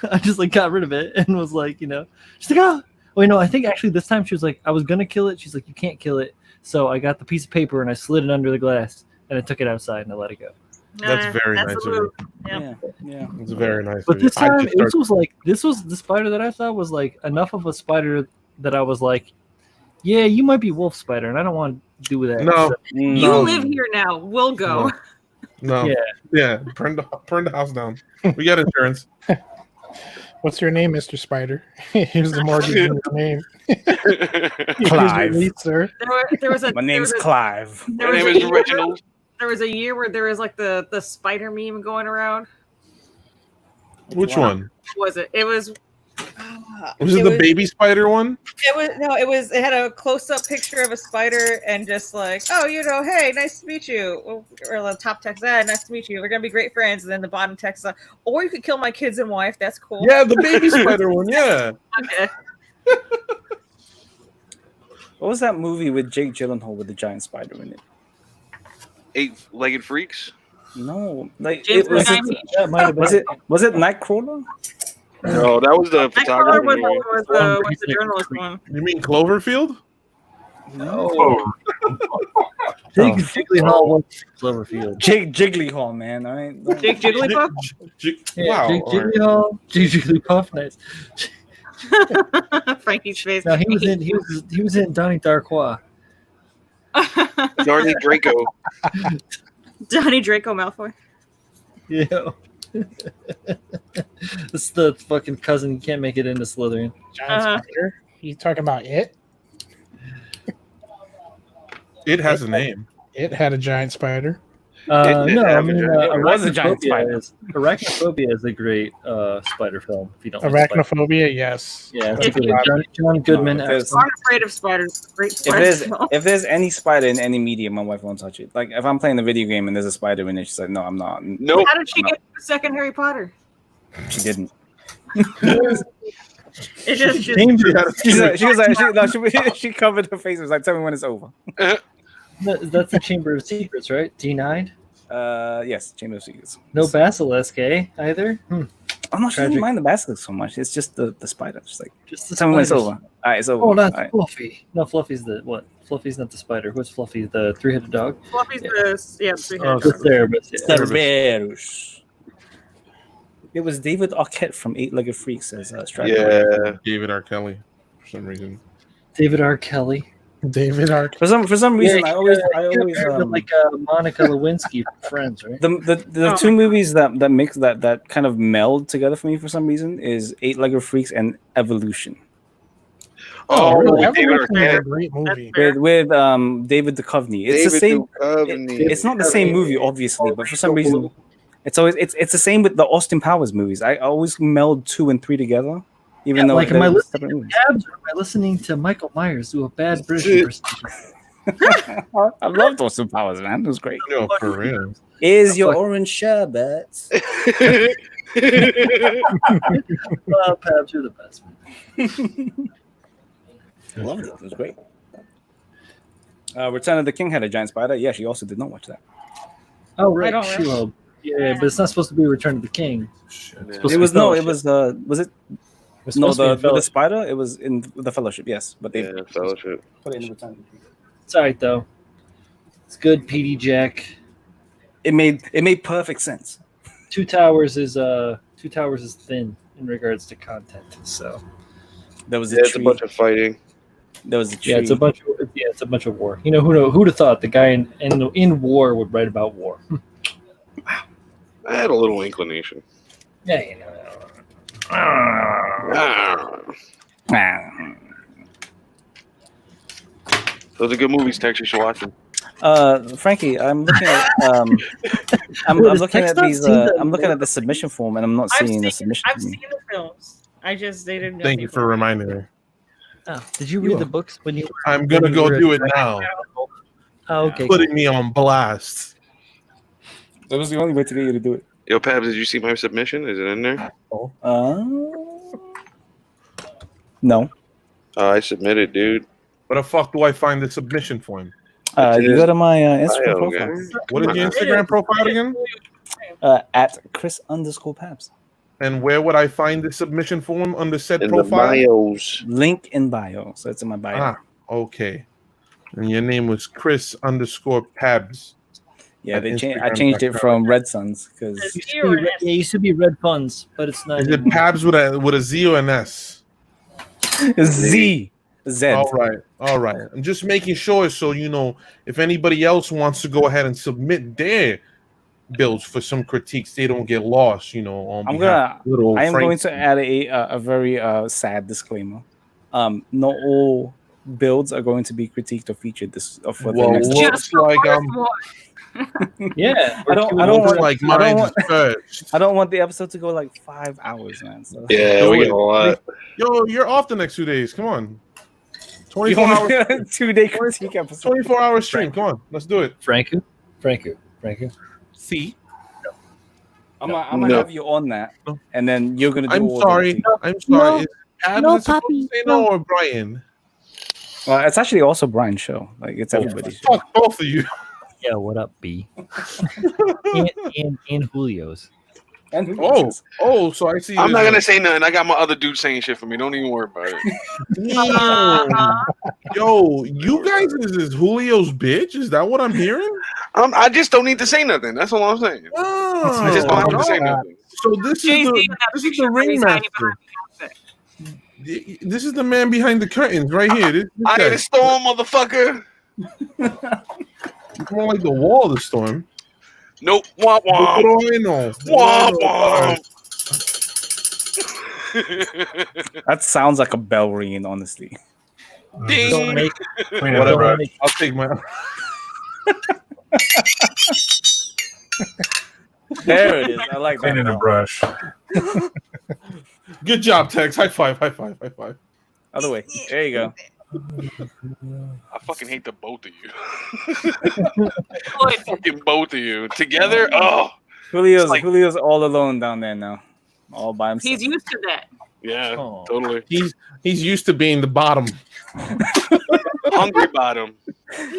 Speaker 4: I just like got rid of it and was like, she's like, oh, wait, no, I think actually this time she was like, I was gonna kill it. She's like, you can't kill it. So I got the piece of paper and I slid it under the glass and I took it outside and I let it go.
Speaker 5: That's very nice
Speaker 1: the
Speaker 5: of you.
Speaker 1: move.
Speaker 3: Yeah.
Speaker 5: It's very nice.
Speaker 4: But
Speaker 5: of you.
Speaker 4: this time,
Speaker 5: I just
Speaker 4: this was the spider that I saw was like enough of a spider that I was like, yeah, you might be wolf spider, and I don't want to do that.
Speaker 5: No.
Speaker 4: So,
Speaker 1: You
Speaker 5: No.
Speaker 1: live here now. We'll go.
Speaker 5: No. Yeah. Burn the house down. We got insurance.
Speaker 6: What's your name, Mr. Spider? Here's the mortgage in your name.
Speaker 3: Clive.
Speaker 6: Here's your lease, sir.
Speaker 1: There was a.
Speaker 3: My name's Clive.
Speaker 1: There
Speaker 7: My
Speaker 1: was
Speaker 7: name
Speaker 1: a
Speaker 7: is
Speaker 1: year-
Speaker 7: Reginald.
Speaker 1: There was a year where there was like the spider meme going around.
Speaker 5: Which one?
Speaker 1: What was it? It was.
Speaker 5: Was it the baby spider one?
Speaker 1: It had a close-up picture of a spider and just like, oh, hey, nice to meet you. Or the top text, nice to meet you. We're gonna be great friends. And then the bottom text, or you could kill my kids and wife. That's cool.
Speaker 5: Yeah, the baby spider one. Yeah.
Speaker 1: Okay.
Speaker 3: What was that movie with Jake Gyllenhaal with the giant spider in it?
Speaker 7: Eight-legged freaks.
Speaker 3: No, like
Speaker 1: James
Speaker 3: it was.
Speaker 1: Bond.
Speaker 4: that might have been.
Speaker 3: Was it Nightcrawler?
Speaker 7: No, that was the
Speaker 1: Nightcrawler
Speaker 7: photographer.
Speaker 1: was the journalist one.
Speaker 5: You mean Cloverfield?
Speaker 3: No.
Speaker 4: Jake Gyllenhaal was Cloverfield.
Speaker 3: Jake Jigglyhall, man. All right.
Speaker 1: Jake Jigglypuff.
Speaker 4: Yeah,
Speaker 5: Wow.
Speaker 4: Jake
Speaker 5: all right.
Speaker 4: Gyllenhaal, Jake Jigglypuff, nice.
Speaker 1: Frankie's face.
Speaker 4: No, he was in Donnie Darko.
Speaker 7: Darnie Draco.
Speaker 1: Donnie Draco Malfoy.
Speaker 4: Yeah. This is the fucking cousin. You can't make it into Slytherin.
Speaker 6: Giant spider? You talking about it?
Speaker 5: It has a name.
Speaker 6: It had a giant spider.
Speaker 7: It
Speaker 4: No, I
Speaker 7: have a
Speaker 4: mean,
Speaker 7: giant-
Speaker 3: it was a giant
Speaker 4: Arachnophobia is a great spider film. If you don't like spiders.
Speaker 6: Arachnophobia, yes.
Speaker 4: Yeah,
Speaker 1: If
Speaker 4: it's good.
Speaker 1: you-
Speaker 4: John Goodman.
Speaker 3: No, if there's-
Speaker 4: excellent.
Speaker 1: I'm afraid of spiders. Great
Speaker 3: If
Speaker 1: spider
Speaker 3: there's
Speaker 1: film.
Speaker 3: if there's any spider in any medium, my wife won't touch it. Like if I'm playing a video game and there's a spider in it, she's like, "No, I'm not."
Speaker 7: Nope.
Speaker 1: How did she get the second Harry Potter?
Speaker 3: She didn't.
Speaker 1: It just
Speaker 3: She covered her face. It was like, "Tell me when it's over."
Speaker 4: That's the Chamber of Secrets, right? D9.
Speaker 3: Yes, Chamber of Secrets.
Speaker 4: No basilisk, either.
Speaker 3: I'm not sure. I
Speaker 4: Tragic.
Speaker 3: didn't mind the basilisk so much. It's just the spider. Just like,
Speaker 4: Just the
Speaker 3: tell me when it's
Speaker 4: spiders.
Speaker 3: over. All right, it's over.
Speaker 4: Oh, that's
Speaker 3: All right.
Speaker 4: Fluffy. No, Fluffy's the what? Fluffy's not the spider. Who's Fluffy? The three-headed dog.
Speaker 1: Fluffy's the three-headed
Speaker 4: Oh,
Speaker 1: dog.
Speaker 4: it's there, but
Speaker 3: Cerberus. It was David Arquette from Eight Legged Freaks as Striker.
Speaker 7: Yeah.
Speaker 5: David R. Kelly for some reason.
Speaker 4: David R. Kelly.
Speaker 6: David Arquette.
Speaker 3: For some reason,
Speaker 4: Yeah,
Speaker 3: I always
Speaker 4: like Monica Lewinsky from Friends, right?
Speaker 3: the two movies that mix that kind of meld together for me for some reason is Eight Legged Freaks and Evolution.
Speaker 7: Oh,
Speaker 6: really?
Speaker 7: David
Speaker 6: Evolution is a
Speaker 7: Arquette.
Speaker 6: great movie.
Speaker 3: With David Duchovny. It's the same. It's not the same movie, obviously, but for some reason, it's the same with the Austin Powers movies. I always meld 2 and 3 together, even though
Speaker 4: like, am I
Speaker 3: they're
Speaker 4: listening
Speaker 3: separate
Speaker 4: to
Speaker 3: movies.
Speaker 4: Tabs or am I listening to Michael Myers do a bad British impersonation?
Speaker 3: I loved Austin Powers, man. It was great.
Speaker 2: No, for real.
Speaker 3: Is your orange sherbet?
Speaker 4: Well, Pabs, you're the best.
Speaker 3: Loved it. It was great. Return of the King had a giant spider. Yeah, she also did not watch that.
Speaker 4: Oh,
Speaker 1: I
Speaker 4: right.
Speaker 1: don't
Speaker 4: She-Hulk. Yeah, but it's not supposed to be Return of the King.
Speaker 2: Shit.
Speaker 4: It's supposed
Speaker 3: It
Speaker 4: to
Speaker 3: was
Speaker 4: be
Speaker 3: no. It
Speaker 4: Fellowship.
Speaker 3: was it?
Speaker 4: It's
Speaker 3: No,
Speaker 4: supposed to be in
Speaker 3: the
Speaker 4: Fellowship.
Speaker 3: spider. It was in the Fellowship. Yes, but they
Speaker 7: Yeah, Fellowship.
Speaker 3: put it in the Return of the King.
Speaker 4: It's all right though. It's good. PD Jack.
Speaker 3: It made perfect sense.
Speaker 4: Two Towers is thin in regards to content. So
Speaker 3: There was a
Speaker 7: Yeah, it's a
Speaker 3: tree.
Speaker 7: bunch of fighting.
Speaker 3: There was a tree.
Speaker 4: yeah, it's a bunch of war. You know who'd have thought the guy in war would write about war?
Speaker 7: I had a little inclination.
Speaker 4: Yeah, you know.
Speaker 7: Ah. Those are good movies, Tex. You should watch them.
Speaker 3: Frankie, I'm looking at I'm
Speaker 4: Well, does
Speaker 3: looking
Speaker 4: Tex
Speaker 3: at
Speaker 4: not
Speaker 3: these
Speaker 4: see the-
Speaker 3: I'm looking at the submission form and I'm not seeing the submission.
Speaker 1: I've
Speaker 3: for
Speaker 1: seen
Speaker 3: me.
Speaker 1: the films. I just they didn't.
Speaker 2: Thank you for reminding me.
Speaker 4: Oh, did you read the books when you?
Speaker 2: I'm gonna go do it now.
Speaker 4: Oh, okay.
Speaker 2: Putting me on blast.
Speaker 3: That was the only way to get you to do it.
Speaker 7: Yo, Pabs, did you see my submission? Is it in there?
Speaker 3: No.
Speaker 7: I submitted, dude.
Speaker 2: Where the fuck do I find the submission form?
Speaker 3: You go to my Instagram
Speaker 7: Bio,
Speaker 3: profile
Speaker 7: guys.
Speaker 2: What is your Instagram profile again?
Speaker 3: at Chris_Pabs.
Speaker 2: And where would I find the submission form under said
Speaker 7: In the
Speaker 2: profile?
Speaker 7: bios.
Speaker 3: Link in bio. So it's in my bio.
Speaker 2: Ah, okay. And your name was Chris_Pabs.
Speaker 3: Yeah,
Speaker 2: at
Speaker 3: I
Speaker 2: Instagram.com.
Speaker 3: changed it from Red Suns because
Speaker 4: It used to be Red Funds, but it's not.
Speaker 2: Is it
Speaker 4: anymore.
Speaker 2: Pabs with a Z or an S?
Speaker 3: Z.
Speaker 2: All right. I'm just making sure so you know if anybody else wants to go ahead and submit their builds for some critiques, they don't get lost. You know, on behalf of little
Speaker 3: I am
Speaker 2: Frank.
Speaker 3: going to add a very sad disclaimer. Not all builds are going to be critiqued or featured for the
Speaker 2: Well,
Speaker 3: next
Speaker 2: looks
Speaker 1: Just the
Speaker 2: like
Speaker 1: first one.
Speaker 4: Yeah,
Speaker 3: I don't
Speaker 2: looks
Speaker 3: want
Speaker 2: like
Speaker 3: I don't
Speaker 2: mine
Speaker 3: want
Speaker 2: is first.
Speaker 3: I don't want the episode to go like 5 hours, man. So.
Speaker 7: Yeah, we get a lot.
Speaker 2: Yo, you're off the next 2 days. Come on.
Speaker 3: You
Speaker 2: 24
Speaker 3: want
Speaker 2: hours.
Speaker 3: 2-day critique episode.
Speaker 2: 24-hour stream. Come on, let's do it.
Speaker 4: Franku.
Speaker 2: See,
Speaker 3: I'm gonna
Speaker 7: No.
Speaker 3: have you on that, and then you're gonna do.
Speaker 2: I'm
Speaker 3: all
Speaker 2: sorry.
Speaker 3: The
Speaker 2: I'm sorry. Is Abs
Speaker 9: No,
Speaker 2: supposed
Speaker 9: puppy,
Speaker 2: to say no or Brian?
Speaker 3: it's actually also Brian's show. Like it's everybody's show.
Speaker 2: Fuck both of you.
Speaker 4: Yeah, what up, B? and Julio's.
Speaker 3: And
Speaker 2: Oh, so I see.
Speaker 7: I'm not
Speaker 2: there's
Speaker 7: gonna say nothing. I got my other dude saying shit for me. Don't even worry about it.
Speaker 2: Damn. Yo, you guys is Julio's bitch? Is that what I'm hearing?
Speaker 7: I just don't need to say nothing. That's all I'm saying.
Speaker 2: Oh,
Speaker 7: I just don't have to say nothing.
Speaker 2: So this is the ringmaster. This is the man behind the curtains right here. This
Speaker 7: I
Speaker 2: guy.
Speaker 7: ain't a storm, motherfucker.
Speaker 2: It's more like the wall of the storm.
Speaker 7: Nope. Womp
Speaker 2: What
Speaker 7: womp.
Speaker 2: do I know?
Speaker 7: Womp womp.
Speaker 3: that sounds like a bell ringing, honestly.
Speaker 7: Ding.
Speaker 4: Don't make
Speaker 2: Whatever. I'll take my.
Speaker 3: There it is. I like that.
Speaker 2: Cleaning the brush. Good job, Tex. High five.
Speaker 3: Other way. There you go.
Speaker 7: I fucking hate the both of you. Fucking both of you together. Oh,
Speaker 3: Julio's all alone down there now, all by himself.
Speaker 1: He's used to that.
Speaker 7: yeah,
Speaker 4: Oh.
Speaker 7: totally.
Speaker 2: He's used to being the bottom.
Speaker 7: Hungry bottom.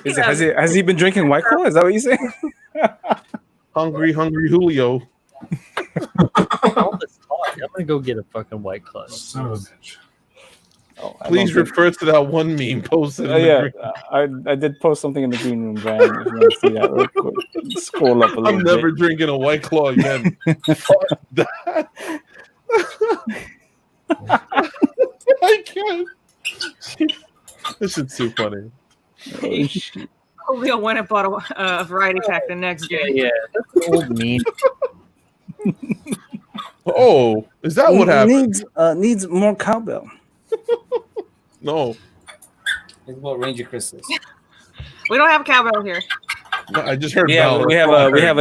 Speaker 3: Has he been drinking White Claw? Is that what you saying?
Speaker 2: Hungry Julio.
Speaker 4: all this talk. I'm gonna go get a fucking White Claw.
Speaker 2: Son of a bitch.
Speaker 3: Oh, I
Speaker 2: Please
Speaker 3: don't think-
Speaker 2: refer to that one meme posted. in the
Speaker 3: yeah,
Speaker 2: green-
Speaker 3: I did post something in the green room, Brian. If you want to see that real quick. Scroll up a little
Speaker 2: I'm never
Speaker 3: bit.
Speaker 2: drinking a White Claw again. Fuck that. I can't. This is too funny.
Speaker 3: Oh, shit.
Speaker 1: Julio went and bought a variety pack the next day.
Speaker 4: Yeah, that's an old meme.
Speaker 5: Oh, is that what happened?
Speaker 3: Needs more cowbell.
Speaker 5: No,
Speaker 3: It's what Ranger Chris is.
Speaker 1: We don't have cowbell here.
Speaker 5: I just heard
Speaker 3: Yeah,
Speaker 5: bell.
Speaker 3: we have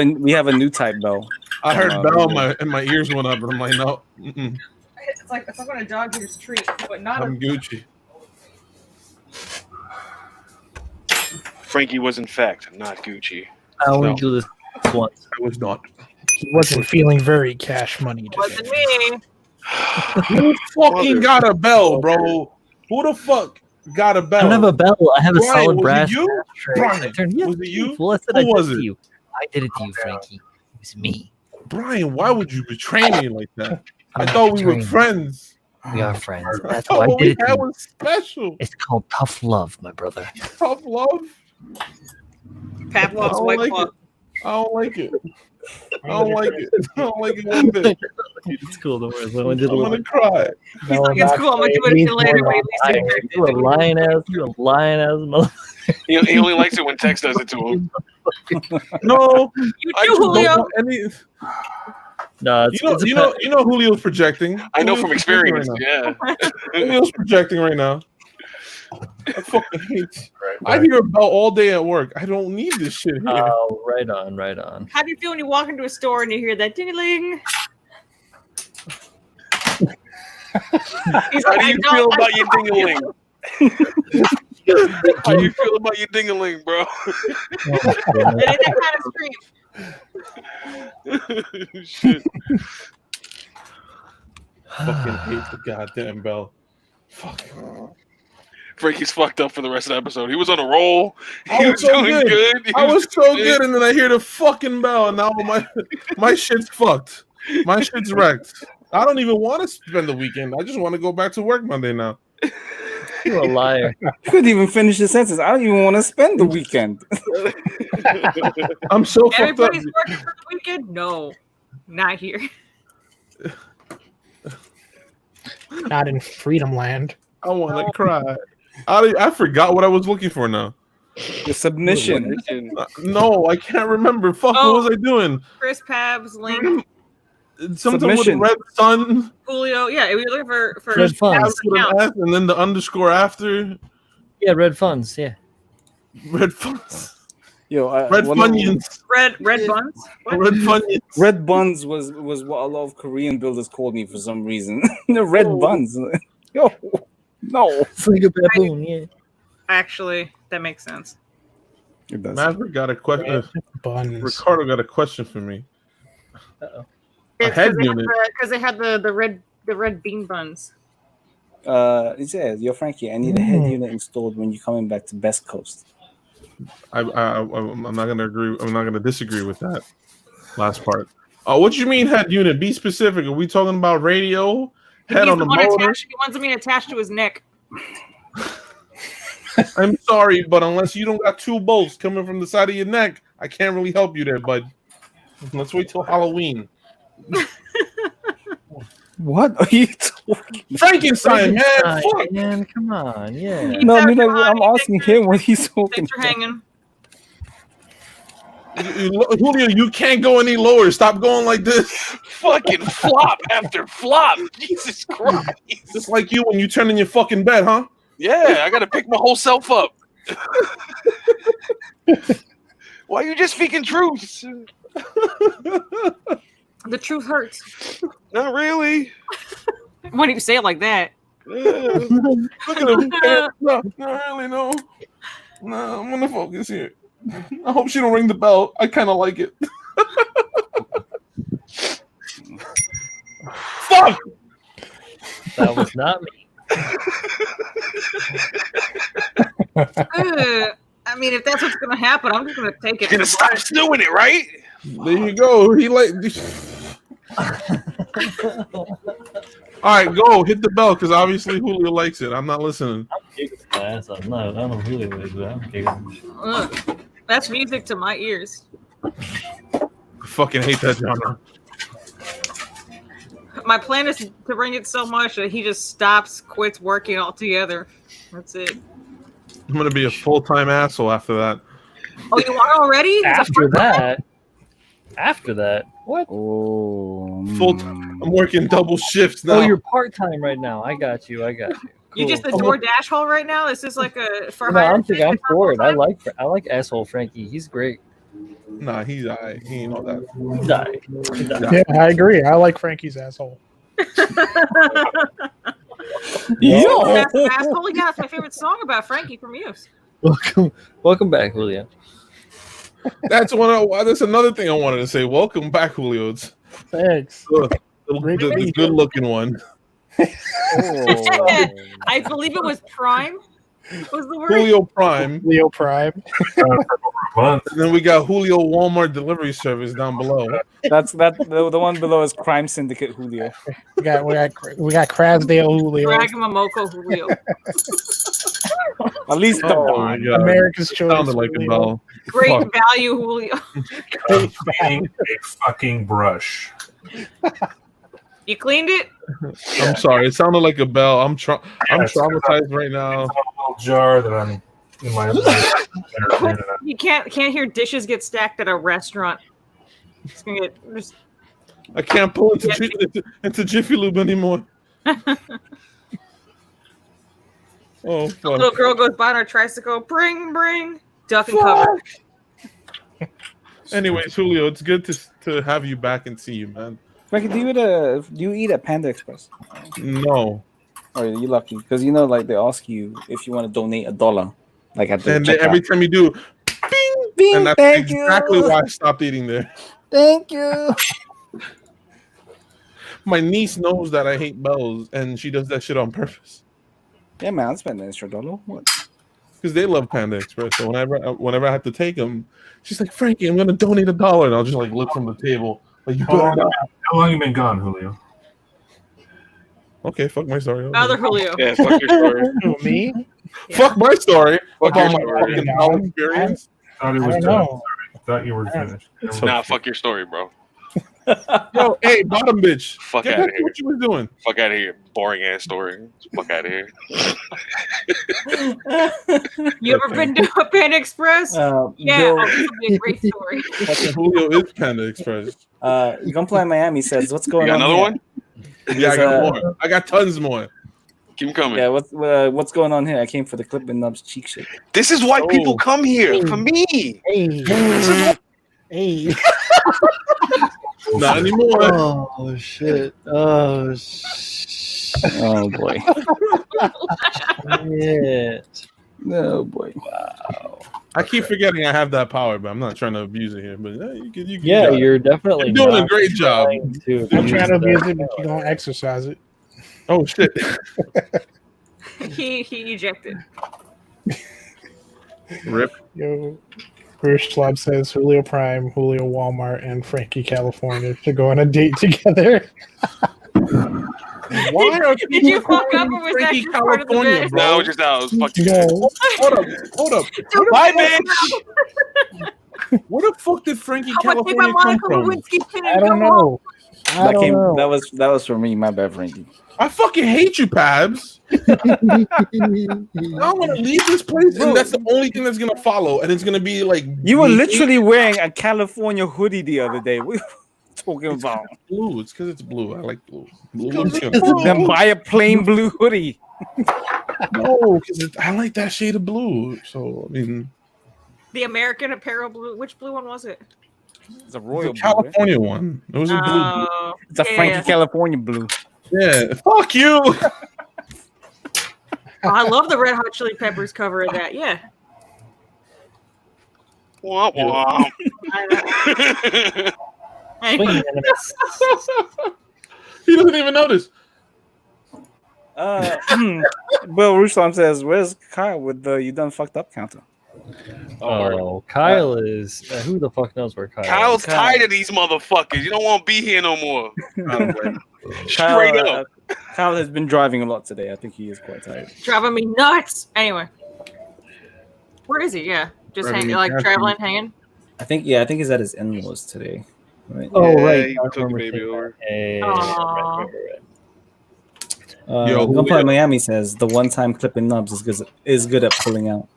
Speaker 3: a new type bell.
Speaker 5: I heard bell and my ears went up, and I'm like, no,
Speaker 1: It's like if I'm going to dog eaters treat, but not
Speaker 5: I'm Gucci.
Speaker 7: Frankie was in fact not Gucci.
Speaker 4: I only
Speaker 5: No.
Speaker 4: do this once.
Speaker 5: I was not.
Speaker 6: He wasn't feeling very cash money
Speaker 1: wasn't
Speaker 6: today.
Speaker 1: me.
Speaker 5: Who fucking got a bell, bro? Who the fuck got a bell?
Speaker 4: I don't have a bell. I have a
Speaker 5: Brian,
Speaker 4: solid
Speaker 5: was it
Speaker 4: brass.
Speaker 5: you?
Speaker 4: ashtray.
Speaker 5: Brian,
Speaker 4: I turned- yes,
Speaker 5: was it you?
Speaker 4: Well, I said
Speaker 5: Who
Speaker 4: I did
Speaker 5: was
Speaker 4: it
Speaker 5: it?
Speaker 4: to you. I did it to you, Frankie. It was me.
Speaker 5: Brian, why would you betray me like that? I thought we were
Speaker 4: betraying you.
Speaker 5: friends.
Speaker 4: We are friends.
Speaker 5: I
Speaker 4: That's
Speaker 5: thought
Speaker 4: why I
Speaker 5: what
Speaker 4: did
Speaker 5: we
Speaker 4: it to
Speaker 5: had
Speaker 4: you.
Speaker 5: was special.
Speaker 4: It's called tough love, my brother.
Speaker 5: Tough love.
Speaker 1: Pavlov's
Speaker 5: I don't
Speaker 1: white
Speaker 5: like
Speaker 1: claw.
Speaker 5: it. I don't like it. I don't like it. I don't like it one bit.
Speaker 4: It's cool. Don't worry. I only did a
Speaker 5: I'm
Speaker 4: little.
Speaker 5: gonna cry.
Speaker 1: He's like, it's cool. I'm going to do it again later. But at least it's
Speaker 4: You a lying ass. You a lying ass mother.
Speaker 7: He only likes it when Tex does it to him.
Speaker 5: No,
Speaker 1: You
Speaker 5: I
Speaker 1: too,
Speaker 5: just don't
Speaker 1: Julio.
Speaker 5: want any.
Speaker 4: No, it's, it's a
Speaker 5: You know Julio's projecting.
Speaker 7: I know
Speaker 5: Julio's
Speaker 7: from
Speaker 5: projecting
Speaker 7: experience.
Speaker 5: right now.
Speaker 7: Yeah.
Speaker 5: Julio's projecting right now. I fucking hate. I hear about all day at work. I don't need this shit here.
Speaker 4: Oh, right on, right on.
Speaker 1: How do you feel when you walk into a store and you hear that ding-a-ling? He's
Speaker 7: How
Speaker 1: like,
Speaker 7: do
Speaker 1: I
Speaker 7: you
Speaker 1: don't
Speaker 7: feel
Speaker 1: like
Speaker 7: about your dingaling? How you feel about your dingaling, bro?
Speaker 1: it ain't that kind of stream.
Speaker 7: Shit.
Speaker 5: Fucking hate the goddamn bell. Fuck.
Speaker 7: Frankie's fucked up for the rest of the episode. He was on a roll.
Speaker 5: I
Speaker 7: He
Speaker 5: was
Speaker 7: was
Speaker 5: so
Speaker 7: doing
Speaker 5: good.
Speaker 7: good. He
Speaker 5: I was so
Speaker 7: doing
Speaker 5: good, and then I hear the fucking bell, and now my shit's fucked. My shit's wrecked. I don't even want to spend the weekend. I just want to go back to work Monday now.
Speaker 4: You're a liar.
Speaker 3: You couldn't even finish the sentence. I don't even want to spend the weekend.
Speaker 5: I'm so fucked up.
Speaker 1: Everybody's working for the weekend? No, not here.
Speaker 6: Not in Freedom Land.
Speaker 5: I want to cry. I forgot what I was looking for now.
Speaker 3: The submission.
Speaker 5: No, I can't remember. Fuck,
Speaker 1: Oh.
Speaker 5: what was I doing?
Speaker 1: Chris Pabs, Link,
Speaker 5: Something with
Speaker 3: Submission.
Speaker 5: red sun,
Speaker 1: Julio. Yeah, we were looking for
Speaker 4: Red funds.
Speaker 1: Pabs
Speaker 5: with
Speaker 1: account.
Speaker 5: an S, and then the underscore after.
Speaker 4: Yeah, red funds. Yeah.
Speaker 5: Red funds.
Speaker 3: Yo,
Speaker 5: Red
Speaker 3: one of-
Speaker 5: Funyuns.
Speaker 1: Red buns. What?
Speaker 5: Red Funyuns.
Speaker 3: Red buns was what a lot of Korean builders called me for some reason. The red buns. Yo, no.
Speaker 4: It's like a baboon. Yeah.
Speaker 1: Actually, that makes sense.
Speaker 3: It does.
Speaker 5: Maverick got a question.
Speaker 6: Buns.
Speaker 5: Ricardo got a question for me.
Speaker 1: It's
Speaker 5: head
Speaker 1: because
Speaker 5: unit.
Speaker 1: they had the red bean buns.
Speaker 3: It says, yo, Frankie, I need a head unit installed when you're coming back to Best Coast.
Speaker 5: I'm not gonna agree. I'm not gonna disagree with that last part. What do you mean head unit? Be specific. Are we talking about radio? Head
Speaker 1: He's
Speaker 5: on the
Speaker 1: one
Speaker 5: motor?
Speaker 1: attached, he wants me attached to his neck.
Speaker 5: I'm sorry, but unless you don't got two bolts coming from the side of your neck, I can't really help you there, bud. Let's wait till Halloween.
Speaker 3: What are you talking?
Speaker 5: Frankenstein, man. Fuck.
Speaker 4: Man, come on. Yeah.
Speaker 3: No, I mean, I'm asking him what he's talking
Speaker 1: Thanks for hanging.
Speaker 5: Julio, you can't go any lower. Stop going like this.
Speaker 7: Fucking flop after flop. Jesus Christ.
Speaker 5: Just like you when you turn in your fucking bed, huh?
Speaker 7: Yeah, I gotta pick my whole self up. Why are you just speaking truths?
Speaker 1: The truth hurts.
Speaker 7: Not really.
Speaker 1: Why do you say it like that?
Speaker 5: Look at him. No, not really, no. No, I'm gonna focus here. I hope she don't ring the bell. I kind of like it. Fuck!
Speaker 4: That was not me.
Speaker 1: I mean, if that's what's gonna happen, I'm just gonna take it.
Speaker 7: You're gonna stop doing it, right?
Speaker 5: There you go. He like. All right, go hit the bell because obviously Julio likes it. I'm not listening.
Speaker 4: I'm kicking my ass off. No, I don't really like that. I'm kicking.
Speaker 1: Ugh. That's music to my ears.
Speaker 5: I fucking hate that genre.
Speaker 1: My plan is to ring it so much that he just stops, quits working altogether. That's it.
Speaker 5: I'm gonna be a full-time asshole after that.
Speaker 1: Oh, you are already?
Speaker 4: After that, what?
Speaker 3: Oh,
Speaker 5: I'm working double shifts now.
Speaker 4: Oh, you're part time right now. I got you.
Speaker 1: You just the
Speaker 4: Cool.
Speaker 1: DoorDash hole right now? This is like a for
Speaker 4: No,
Speaker 1: hire
Speaker 4: I'm
Speaker 1: thing?
Speaker 4: I'm for it. I like asshole Frankie. He's great.
Speaker 5: Nah, he's alright. He ain't all that.
Speaker 4: He's alright.
Speaker 6: Yeah, I agree. I like Frankie's asshole.
Speaker 1: Yo, asshole. Yeah, that's my favorite song about Frankie from Muse.
Speaker 4: Welcome back, Julio.
Speaker 5: That's another thing I wanted to say. Welcome back, Julio.
Speaker 6: Thanks.
Speaker 5: The good-looking one.
Speaker 1: I believe it was Prime. What was the word?
Speaker 5: Julio Prime.
Speaker 6: Julio Prime.
Speaker 2: Month.
Speaker 5: And then we got Julio Walmart delivery service down below.
Speaker 3: That's the one below is Crime Syndicate Julio.
Speaker 6: We got Krasdale Julio.
Speaker 1: Ragamamoko Julio.
Speaker 3: At least the
Speaker 5: my God.
Speaker 6: America's Choice.
Speaker 5: Sounded like a bell.
Speaker 1: Great
Speaker 5: Fuck.
Speaker 1: value Julio.
Speaker 2: A fucking brush.
Speaker 1: You cleaned it?
Speaker 5: I'm sorry. It sounded like a bell. I'm traumatized right now.
Speaker 2: It's a little jar that I'm in my entertainment.
Speaker 1: You can't hear dishes get stacked at a restaurant. It's gonna get just
Speaker 5: I can't pull into Jiffy Lube anymore. Oh,
Speaker 1: a
Speaker 5: fuck.
Speaker 1: little girl goes by on her tricycle. Bring, duck and cover.
Speaker 5: Anyways, Julio, it's good to have you back and see you, man.
Speaker 3: Frankie, do you eat at Panda Express?
Speaker 5: No.
Speaker 3: Or are you lucky? Because like they ask you if you want to donate $1, like at the
Speaker 5: And
Speaker 3: checkout.
Speaker 5: every time you do, bing,
Speaker 3: Bing,
Speaker 5: and that's
Speaker 3: thank
Speaker 5: exactly
Speaker 3: you.
Speaker 5: why I stopped eating there.
Speaker 3: Thank you.
Speaker 5: My niece knows that I hate bells, and she does that shit on purpose.
Speaker 3: Yeah, man, I'll spend an extra $1. What?
Speaker 5: Because they love Panda Express. So whenever I have to take them, she's like, Frankie, I'm gonna donate $1, and I'll just like look from the table. Like, you
Speaker 2: How long you been gone, Julio?
Speaker 5: Okay, fuck my story.
Speaker 1: Other Julio.
Speaker 7: Yeah, fuck your story.
Speaker 6: Who, me?
Speaker 5: Fuck my story
Speaker 7: Fuck
Speaker 5: about my
Speaker 7: your story.
Speaker 5: fucking bell experience.
Speaker 2: I thought it
Speaker 6: I
Speaker 2: was
Speaker 6: don't
Speaker 2: done.
Speaker 6: know.
Speaker 2: I thought you were finished.
Speaker 7: Nah, fuck your story, bro.
Speaker 5: Yo, hey, bottom bitch.
Speaker 7: Fuck
Speaker 5: Get
Speaker 7: outta
Speaker 5: back to
Speaker 7: here.
Speaker 5: what you were doing.
Speaker 7: Fuck out of here. Boring ass story. Fuck out of here.
Speaker 1: You ever been to a Panda Express? Yeah,
Speaker 3: Bill,
Speaker 1: this would be a great story.
Speaker 5: Fucking Julio is Panda Express.
Speaker 3: Gunplay Miami says, "What's going
Speaker 7: You got
Speaker 3: on?"
Speaker 7: another
Speaker 3: here?
Speaker 7: one?
Speaker 5: Yeah, I got more. I got tons more.
Speaker 7: Keep 'em coming.
Speaker 3: Yeah, what's going on here? I came for the Clip and Nubs cheek shake.
Speaker 7: This is why people
Speaker 5: Oh.
Speaker 7: come here. For me.
Speaker 6: Hey.
Speaker 5: Not anymore.
Speaker 4: Oh shit! Oh
Speaker 3: Oh boy.
Speaker 4: shit!
Speaker 3: Oh boy.
Speaker 5: I keep forgetting I have that power, but I'm not trying to abuse it here. But you can.
Speaker 4: Yeah,
Speaker 5: got it.
Speaker 4: you're definitely
Speaker 5: You're doing a
Speaker 4: not
Speaker 5: great job.
Speaker 4: trying to
Speaker 6: I'm
Speaker 4: abuse
Speaker 6: trying to abuse
Speaker 4: that.
Speaker 6: it, but you don't exercise it.
Speaker 5: Oh shit.
Speaker 1: He ejected.
Speaker 5: Rip.
Speaker 6: Yo, Bruce Club says Julio Prime, Julio Walmart, and Frankie California should go on a date together.
Speaker 5: Why are
Speaker 1: Did you fuck up or was that
Speaker 5: Frankie
Speaker 1: just part of the
Speaker 5: California,
Speaker 1: bit?
Speaker 5: bro?
Speaker 7: No, just now. It was fucking
Speaker 6: No,
Speaker 5: Hold up.
Speaker 7: Bye, bitch.
Speaker 5: Where the fuck did Frankie
Speaker 1: I'm gonna take my
Speaker 5: California come
Speaker 1: Monica
Speaker 5: from?
Speaker 1: Lewinsky pin
Speaker 6: I
Speaker 1: and
Speaker 6: don't
Speaker 1: go home.
Speaker 6: know. I don't know.
Speaker 3: That was for me, my bad, Frankie.
Speaker 5: I fucking hate you, Pabs. I'm gonna leave this place, and that's the only thing that's gonna follow, and it's gonna be like
Speaker 3: You were
Speaker 5: me-
Speaker 3: literally wearing a California hoodie the other day. What are you talking about?
Speaker 5: blue. It's because it's blue. I like blue. Blue one's gonna-
Speaker 3: Then buy a plain blue hoodie.
Speaker 5: No, because I like that shade of blue. So I mean,
Speaker 1: The American Apparel blue. Which blue one was it?
Speaker 3: It's a royal
Speaker 5: the
Speaker 3: blue. Right?
Speaker 5: California one. It was a blue.
Speaker 1: Oh,
Speaker 3: It's a Frankie California blue.
Speaker 5: Yeah. Fuck you.
Speaker 1: Oh, I love the Red Hot Chili Peppers cover of that. Yeah.
Speaker 7: Wah, wah.
Speaker 1: Anyway,
Speaker 5: He doesn't even notice.
Speaker 3: Bill Ruslan says, "Where's Kyle with the you done fucked up counter?"
Speaker 4: Oh, Kyle is who the fuck knows where Kyle
Speaker 7: Kyle's
Speaker 4: is?
Speaker 7: tired of these motherfuckers. You don't want to be here no more.
Speaker 3: Kyle,
Speaker 7: Straight up.
Speaker 3: Kyle has been driving a lot today. I think he is quite tired.
Speaker 1: driving me nuts. Anyway, where is he? Yeah, just
Speaker 5: Driving
Speaker 1: hanging,
Speaker 5: me
Speaker 1: like
Speaker 5: nuts.
Speaker 1: traveling, hanging.
Speaker 3: I think he's at his in-laws today. Right?
Speaker 4: Oh
Speaker 7: Yeah,
Speaker 4: right,
Speaker 7: he
Speaker 4: I
Speaker 7: took the
Speaker 4: remember
Speaker 7: baby
Speaker 4: seeing
Speaker 7: over.
Speaker 4: that. Hey,
Speaker 1: Aw.
Speaker 4: right.
Speaker 5: Yo,
Speaker 3: Gunplay
Speaker 5: Julio.
Speaker 3: Miami says the one-time clip in Nubs is good at pulling out.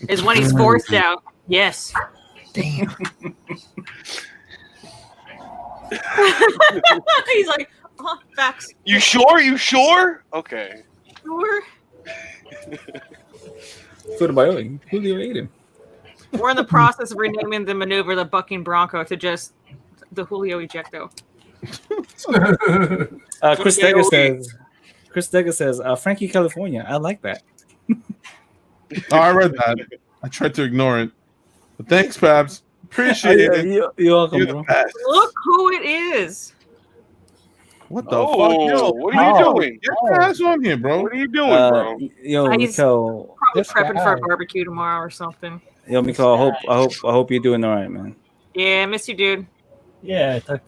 Speaker 1: is when he's forced out. Yes.
Speaker 4: Damn.
Speaker 1: He's like, oh, facts.
Speaker 7: You sure? You sure? Okay.
Speaker 1: Sure.
Speaker 3: Food by Julio ate him.
Speaker 1: We're in the process of renaming the maneuver the bucking bronco to just the Julio ejecto.
Speaker 3: Chris Degger says, Frankie, California. I like that.
Speaker 5: Oh, I read that. I tried to ignore it. But thanks, Babs. Appreciate it.
Speaker 3: You're welcome,
Speaker 5: You're the
Speaker 3: bro.
Speaker 5: best.
Speaker 1: Look who it is.
Speaker 5: What the
Speaker 7: Oh,
Speaker 5: fuck? Yo,
Speaker 7: what are you doing?
Speaker 5: get your ass on here, bro.
Speaker 7: What are you doing, bro?
Speaker 3: Yo,
Speaker 1: He's
Speaker 3: Mikkel.
Speaker 1: Probably
Speaker 6: This
Speaker 1: prepping for a
Speaker 6: guy.
Speaker 1: barbecue tomorrow or something.
Speaker 3: Yo, Mikkel. I hope you're doing all right, man.
Speaker 1: Yeah, I miss you, dude.
Speaker 4: Yeah, I talked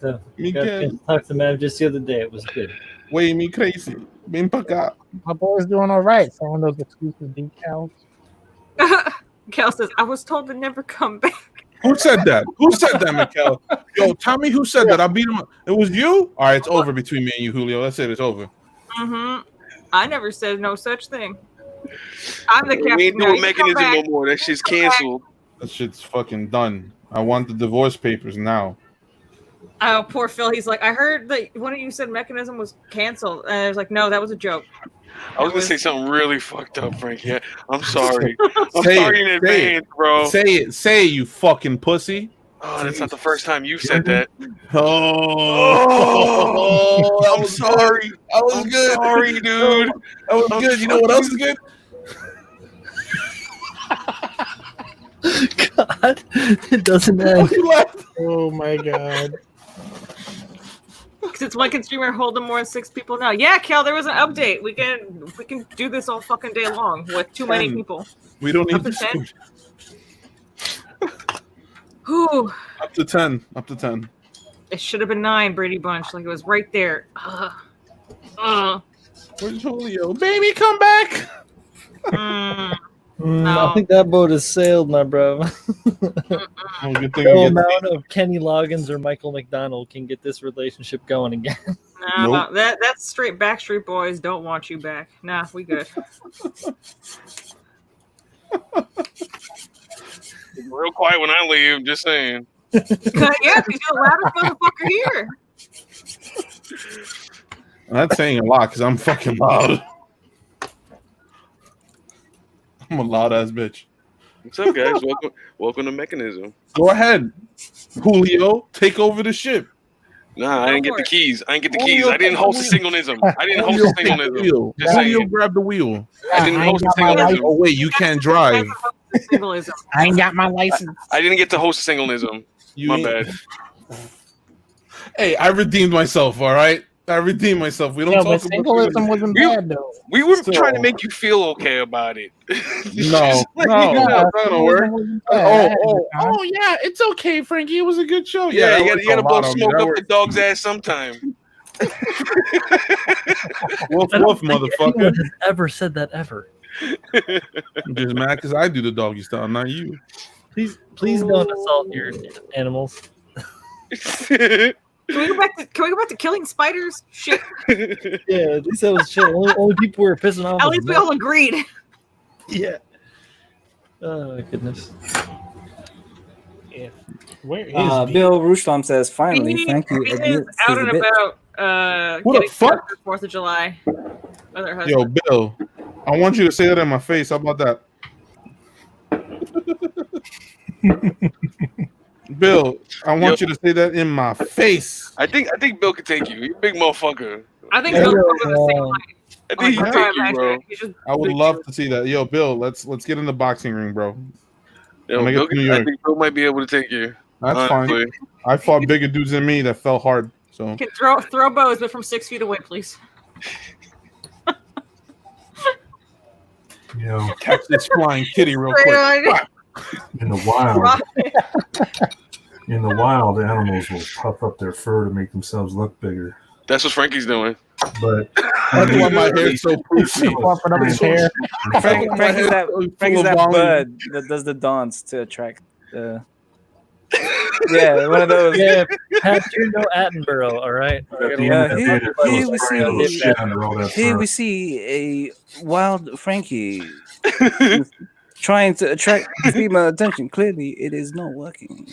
Speaker 4: to Mav just the other day. It was good.
Speaker 5: Way me crazy. Ven pa acá.
Speaker 6: My boy's doing all right. Selling those exclusive decals.
Speaker 1: Kel says, I was told to never come back.
Speaker 5: Who said that? Who said that, Mikkel? Yo, tell me who said that. I beat him. It was you? All right, it's over between me and you, Julio. That's it. It's over.
Speaker 1: Mm-hmm. I never said no such thing. I'm the captain.
Speaker 7: We ain't
Speaker 1: now.
Speaker 7: doing
Speaker 1: You can
Speaker 7: mechanism
Speaker 1: come
Speaker 7: no
Speaker 1: back.
Speaker 7: more. That shit's canceled.
Speaker 5: That shit's fucking done. I want the divorce papers now.
Speaker 1: Oh, poor Phil. He's like, I heard that one of you said mechanism was canceled. And I was like, no, that was a joke.
Speaker 7: I was gonna say something really fucked up, Frankie. I'm sorry. I'm
Speaker 5: Say
Speaker 7: sorry
Speaker 5: it,
Speaker 7: in
Speaker 5: say
Speaker 7: advance, bro.
Speaker 5: Say it. Say it, you fucking pussy.
Speaker 7: Oh, that's not the first time you said that.
Speaker 5: Oh,
Speaker 7: I'm sorry.
Speaker 5: That was
Speaker 7: I'm
Speaker 5: good.
Speaker 7: sorry, dude.
Speaker 5: That was
Speaker 7: I'm
Speaker 5: good. You know what else is good?
Speaker 4: God, it doesn't end.
Speaker 6: Oh my god.
Speaker 1: Because it's one can streamer holding more than 6 people now. Yeah, Kel, there was an update. We can do this all fucking day long with too many
Speaker 5: 10.
Speaker 1: people.
Speaker 5: We don't
Speaker 1: Up
Speaker 5: need
Speaker 1: to 10?
Speaker 5: to.
Speaker 1: Whew.
Speaker 5: Up to 10. Up to 10.
Speaker 1: It should have been 9, Brady Bunch. Like it was right there.
Speaker 5: Where's Julio? Baby, come back.
Speaker 1: No.
Speaker 4: I think that boat has sailed, my bro.
Speaker 5: Oh, good thing
Speaker 4: No
Speaker 5: we get
Speaker 4: amount of Kenny Loggins or Michael McDonald can get this relationship going again.
Speaker 1: No, that's straight Backstreet Boys don't want you back. Nah, we good.
Speaker 7: Real quiet when I leave. Just saying.
Speaker 1: Yeah, because you're the loudest motherfucker here.
Speaker 5: That's saying a lot because I'm fucking loud. I'm a loud ass bitch.
Speaker 7: What's up, guys? Welcome to Mechanism.
Speaker 5: Go ahead, Julio. Take over the ship.
Speaker 7: Nah, I didn't get the keys. I didn't get the keys.
Speaker 5: Julio,
Speaker 7: I didn't host a singleism. I didn't host a singleism.
Speaker 5: Julio,
Speaker 7: Just
Speaker 5: Julio
Speaker 7: saying.
Speaker 5: grab the wheel.
Speaker 7: I didn't host a
Speaker 6: got my
Speaker 7: singleism.
Speaker 5: Oh wait, you can't drive.
Speaker 1: Symbolism.
Speaker 6: I ain't got my license.
Speaker 7: I didn't get to host a singleism.
Speaker 5: You
Speaker 7: My
Speaker 5: ain't-
Speaker 7: bad.
Speaker 5: Hey, I redeemed myself. All right, I redeemed myself. We don't
Speaker 6: No,
Speaker 5: talk
Speaker 6: but
Speaker 5: about
Speaker 6: symbolism wasn't
Speaker 7: You-
Speaker 6: bad though.
Speaker 7: We were
Speaker 5: So-
Speaker 7: trying to make you feel okay about it.
Speaker 5: No, no,
Speaker 6: Yeah,
Speaker 5: that's not work.
Speaker 6: symbolism wasn't bad. I had a good time.
Speaker 5: Yeah, it's okay, Frankie. It was a good show.
Speaker 7: Yeah,
Speaker 5: that
Speaker 7: you
Speaker 5: worked
Speaker 7: gotta
Speaker 5: a lot
Speaker 7: both
Speaker 5: on me.
Speaker 7: smoke
Speaker 5: That
Speaker 7: up
Speaker 5: worked.
Speaker 7: the dog's ass sometime.
Speaker 5: Woof,
Speaker 4: I don't
Speaker 5: woof,
Speaker 4: think anyone
Speaker 5: motherfucker.
Speaker 4: has ever said that ever.
Speaker 5: I'm just mad because I do the doggy style, not you.
Speaker 4: Please don't assault your animals.
Speaker 1: Can we go back to killing spiders? Shit.
Speaker 4: Yeah, at least that was chill. Only people were pissing off.
Speaker 1: At
Speaker 4: was
Speaker 1: least we
Speaker 4: them.
Speaker 1: all agreed.
Speaker 4: Yeah. Oh my goodness.
Speaker 6: Where is
Speaker 3: Bill Rushdom says, finally,
Speaker 1: Beanie
Speaker 3: thank you.
Speaker 1: is
Speaker 3: admits
Speaker 1: out
Speaker 3: he's a
Speaker 1: and
Speaker 3: bitch.
Speaker 1: about
Speaker 5: Who the
Speaker 1: getting
Speaker 5: fuck?
Speaker 1: drunk for 4th of July. With her
Speaker 5: Yo,
Speaker 1: husband.
Speaker 5: Bill, I want you to say that in my face. How about that? Bill, I want you to say that in my face.
Speaker 7: I think Bill could take you. You're a big motherfucker.
Speaker 1: I think
Speaker 5: Yeah.
Speaker 1: Bill's probably the same height.
Speaker 7: I think he
Speaker 1: Like,
Speaker 7: can take you, bro.
Speaker 1: he's just
Speaker 5: I would
Speaker 1: big
Speaker 5: love
Speaker 1: dude.
Speaker 5: to see that. Yo, Bill, let's get in the boxing ring, bro.
Speaker 7: Yo,
Speaker 5: Make it
Speaker 7: Bill
Speaker 5: to New
Speaker 7: I
Speaker 5: York.
Speaker 7: think Bill might be able to take you.
Speaker 5: That's
Speaker 7: honestly.
Speaker 5: fine. I fought bigger dudes than me that fell hard. So
Speaker 1: Can throw bows, but from 6 feet away, please.
Speaker 2: You know,
Speaker 5: catch this flying kitty real
Speaker 1: Right
Speaker 5: quick.
Speaker 1: on.
Speaker 2: in the wild,
Speaker 1: Rock-
Speaker 2: animals will puff up their fur to make themselves look bigger.
Speaker 7: That's what Frankie's doing.
Speaker 2: But
Speaker 5: That's why my hair's so poofy.
Speaker 6: Puffing up his hair.
Speaker 3: Frankie's that,
Speaker 5: Full
Speaker 3: Frankie's
Speaker 5: of
Speaker 3: that
Speaker 5: volume.
Speaker 3: bird that does the dance to attract. Yeah, one of those.
Speaker 4: Yeah, Pat, you're no Attenborough, all right?
Speaker 3: Here we see
Speaker 2: Here
Speaker 3: a wild Frankie trying to attract female attention. Clearly, it is not working.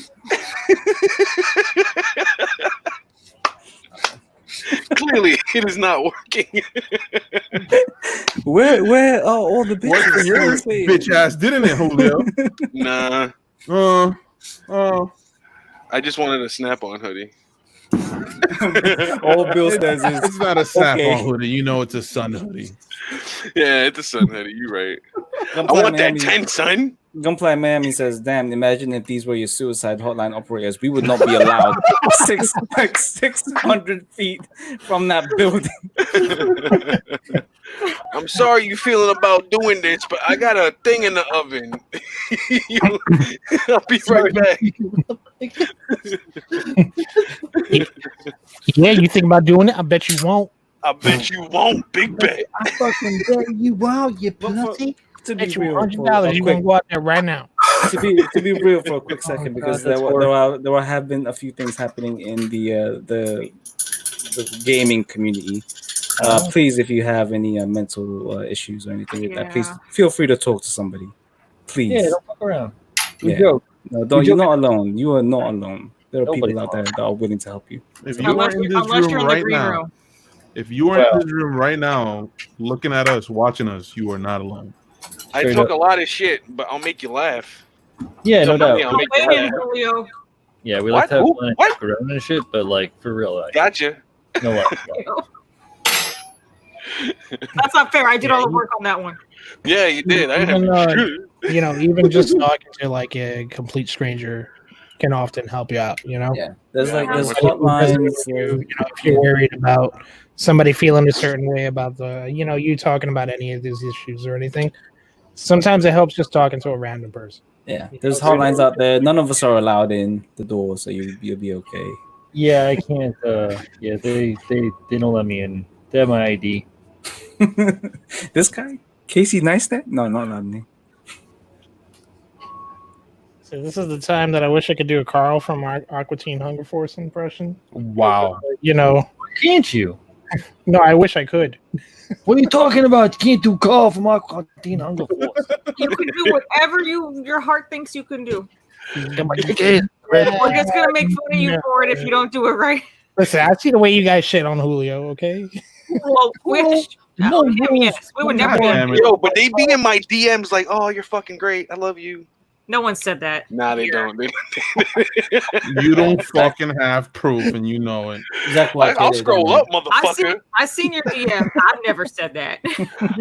Speaker 7: Clearly, it is not working.
Speaker 3: Where are all the
Speaker 5: Worked for your
Speaker 3: bitches?
Speaker 5: bitch ass, didn't it, Julio?
Speaker 7: Nah, I just wanted a snap-on hoodie.
Speaker 3: All Bill says is
Speaker 5: It's not a snap
Speaker 3: okay.
Speaker 5: on hoodie. You know it's a sun hoodie.
Speaker 7: Yeah, it's a sun hoodie. You right. I
Speaker 3: Gunplay
Speaker 7: want that
Speaker 3: Miami-
Speaker 7: 10, son.
Speaker 3: Gunplay Miami says, "Damn! Imagine if these were your suicide hotline operators. We would not be allowed 600 feet from that building."
Speaker 7: I'm sorry you feeling about doing this, but I got a thing in the oven. I'll be right back.
Speaker 6: Yeah, you think about doing it? I bet you won't.
Speaker 7: I bet you won't. Big bet.
Speaker 6: I fucking bet you won't, you pussy.
Speaker 3: To be
Speaker 6: Bet you
Speaker 3: real,
Speaker 6: $100 you gonna go out there right now.
Speaker 3: to be real for a quick second, because
Speaker 4: God,
Speaker 3: there have been a few things happening in the gaming community. Please, if you have any mental issues or anything like that, please feel free to talk to somebody. Please.
Speaker 4: Yeah, don't fuck around. We
Speaker 3: Yeah.
Speaker 4: joke.
Speaker 3: No, don't. You're not alone. You are not alone. There are
Speaker 4: Nobody's
Speaker 3: people out there that are willing to help you.
Speaker 5: If you are in this
Speaker 1: Unless you're
Speaker 5: room
Speaker 1: in the
Speaker 5: right
Speaker 1: green
Speaker 5: now,
Speaker 1: room.
Speaker 5: if you are in this room right now, looking at us, watching us, you are not alone.
Speaker 7: I
Speaker 3: Straight
Speaker 7: talk
Speaker 3: up.
Speaker 7: a lot of shit, but I'll make you laugh.
Speaker 4: Yeah, no
Speaker 7: Somebody,
Speaker 4: doubt.
Speaker 7: I'll make you
Speaker 1: Opinion,
Speaker 7: laugh.
Speaker 1: Julio.
Speaker 4: Yeah, we
Speaker 7: What?
Speaker 4: like to have
Speaker 7: Who?
Speaker 4: fun and
Speaker 7: What?
Speaker 4: joke around and shit, but like for real, like
Speaker 7: Gotcha.
Speaker 4: no lie.
Speaker 1: That's not fair. I did all the work on that one.
Speaker 7: Yeah, you did. I
Speaker 6: Even,
Speaker 7: have
Speaker 6: you know, even just talking to like a complete stranger can often help you out. You know,
Speaker 3: Yeah, there's
Speaker 7: Yeah,
Speaker 3: there's
Speaker 7: I
Speaker 3: hotlines.
Speaker 6: if you're worried about somebody feeling a certain way about you talking about any of these issues or anything, sometimes it helps just talking to a random person.
Speaker 3: Yeah, there's hotlines out there. None of us are allowed in the door, so you'll be okay.
Speaker 4: Yeah, I can't. Yeah, they don't let me in. They have my ID.
Speaker 3: This guy, Casey Neistat? No, not allowed me.
Speaker 6: So this is the time that I wish I could do a Carl from Aqua Teen Hunger Force impression.
Speaker 5: Wow.
Speaker 6: You know,
Speaker 4: Can't you?
Speaker 6: no, I wish I could.
Speaker 4: What are you talking about? You can't do call from Aqua Teen Hunger Force.
Speaker 1: You can do whatever your heart thinks you can do. We're just
Speaker 6: Listen,
Speaker 1: gonna make fun of you for it if you don't do it right.
Speaker 6: I see the way you guys shit on Julio. Okay,
Speaker 1: Well, yes, we would never.
Speaker 5: God damn it.
Speaker 7: Yo, but they be in my DMs like, "Oh, you're fucking great. I love you."
Speaker 1: No one said that.
Speaker 7: Nah, they
Speaker 1: Here.
Speaker 7: don't.
Speaker 5: You don't fucking have proof, and you know it.
Speaker 3: Zach White,
Speaker 7: I'll scroll up, motherfucker.
Speaker 1: I seen your DM. I've never said that.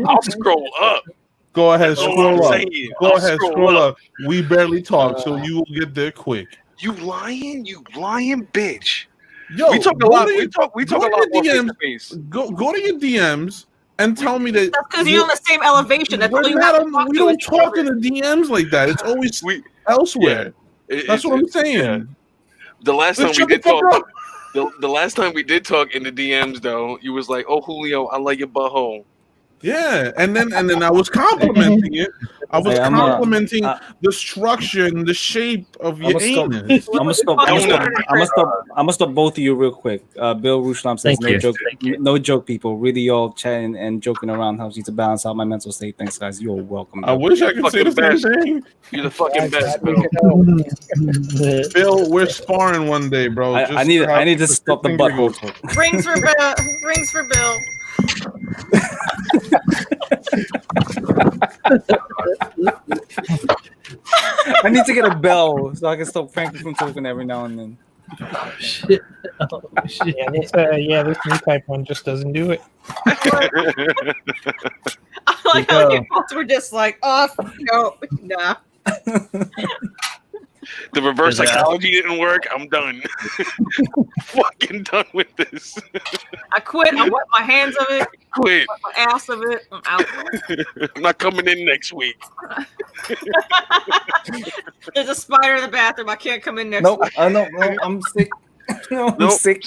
Speaker 7: I'll scroll up.
Speaker 5: Go ahead,
Speaker 7: That's all
Speaker 5: scroll
Speaker 7: I'm
Speaker 5: up.
Speaker 7: saying.
Speaker 5: Go
Speaker 7: I'll
Speaker 5: ahead, scroll up. We barely talk, so you will get there quick.
Speaker 7: You lying bitch.
Speaker 5: Yo,
Speaker 7: We talk a
Speaker 5: go
Speaker 7: lot.
Speaker 5: to
Speaker 7: We
Speaker 5: your-
Speaker 7: talk
Speaker 5: go
Speaker 7: a
Speaker 5: to
Speaker 7: lot
Speaker 5: your
Speaker 7: more face
Speaker 5: DMs.
Speaker 7: to face.
Speaker 5: Go to your DMs and tell me that
Speaker 1: That's because you're on the same elevation. That's all
Speaker 5: we're
Speaker 1: you
Speaker 5: not
Speaker 1: have to
Speaker 5: on-
Speaker 1: talk
Speaker 5: we
Speaker 1: to.
Speaker 5: don't
Speaker 1: is
Speaker 5: talk in
Speaker 1: whoever.
Speaker 5: the DMs like that. It's always
Speaker 7: We
Speaker 5: elsewhere.
Speaker 7: it-
Speaker 5: That's
Speaker 7: it-
Speaker 5: what I'm saying.
Speaker 7: yeah. The last time
Speaker 5: Let's
Speaker 7: we
Speaker 5: shut the
Speaker 7: did
Speaker 5: fuck
Speaker 7: talk,
Speaker 5: up.
Speaker 7: the last time we did talk in the DMs though, you was like, "Oh Julio, I like your butthole."
Speaker 5: Yeah, and then I was complimenting it. I was
Speaker 3: Hey, I'm
Speaker 5: complimenting
Speaker 3: not-
Speaker 5: the structure and the shape of your anus.
Speaker 3: I'm gonna stop both of you real quick. Bill Rushlam says,
Speaker 4: Thank you.
Speaker 3: Thank you. No joke, people. Really, all chatting and joking around helps you to balance out my mental state. Thanks, guys. You're welcome.
Speaker 5: I wish I could say the
Speaker 7: Fucking
Speaker 5: same thing.
Speaker 7: You're the fucking best, Bill.
Speaker 5: Bill, we're sparring one day, bro.
Speaker 3: I
Speaker 5: Just
Speaker 3: need
Speaker 5: have
Speaker 3: to stop the
Speaker 5: finger
Speaker 3: butthole
Speaker 5: go.
Speaker 3: talk.
Speaker 1: Rings for Bill. Rings for Bill.
Speaker 3: I need to get a bell so I can stop Frankie from talking every now and then.
Speaker 4: Shit. Oh, shit.
Speaker 6: This new type one just doesn't do it.
Speaker 1: I like how you both were just like, oh, no, nah.
Speaker 7: The reverse
Speaker 4: Is that-
Speaker 7: psychology didn't work. I'm done. Fucking done with this.
Speaker 1: I quit. I wet my hands of it.
Speaker 7: Quit.
Speaker 1: Wet my ass of it. I'm out.
Speaker 7: I'm not coming in next week.
Speaker 1: There's a spider in the bathroom. I can't come in next
Speaker 3: Nope.
Speaker 1: week.
Speaker 3: No, I'm sick. No, I'm
Speaker 7: Nope.
Speaker 3: sick.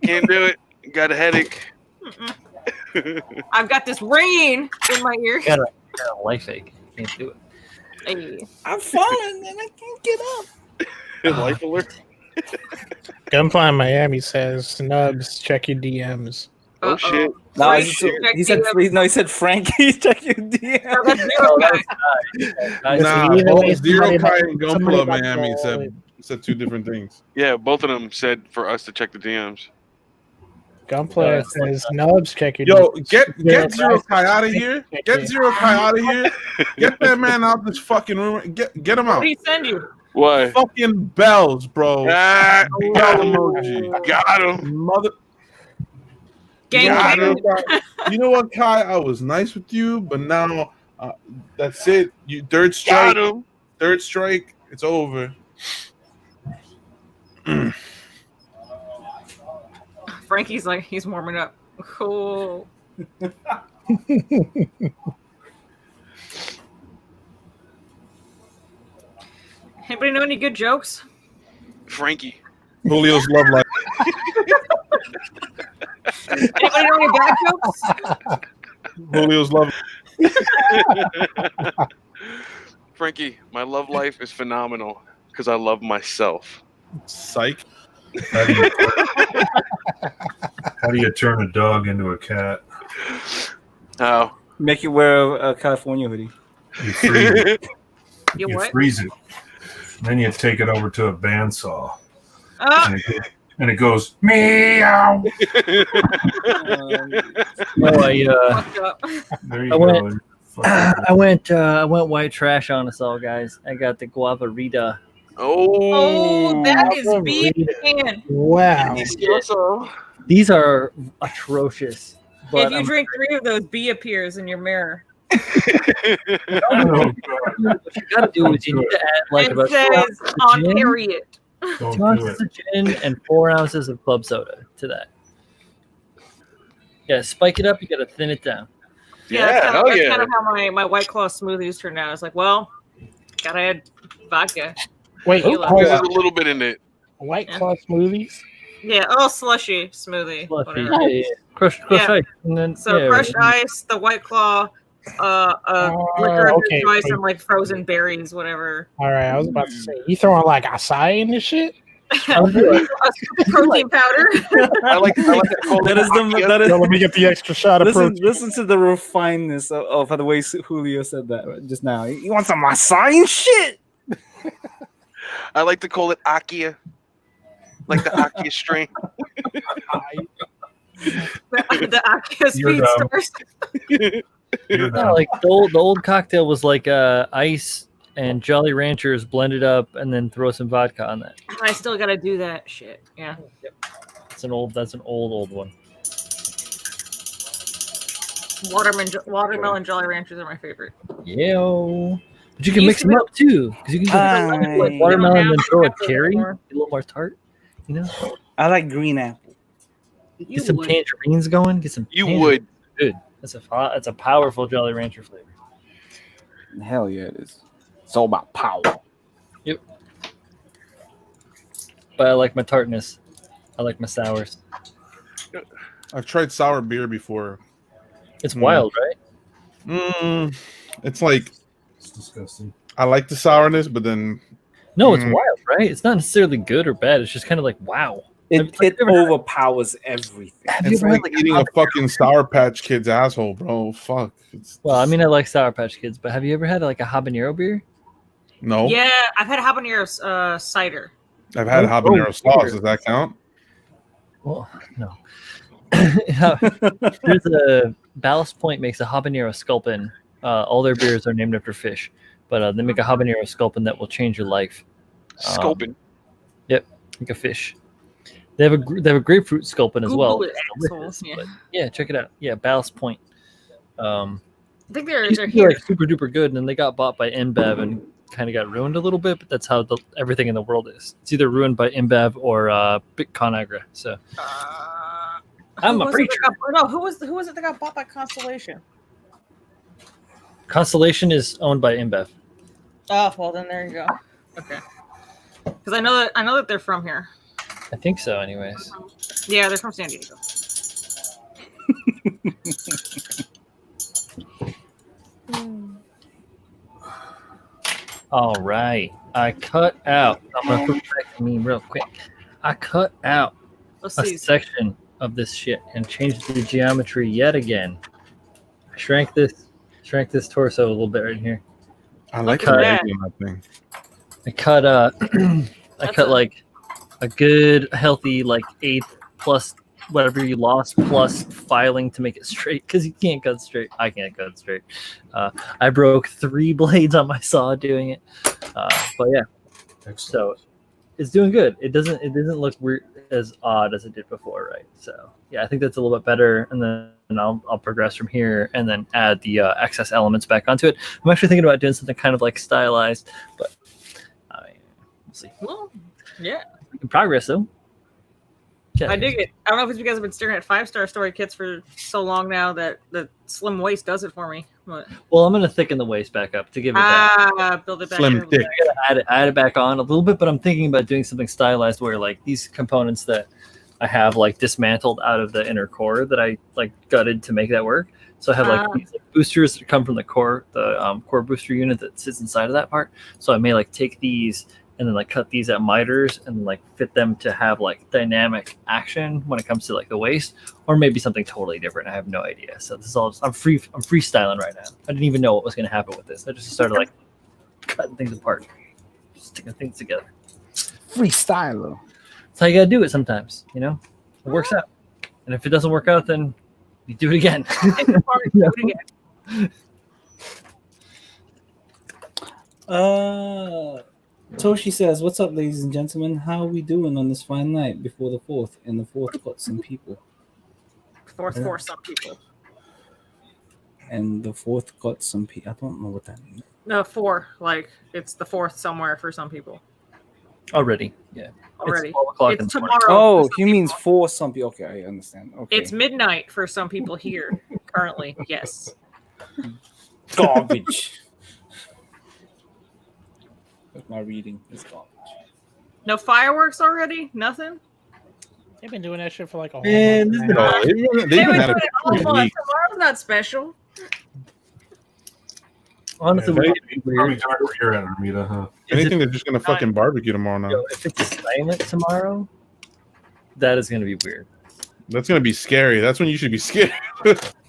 Speaker 7: Can't do it. Got a headache.
Speaker 1: I've got this rain in my ear.
Speaker 4: Got a life ache. Can't do it.
Speaker 1: Hey.
Speaker 3: I'm falling and I can't get up.
Speaker 7: Life alert.
Speaker 6: Gunfly Miami says, Snubs, check your DMs.
Speaker 7: Oh shit!
Speaker 3: No,
Speaker 1: Frank,
Speaker 3: he said he said Frankie. Check your DM.
Speaker 1: No, that's Zero Kai.
Speaker 9: Nah,
Speaker 6: Either
Speaker 9: both
Speaker 6: way,
Speaker 9: Zero
Speaker 6: somebody
Speaker 9: Kai
Speaker 6: about-
Speaker 9: and
Speaker 6: somebody
Speaker 9: Gunpla
Speaker 6: about
Speaker 9: Miami
Speaker 6: to-
Speaker 9: said two different things.
Speaker 7: Yeah, both of them said for us to check the DMs.
Speaker 6: Gunplayer says Nubs, check your
Speaker 9: Yo,
Speaker 6: DMs.
Speaker 9: get Zero Kai out of here. Get Zero Kai out of here. Get that man out this fucking room. Get him
Speaker 1: What
Speaker 9: out.
Speaker 1: did he send you?
Speaker 7: What?
Speaker 9: Fucking bells, bro.
Speaker 7: Ah,
Speaker 9: Bell emoji.
Speaker 7: got him.
Speaker 9: Mother.
Speaker 1: Gang
Speaker 9: You know,
Speaker 1: bang.
Speaker 9: Kai, you know what, Kai? I was nice with you, but now that's it. You third strike.
Speaker 7: Got him.
Speaker 9: Third strike. It's over.
Speaker 1: Frankie's like, he's warming up. Cool. Anybody know any good jokes?
Speaker 7: Frankie.
Speaker 9: Julio's love life.
Speaker 1: Anybody know any bad jokes?
Speaker 9: Julio's love.
Speaker 7: Frankie, my love life is phenomenal because I love myself.
Speaker 9: Psych.
Speaker 2: How do you turn a dog into a cat?
Speaker 7: How?
Speaker 3: Make you wear a California hoodie.
Speaker 2: You freeze it.
Speaker 1: You
Speaker 2: You
Speaker 1: what?
Speaker 2: freeze it. Then you take it over to a bandsaw.
Speaker 1: Ah,
Speaker 2: And it goes meow.
Speaker 4: No, I
Speaker 1: fucked up.
Speaker 2: There you
Speaker 4: I
Speaker 2: go.
Speaker 4: went- I went white trash on us all, guys. I got the guava Rita.
Speaker 1: Oh, that is
Speaker 6: Guava
Speaker 1: being
Speaker 6: Rita.
Speaker 1: canned.
Speaker 6: Wow.
Speaker 4: These are atrocious. But
Speaker 1: If you drink 3 of those, B appears in your mirror.
Speaker 2: Oh,
Speaker 4: what you gotta do is you need to add like
Speaker 1: It
Speaker 4: about
Speaker 1: says on
Speaker 4: gin.
Speaker 1: period.
Speaker 2: don't
Speaker 4: 2
Speaker 2: do
Speaker 4: ounces
Speaker 2: it.
Speaker 4: of gin and 4 ounces of club soda to that. Yeah, spike it up. You gotta thin it down.
Speaker 1: Yeah,
Speaker 7: Yeah, hell
Speaker 1: that's
Speaker 7: yeah.
Speaker 1: kind of how my White Claw smoothies turned out. It's like, well, gotta add vodka.
Speaker 6: Wait,
Speaker 1: Tequila.
Speaker 6: hold
Speaker 7: There's
Speaker 6: on.
Speaker 7: a little bit in it.
Speaker 6: White Claw smoothies?
Speaker 1: Yeah, oh, slushy smoothie.
Speaker 4: Slushy.
Speaker 1: Whatever.
Speaker 4: Yeah, yeah. Crushed
Speaker 1: Yeah.
Speaker 4: ice. And then,
Speaker 1: So
Speaker 4: yeah,
Speaker 1: crushed ice, the White Claw, liquor of
Speaker 6: okay,
Speaker 1: your choice,
Speaker 6: so-
Speaker 1: and like frozen berries, whatever.
Speaker 6: All right, I was about to say, you throwing like acai in this shit?
Speaker 4: I'll do it.
Speaker 1: Protein powder.
Speaker 7: I like to call
Speaker 3: That
Speaker 7: it
Speaker 3: is the
Speaker 7: Akia.
Speaker 3: that is.
Speaker 6: Yo, let me get the extra shot of
Speaker 3: Listen,
Speaker 6: protein.
Speaker 3: listen to the refinedness of the way Julio said that just now. You want some acai and shit?
Speaker 7: I like to call it Akia. Like the Akia strain.
Speaker 1: the Akia
Speaker 2: You're
Speaker 1: speed
Speaker 2: dumb.
Speaker 1: stars.
Speaker 2: You're
Speaker 4: Yeah,
Speaker 2: done.
Speaker 4: like the old cocktail was like ice and Jolly Ranchers blended up, and then throw some vodka on that.
Speaker 1: I still gotta do that shit. Yeah.
Speaker 4: That's an old one.
Speaker 1: Watermelon Jolly Ranchers are my favorite.
Speaker 4: Yeah. But you can
Speaker 1: You
Speaker 4: mix them
Speaker 1: should-
Speaker 4: up too, because you can just
Speaker 3: Aye.
Speaker 4: like watermelon and then throw a
Speaker 1: Apple
Speaker 4: cherry, a
Speaker 1: anymore.
Speaker 4: little more tart. You know,
Speaker 3: I like green apple.
Speaker 1: You
Speaker 4: get some
Speaker 1: would.
Speaker 4: tangerines going. Get some.
Speaker 7: You
Speaker 4: tangerines.
Speaker 7: would.
Speaker 4: That's a powerful Jolly Rancher flavor.
Speaker 3: Hell yeah, it is. It's all about power.
Speaker 4: But I like my tartness. I like my sours.
Speaker 9: I've tried sour beer before.
Speaker 4: It's wild, right?
Speaker 9: It's like
Speaker 2: It's disgusting.
Speaker 9: I like the sourness, but then
Speaker 4: No, it's wild, right? It's not necessarily good or bad. It's just kind of like wow.
Speaker 3: It
Speaker 4: Have you ever had-
Speaker 3: overpowers everything.
Speaker 4: Have you
Speaker 9: it's
Speaker 4: ever had
Speaker 9: like
Speaker 4: like
Speaker 9: eating a fucking Sour Patch Kid's asshole, bro. Fuck.
Speaker 4: Well, I mean, I like Sour Patch Kids, but have you ever had like a habanero beer?
Speaker 9: no.
Speaker 1: Yeah, I've had habanero cider.
Speaker 9: I've had
Speaker 4: Oh,
Speaker 9: habanero
Speaker 4: oh,
Speaker 9: sauce.
Speaker 4: weird.
Speaker 9: Does that count?
Speaker 4: Well, no. There's a Ballast Point makes a habanero sculpin. All their beers are named after fish, but they make a habanero sculpin that will change your life.
Speaker 7: Scoping.
Speaker 4: Like a fish. They have a grapefruit sculpin as
Speaker 1: Google
Speaker 4: well.
Speaker 1: it,
Speaker 4: It's delicious,
Speaker 1: assholes. Yeah.
Speaker 4: but yeah, check it out. Yeah, Ballast Point.
Speaker 1: I think they're
Speaker 4: Used to be
Speaker 1: here.
Speaker 4: like super duper good, and then they got bought by InBev and kind of got ruined a little bit. But that's how everything in the world is. It's either ruined by InBev or Big Conagra. So I'm
Speaker 1: Who
Speaker 4: a
Speaker 1: was it that
Speaker 4: preacher.
Speaker 1: got- who was it that got bought by Constellation?
Speaker 4: Constellation is owned by InBev.
Speaker 1: Oh, well then there you go. Okay. Because I know that they're from here.
Speaker 4: I think so, anyways.
Speaker 1: Yeah, they're from San Diego.
Speaker 4: All right, I cut out. I'm gonna put it back to me real quick. I cut out
Speaker 1: Let's
Speaker 4: a
Speaker 1: see.
Speaker 4: section of this shit and changed the geometry yet again. I shrank this torso a little bit right here.
Speaker 9: I like
Speaker 4: Cut.
Speaker 9: the idea on that thing.
Speaker 4: I cut I cut like a good healthy like 8 plus whatever you lost plus filing to make it straight because you can't cut straight. I can't cut straight. I broke 3 blades on my saw doing it. But yeah, so it's doing good. It doesn't look weird as odd as it did before, right? So yeah, I think that's a little bit better, and then I'll progress from here and then add the excess elements back onto it. I'm actually thinking about doing something kind of like stylized, but we'll see.
Speaker 1: Well, yeah.
Speaker 4: In progress though. Okay.
Speaker 1: I dig it. I don't know if it's because I've been staring at 5-star story kits for so long now that the slim waist does it for me. But,
Speaker 4: Well, I'm gonna thicken the waist back up to give it that.
Speaker 1: build it back.
Speaker 9: Slim
Speaker 1: here.
Speaker 9: thick.
Speaker 4: Add it back on a little bit, but I'm thinking about doing something stylized where like these components that I have like dismantled out of the inner core that I like gutted to make that work. So I have like these like, boosters that come from the core booster unit that sits inside of that part. So I may like take these and then like cut these at miters and like fit them to have like dynamic action when it comes to like the waist, or maybe something totally different. I have no idea. So this is all I'm freestyling right now. I didn't even know what was going to happen with this. I just started like cutting things apart, sticking things together.
Speaker 8: Freestyler.
Speaker 4: That's how you gotta do it sometimes, you know? It works out. And if it doesn't work out, then you do it again.
Speaker 10: Toshi says, "What's up, ladies and gentlemen? How are we doing on this fine night before the 4th? And the 4th got some people.
Speaker 1: For some people.
Speaker 10: And the 4th got some people. I don't know what that means.
Speaker 1: No, 4. Like it's the 4th somewhere for some people.
Speaker 4: Already, yeah.
Speaker 1: Already.
Speaker 4: It's 12 o'clock in
Speaker 1: It's
Speaker 4: the morning.
Speaker 1: tomorrow.
Speaker 10: Oh, he means for some people. Okay, I understand. Okay.
Speaker 1: It's midnight for some people here currently. Yes.
Speaker 10: Garbage. That's my reading. It's garbage.
Speaker 1: No fireworks already? Nothing?
Speaker 6: They've been doing that shit for like a whole
Speaker 4: Man,
Speaker 6: month.
Speaker 4: this
Speaker 6: now.
Speaker 9: They've
Speaker 1: They
Speaker 9: been
Speaker 1: were
Speaker 9: at
Speaker 1: doing
Speaker 9: it
Speaker 1: it all
Speaker 9: for
Speaker 1: month.
Speaker 9: weeks.
Speaker 1: Tomorrow's not special.
Speaker 4: Honestly,
Speaker 2: Yeah,
Speaker 4: it's
Speaker 2: probably
Speaker 4: weird.
Speaker 2: dark where you're at, Ramita, huh?
Speaker 9: Anything that's just gonna fucking barbecue tomorrow now.
Speaker 4: Yo, if it's silent tomorrow, that is gonna be weird.
Speaker 9: That's gonna be scary. That's when you should be scared.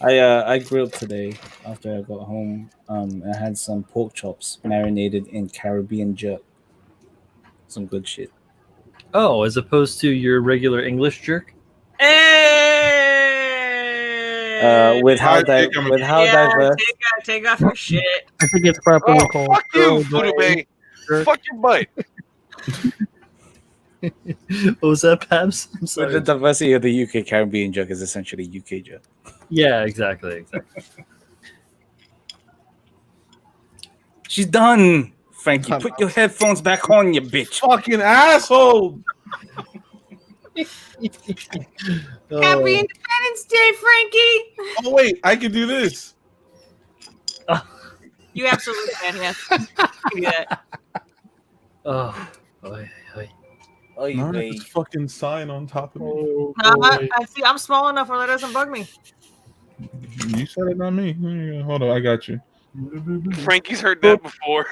Speaker 10: I grilled today after I got home. I had some pork chops marinated in Caribbean jerk. Some good shit.
Speaker 4: Oh, as opposed to your regular English jerk?
Speaker 1: Hey!
Speaker 10: With how
Speaker 9: I think I'm-
Speaker 10: diverse.
Speaker 1: Take off your shit.
Speaker 6: I think it's properly
Speaker 7: Oh,
Speaker 6: called.
Speaker 7: fuck you,
Speaker 6: Earl
Speaker 7: Voodoo
Speaker 6: Grey.
Speaker 7: Bay. Fuck your butt.
Speaker 4: What was that, Pabs? I'm
Speaker 10: With
Speaker 4: sorry.
Speaker 10: the diversity of the UK, Caribbean jerk is essentially UK jerk.
Speaker 4: Yeah, exactly.
Speaker 10: She's done. Frankie, put your headphones back on, you bitch.
Speaker 9: Fucking asshole.
Speaker 1: Happy Independence Day, Frankie!
Speaker 9: Oh wait, I can do this.
Speaker 1: You absolutely can, yes. Do that.
Speaker 4: Oh, oy, oy.
Speaker 10: Oh, you
Speaker 9: Not
Speaker 10: wait.
Speaker 9: this fucking sign on top of me.
Speaker 6: Oh, boy.
Speaker 1: I see. I'm small enough where that doesn't bug me.
Speaker 9: You said it, not me. Here you go. Hold on, I got you.
Speaker 7: Frankie's heard that before.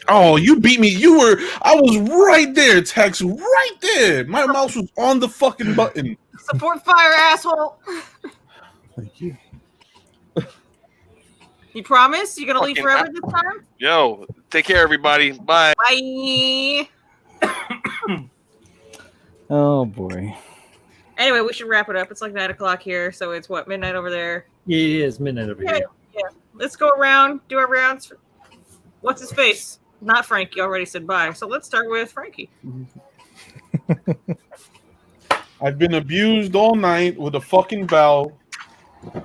Speaker 9: Oh, you beat me. I was right there, Tex. Right there. My mouse was on the fucking button.
Speaker 1: Support fire, asshole.
Speaker 9: Thank you.
Speaker 1: You promise? You gonna leave
Speaker 7: Fucking
Speaker 1: forever this time?
Speaker 7: Yo, take care, everybody. Bye.
Speaker 1: Bye.
Speaker 10: Oh boy.
Speaker 1: Anyway, we should wrap it up. It's like 9 o'clock here, so it's what, midnight over there.
Speaker 4: Yeah, it is midnight over
Speaker 1: Yeah,
Speaker 4: here.
Speaker 1: yeah. Let's go around, do our rounds. What's his face? Not Frankie. Already said bye. So let's start with Frankie.
Speaker 9: I've been abused all night with a fucking bell.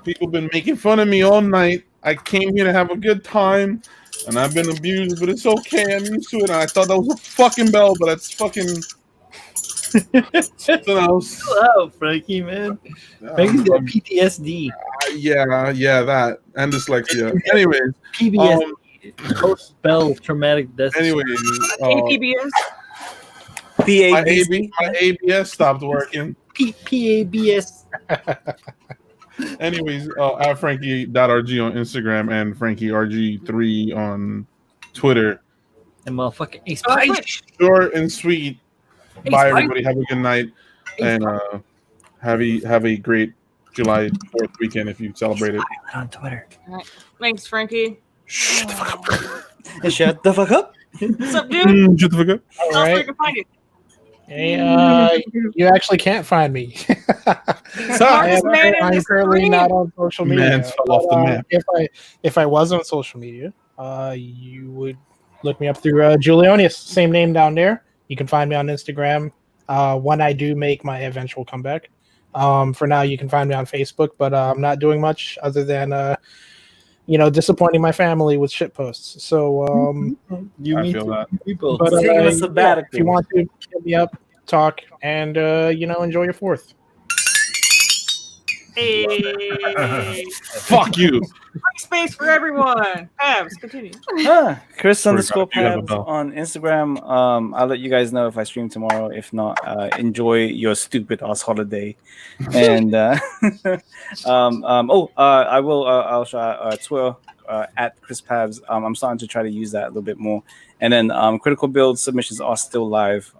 Speaker 9: People been making fun of me all night. I came here to have a good time, and I've been abused, but it's okay. I'm used to it. And I thought that was a fucking bell, but that's fucking something else.
Speaker 4: Hello, Frankie, man. Frankie's got PTSD.
Speaker 9: Yeah, that and dyslexia. Anyways,
Speaker 4: PBS, post-bell traumatic death.
Speaker 9: anyways,
Speaker 1: PBS.
Speaker 9: my ABS stopped working.
Speaker 4: PABS.
Speaker 9: Anyways, at Frankie.rg on Instagram and FrankieRG3 on Twitter.
Speaker 4: And motherfucking Ace
Speaker 1: Oh,
Speaker 4: Price.
Speaker 1: Twitch.
Speaker 9: Short and sweet. Bye, everybody. Have a good night, and have a great July 4th weekend if you celebrate it.
Speaker 4: On Twitter.
Speaker 1: All right. Thanks, Frankie.
Speaker 3: Shut the fuck up. Shut the fuck up.
Speaker 1: What's up, dude?
Speaker 9: Shut the fuck up.
Speaker 6: All
Speaker 1: Tell us where
Speaker 6: right.
Speaker 1: you can find you.
Speaker 6: Hey, you actually can't find me.
Speaker 1: Smartest man in
Speaker 6: I'm
Speaker 1: this
Speaker 6: currently
Speaker 1: room.
Speaker 6: not on social media.
Speaker 9: Man fell off the map.
Speaker 6: If I was on social media, you would look me up through Julionius, same name down there. You can find me on Instagram when I do make my eventual comeback. For now, you can find me on Facebook, but I'm not doing much other than disappointing my family with shit posts. So
Speaker 9: I feel that.
Speaker 6: but
Speaker 3: Taking a
Speaker 6: yeah,
Speaker 3: sabbatical.
Speaker 6: if you want to hit me up, talk, and enjoy your 4th.
Speaker 1: Hey.
Speaker 9: Fuck you.
Speaker 1: Free space for everyone. Pabs, continue.
Speaker 3: Chris
Speaker 9: Sorry,
Speaker 3: _Pabs
Speaker 9: you have a bell.
Speaker 3: on Instagram. I'll let you guys know if I stream tomorrow. If not, enjoy your stupid ass holiday. And I will. I'll try Twitter at Chris Pabs. I'm starting to try to use that a little bit more. And then critical build submissions are still live.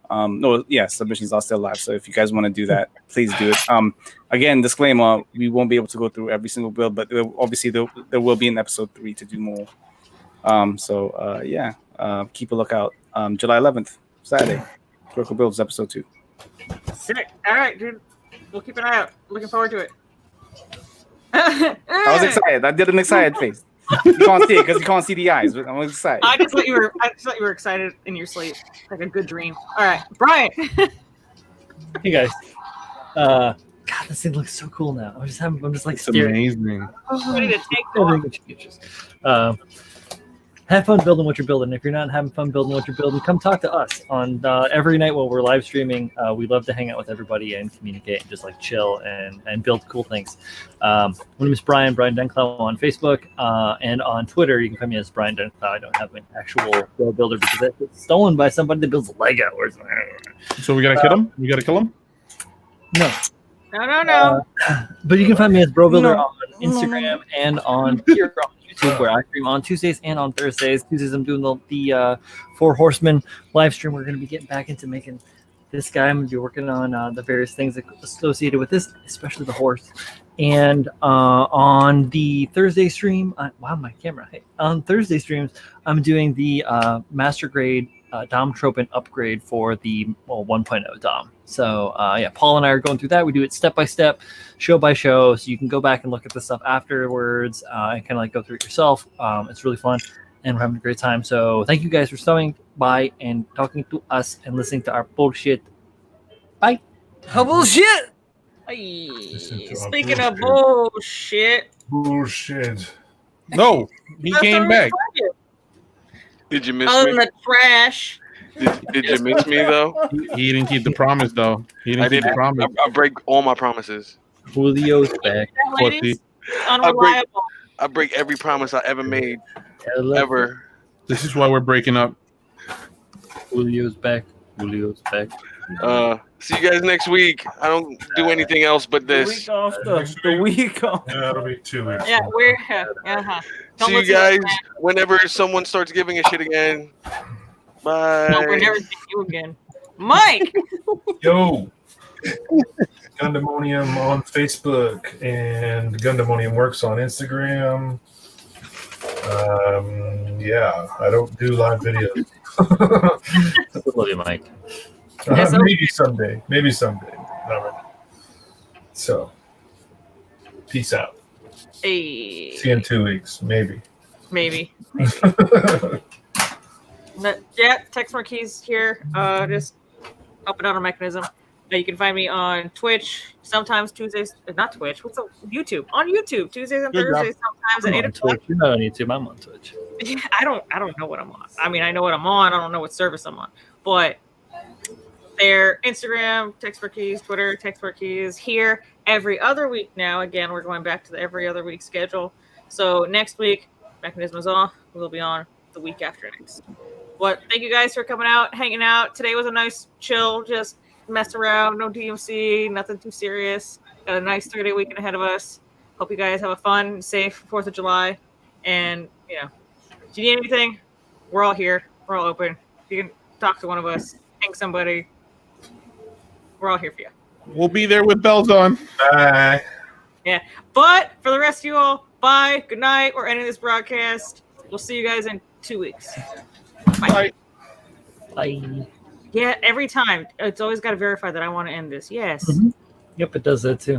Speaker 3: Submissions are still live. So if you guys want to do that, please do it. Again, disclaimer: we won't be able to go through every single build, but obviously there will be an episode 3 to do more. Keep a lookout. July 11th, Saturday, critical builds episode 2.
Speaker 1: Sick. All right, dude. We'll keep an eye out. Looking forward to it.
Speaker 3: I was excited. I did an excited face. You can't see it because you can't see the eyes, but I'm excited.
Speaker 1: I just thought you were excited in your sleep, like a good dream. All right, Brian.
Speaker 4: Hey guys. God, this thing looks so cool now. I'm just like
Speaker 9: It's
Speaker 4: staring.
Speaker 9: amazing.
Speaker 1: Ready to take off.
Speaker 4: Have fun building what you're building. If you're not having fun building what you're building, come talk to us on every night while we're live streaming. We love to hang out with everybody and communicate and just like chill and build cool things. My name is Brian Denclow on Facebook, and on Twitter you can find me as Brian Denclow. I don't have an actual world builder because that gets stolen by somebody that builds Lego or something.
Speaker 9: So we gotta kill him. We gotta kill him.
Speaker 4: No.
Speaker 1: No.
Speaker 4: But you can find me as Bro Builder on Instagram and on here on YouTube, where I stream on Tuesdays and on Thursdays. Tuesdays I'm doing the 4 Horsemen live stream. We're going to be getting back into making this guy. I'm going to be working on the various things associated with this, especially the horse. And on the Thursday stream, my camera. Hey, on Thursday streams, I'm doing the Master Grade Dom Tropin upgrade for the 1.0 Dom. So Paul and I are going through that. We do it step by step, show by show, so you can go back and look at the stuff afterwards and kind of like go through it yourself. It's really fun, and we're having a great time. So thank you guys for stopping by and talking to us and listening to our bullshit. Bye.
Speaker 3: How bullshit?
Speaker 1: Hey, speaking of bullshit.
Speaker 2: Bullshit.
Speaker 9: No, he came back.
Speaker 7: Did you miss
Speaker 1: On
Speaker 7: me?
Speaker 1: the trash.
Speaker 7: Did you miss me though?
Speaker 9: He didn't keep the promise though. He didn't
Speaker 7: I
Speaker 9: keep
Speaker 7: did.
Speaker 9: the promise.
Speaker 7: I break all my promises.
Speaker 4: Julio's back.
Speaker 1: Ladies,
Speaker 7: I
Speaker 1: unreliable.
Speaker 7: break every promise I ever made. Ever.
Speaker 9: This is why we're breaking up.
Speaker 4: Julio's back.
Speaker 7: See you guys next week. I don't do anything else but this.
Speaker 3: The week after.
Speaker 2: Yeah, it'll be 2 weeks.
Speaker 1: Yeah, we're uh-huh. Don't
Speaker 7: See you
Speaker 1: listen to
Speaker 7: guys
Speaker 1: that.
Speaker 7: whenever someone starts giving a shit again. Bye.
Speaker 1: No, we're never seeing you again. Mike!
Speaker 2: Yo, Gundamonium on Facebook and Gundamonium Works on Instagram. I don't do live videos.
Speaker 4: Love you, Mike.
Speaker 2: Maybe someday. Not right. So, peace out.
Speaker 1: Hey.
Speaker 2: See you in 2 weeks, maybe.
Speaker 1: Maybe. Text Marquise here. Just helping out our mechanism. You can find me on Twitch, sometimes Tuesdays, not Twitch, what's up? YouTube. On YouTube, Tuesdays and Thursdays, sometimes at 8 o'clock.
Speaker 4: You're not on YouTube, I'm on Twitch.
Speaker 1: I don't know what I'm on. I mean, I know what I'm on. I don't know what service I'm on. But their Instagram, Text Marquise, Twitter, Text Marquise, here every other week now. Again, we're going back to the every other week schedule. So next week, Mechanism is off. We'll be on the week after next. But thank you guys for coming out, hanging out. Today was a nice, chill, just mess around, no DMC, nothing too serious. Got a nice 3-day weekend ahead of us. Hope you guys have a fun, safe 4th of July. And, if you need anything, we're all here. We're all open. You can talk to one of us, hang somebody, We're all here for you.
Speaker 9: We'll be there with bells on.
Speaker 2: Bye.
Speaker 1: Yeah. But for the rest of you all, bye. Good night. We're ending this broadcast. We'll see you guys in 2 weeks.
Speaker 9: Bye.
Speaker 4: Bye.
Speaker 1: Yeah, every time. It's always got to verify that I want to end this. Yes.
Speaker 4: Yep, it does that too.